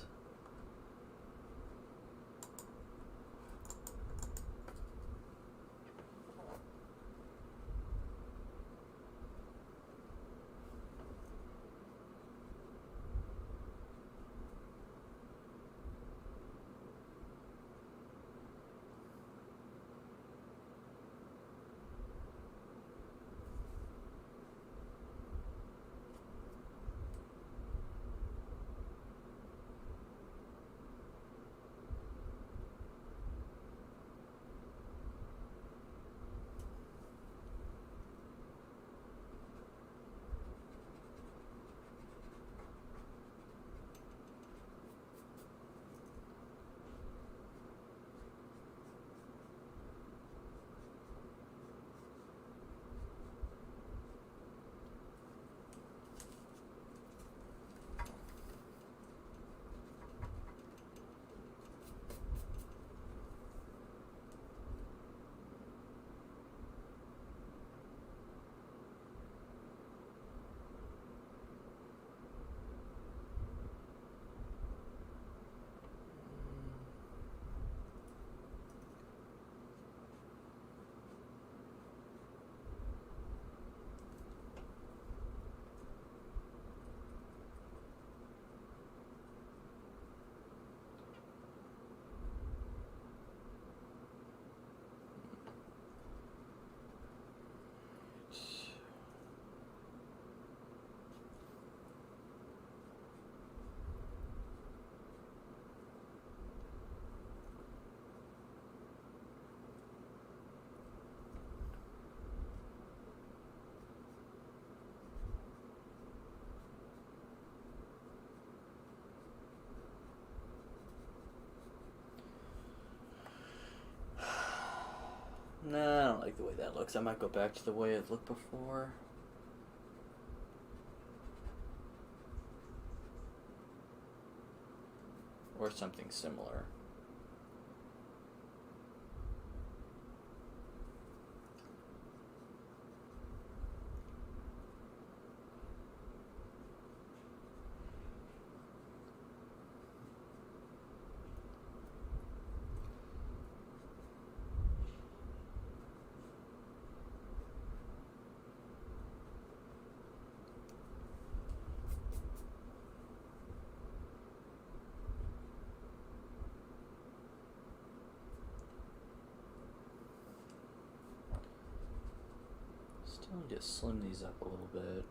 like the way that looks. I might go back to the way it looked before. Or something similar. Still need to slim these up a little bit.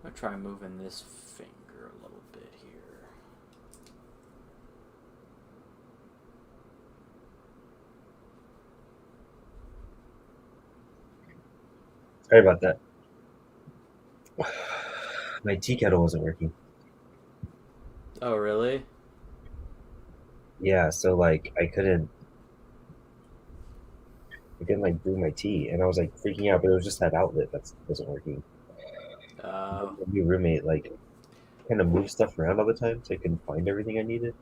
I'm gonna try moving this finger a little bit here. Sorry about that. My tea kettle wasn't working. Oh, really? Yeah, so like I couldn't like brew my tea, and I was like freaking out, but it was just that outlet that wasn't working. Oh. My new roommate like kind of moved stuff around all the time, so I couldn't find everything I needed.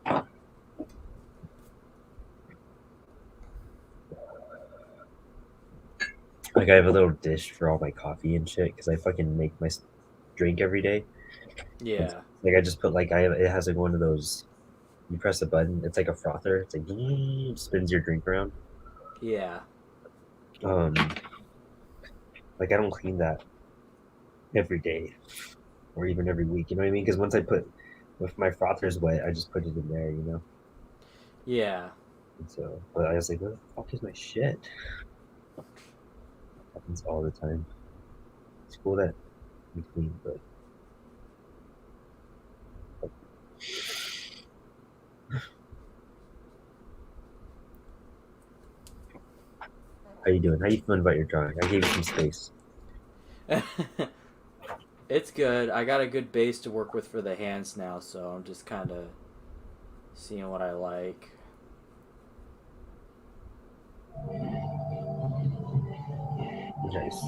Like I have a little dish for all my coffee and shit because I fucking make my drink every day. Yeah. Like I just put like it has like one of those. You press a button, it's like a frother. It's like spins your drink around. Yeah. Um, like I don't clean that every day or even every week. You know what I mean? Because once I put if my frother's wet, I just put it in there. You know. Yeah. And so, but I was like, where the fuck is my shit? Happens all the time. It's cool that we clean, but How you doing? How you feeling about your drawing? I gave you some space. It's good. I got a good base to work with for the hands now, so I'm just kind of seeing what I like. Nice.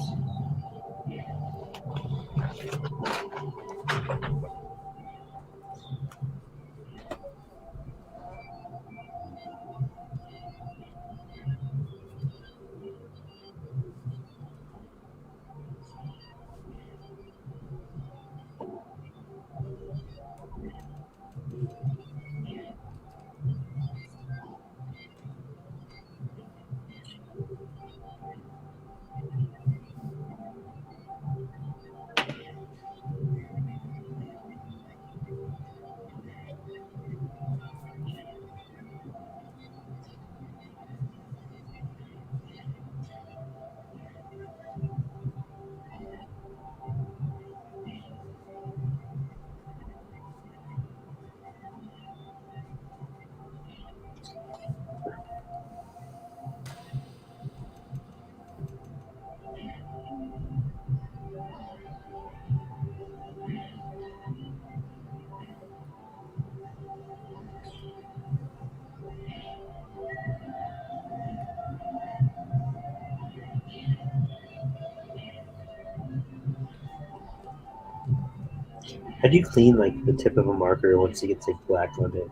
How do you clean like the tip of a marker once it gets like black on it?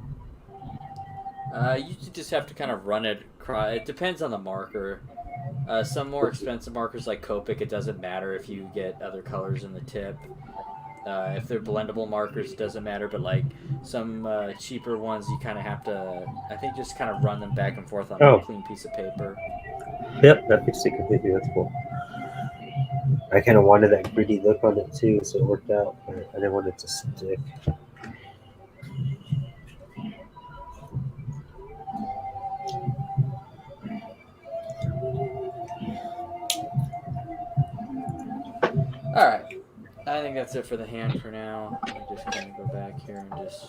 You just have to kind of run it. It depends on the marker. Some more expensive markers like Copic, it doesn't matter if you get other colors in the tip. If they're blendable markers, it doesn't matter. But like some cheaper ones, you kind of have to, I think, just kind of run them back and forth on a Oh, clean piece of paper. yep, that fixed it completely. That's cool. I kind of wanted that gritty look on it too, so it worked out. But I didn't want it to stick. All right, I think that's it for the hand for now. Let me just kind of go back here and just.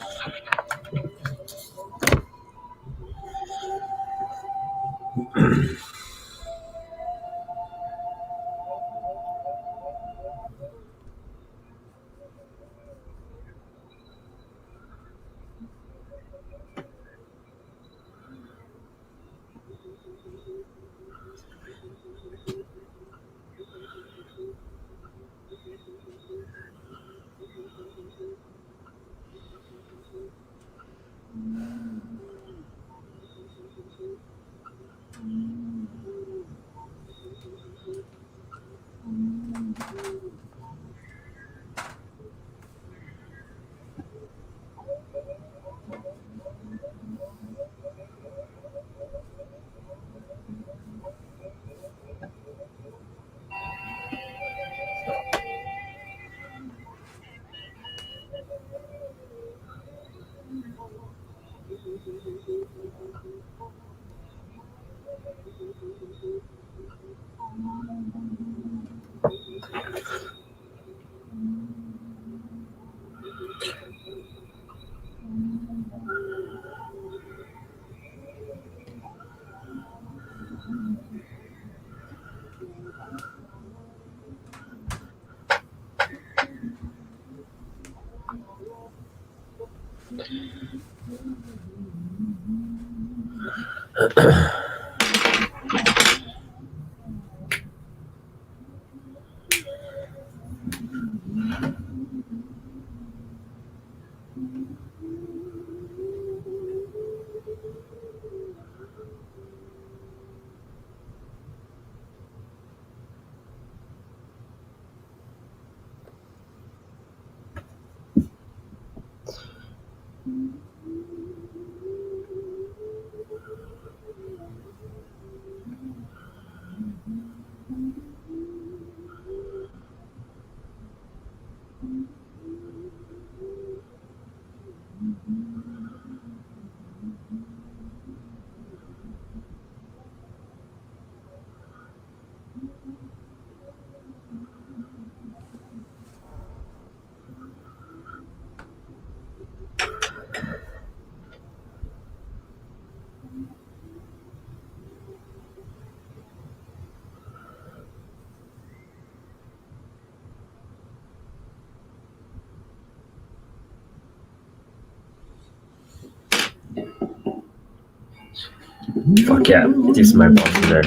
Fuck yeah. Do some eyeballs in there.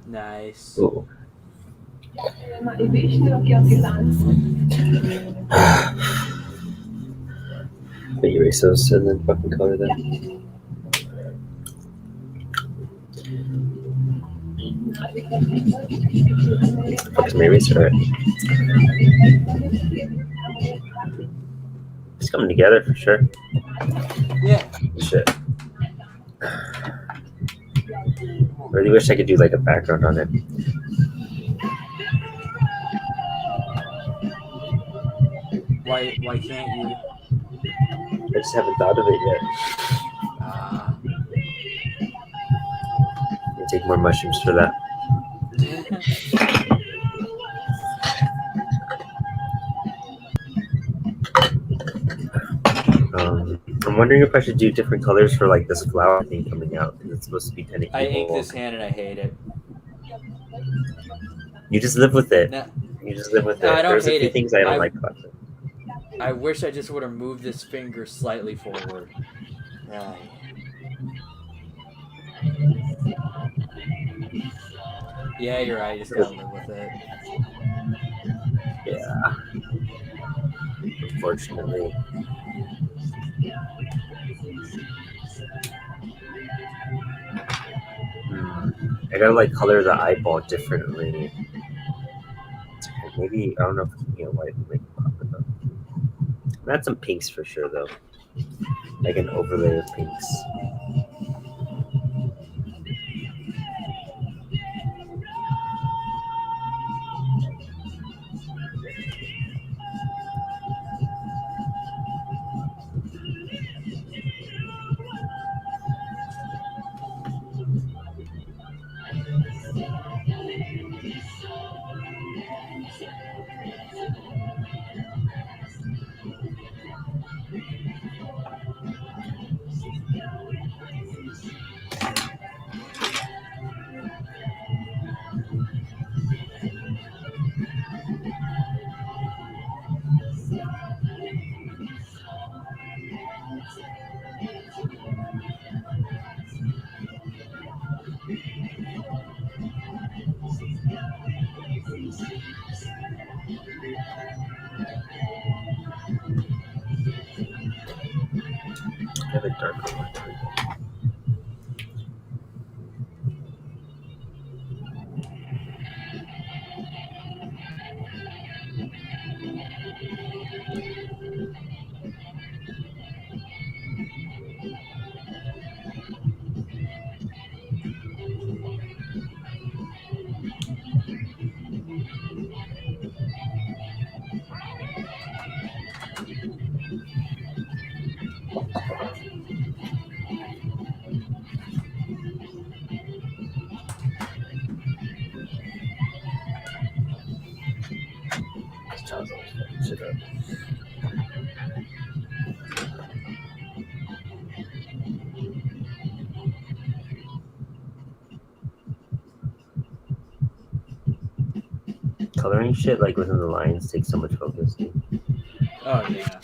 Nice. Ooh. But you erase those and then fucking color them. Fuck's my eraser. It's coming together for sure. Yeah. Shit. I really wish I could do like a background on it. Why can't you? I just haven't thought of it yet. I'll take more mushrooms for that. I'm wondering if I should do different colors for like this flower thing coming out because it's supposed to be kind of evil. I ink this hand and I hate it. You just live with it. No, You just live with No, it. I don't There's a hate few it. things I don't like about it. I wish I just would have moved this finger slightly forward. Right. Yeah, you're right. You just gotta live with it. Yeah. Unfortunately. I gotta like color the eyeball differently. Maybe I don't know if white would make it pop it up. Add some pinks for sure though. Like an overlay of pinks. I have a darker one. This child's always fucking shit up. Coloring shit like within the lines takes so much focus. Oh yeah.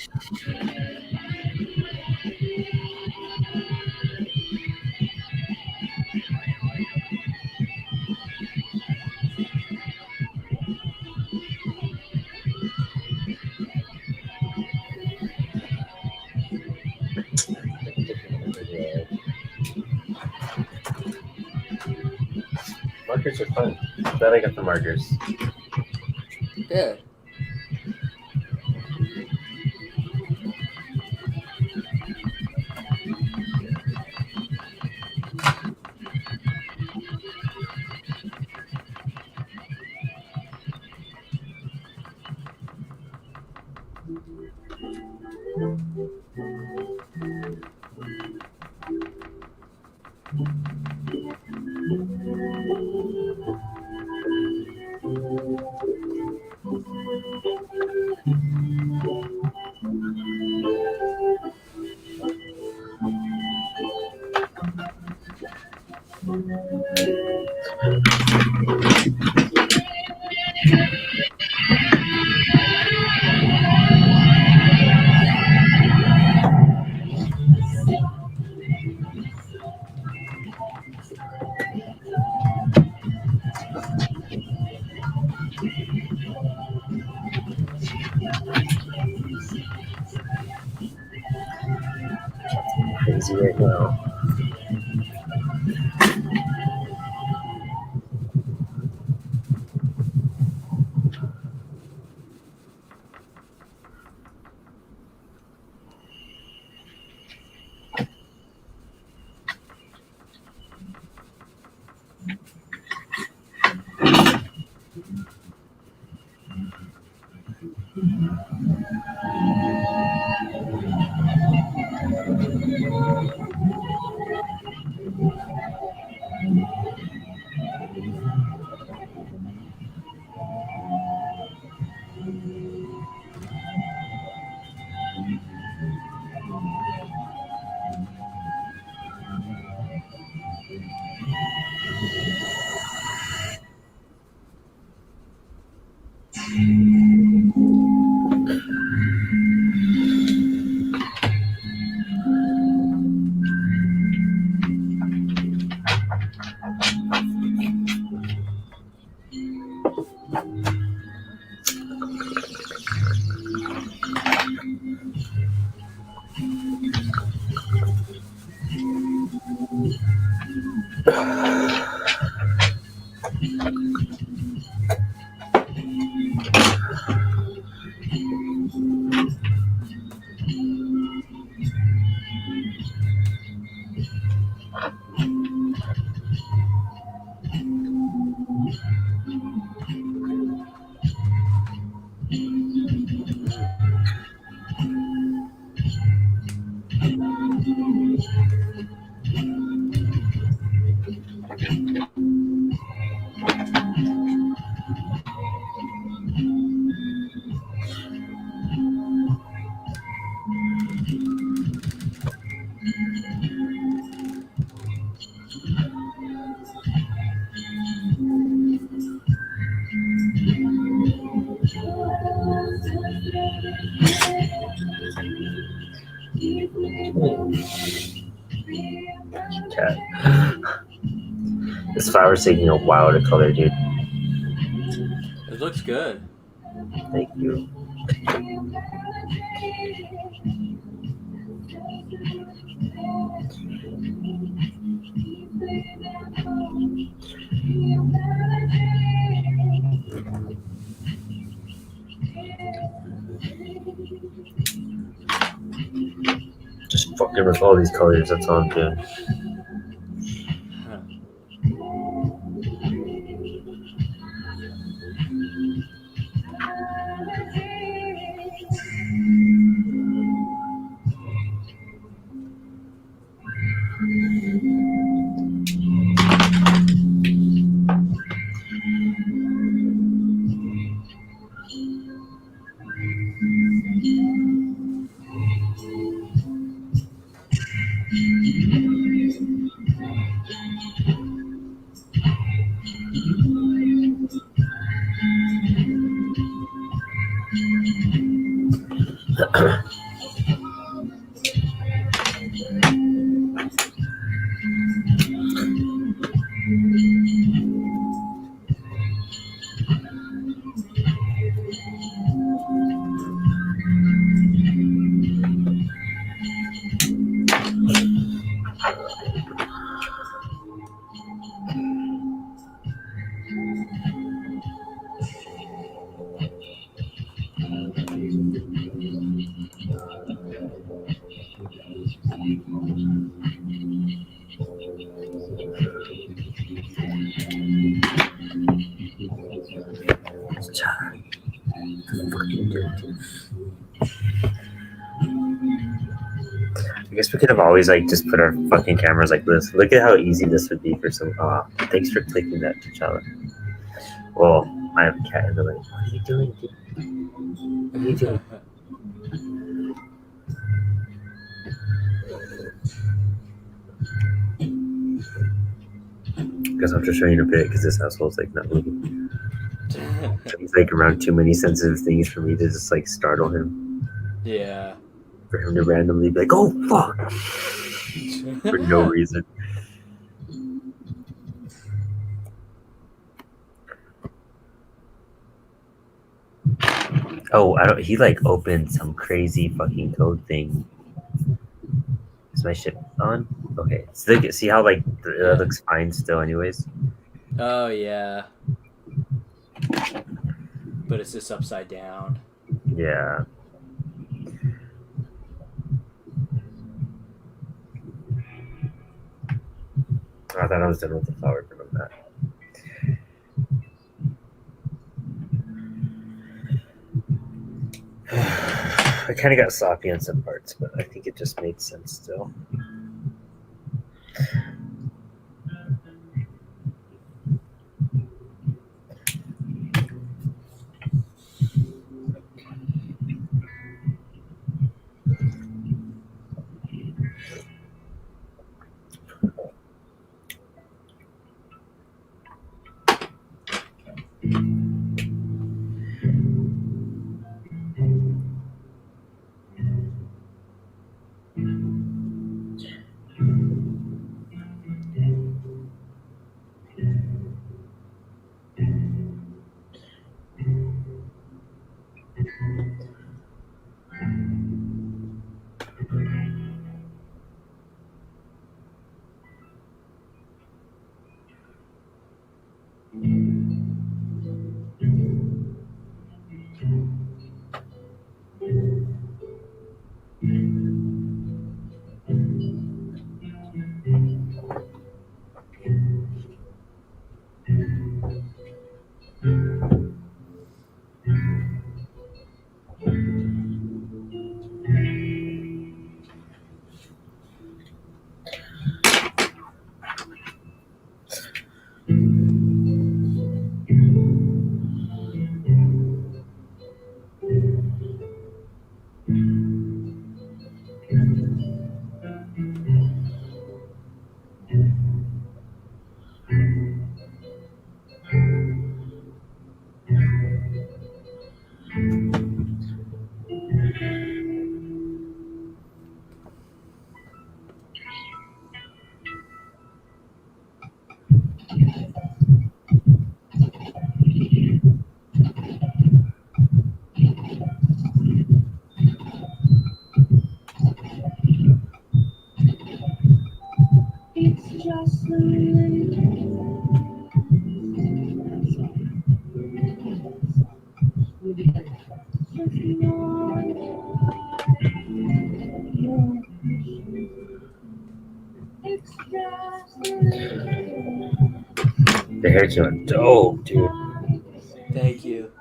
Markers are fun. Glad I got the markers. Yeah. Cat. This flower's taking a while to color, dude. It looks good. Thank you. Just fucking with all these colors, that's all I'm doing. Huh. I guess we could have always like just put our fucking cameras like this. Look at how easy this would be for some. Thanks for clicking that, T'Challa. Well, I have a cat in the way. What are you doing, dude? What are you doing? Guess I'm just showing you a bit because this asshole's like not moving. He's like around too many sensitive things for me to just like startle him. Yeah. For him to randomly be like, "Oh fuck," for no reason. Oh, I don't. He like opened some crazy fucking code thing. Is my ship on? Okay. So see how like it looks fine still, anyways. Oh yeah. But it's just upside down. Yeah. I thought I was done with the flower from that. I kind of got sloppy on some parts, but I think it just made sense still. The hair's doing dope, dude. Thank you.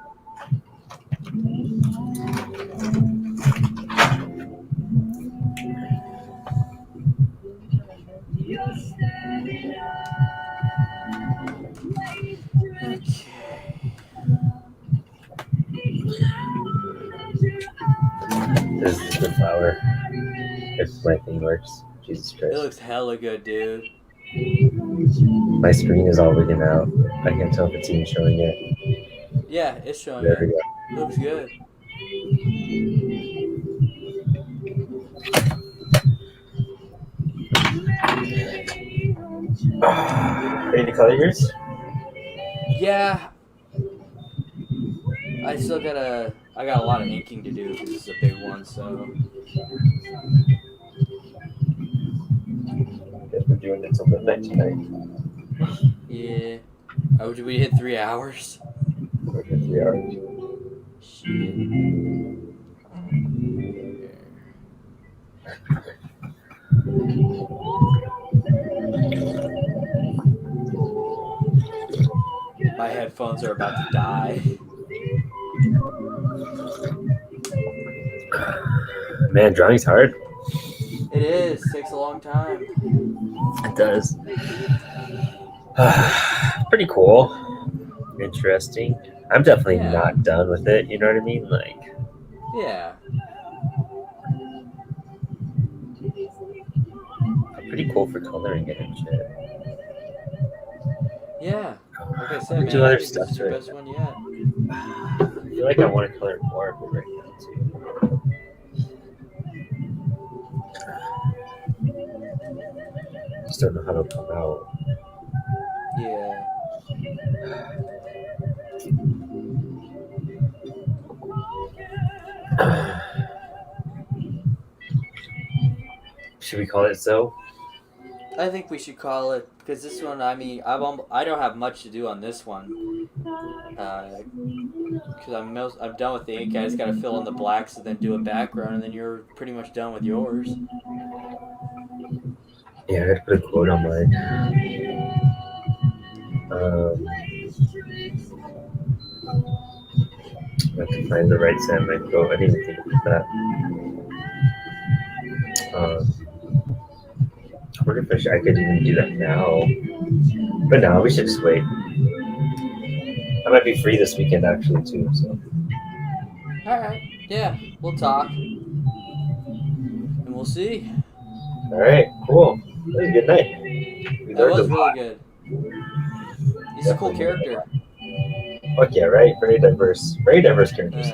Okay. This is the flower. If my thing works. Jesus It Christ. looks hella good, dude. My screen is all wigging out. I can't tell if it's even showing it. Yeah, it's showing There we it. go. Looks good. Ready to color yours? Yeah. I got a lot of inking to do because it's a big one, so. Guess we're doing it till midnight tonight. Yeah. Oh, did we hit 3 hours? We're for 3 hours. Shit. My headphones are about to die. Man, drawing's hard. It is. Takes a long time. It does. Pretty cool. Interesting. I'm definitely Yeah. not done with it. You know what I mean? Like, Yeah. pretty cool for coloring it and shit. Yeah. Like I I'm said, gonna man, do I other think stuff this is your to it. best one yet. I feel like I want to color more of it right now too. Just don't know how to come out. Yeah. Should we call it so? I think we should call it because this one. I mean, I don't have much to do on this one. Because I'm done with the ink. I just got to fill in the blacks and then do a background, and then you're pretty much done with yours. Yeah, I had to put a quote on mine. I have to find the right Sandman quote. I didn't even think about that. I wonder if I could even do that now. But no, we should just wait. I might be free this weekend actually too. So All right. Yeah, we'll talk, and we'll see. all right, cool. That was a good night. We That learned was a really lot. good. He's a cool character. Fuck yeah, right? Very diverse characters.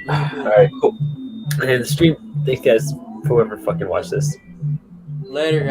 All right, cool. And the stream. Thanks, guys, for whoever fucking watched this. Later, guys.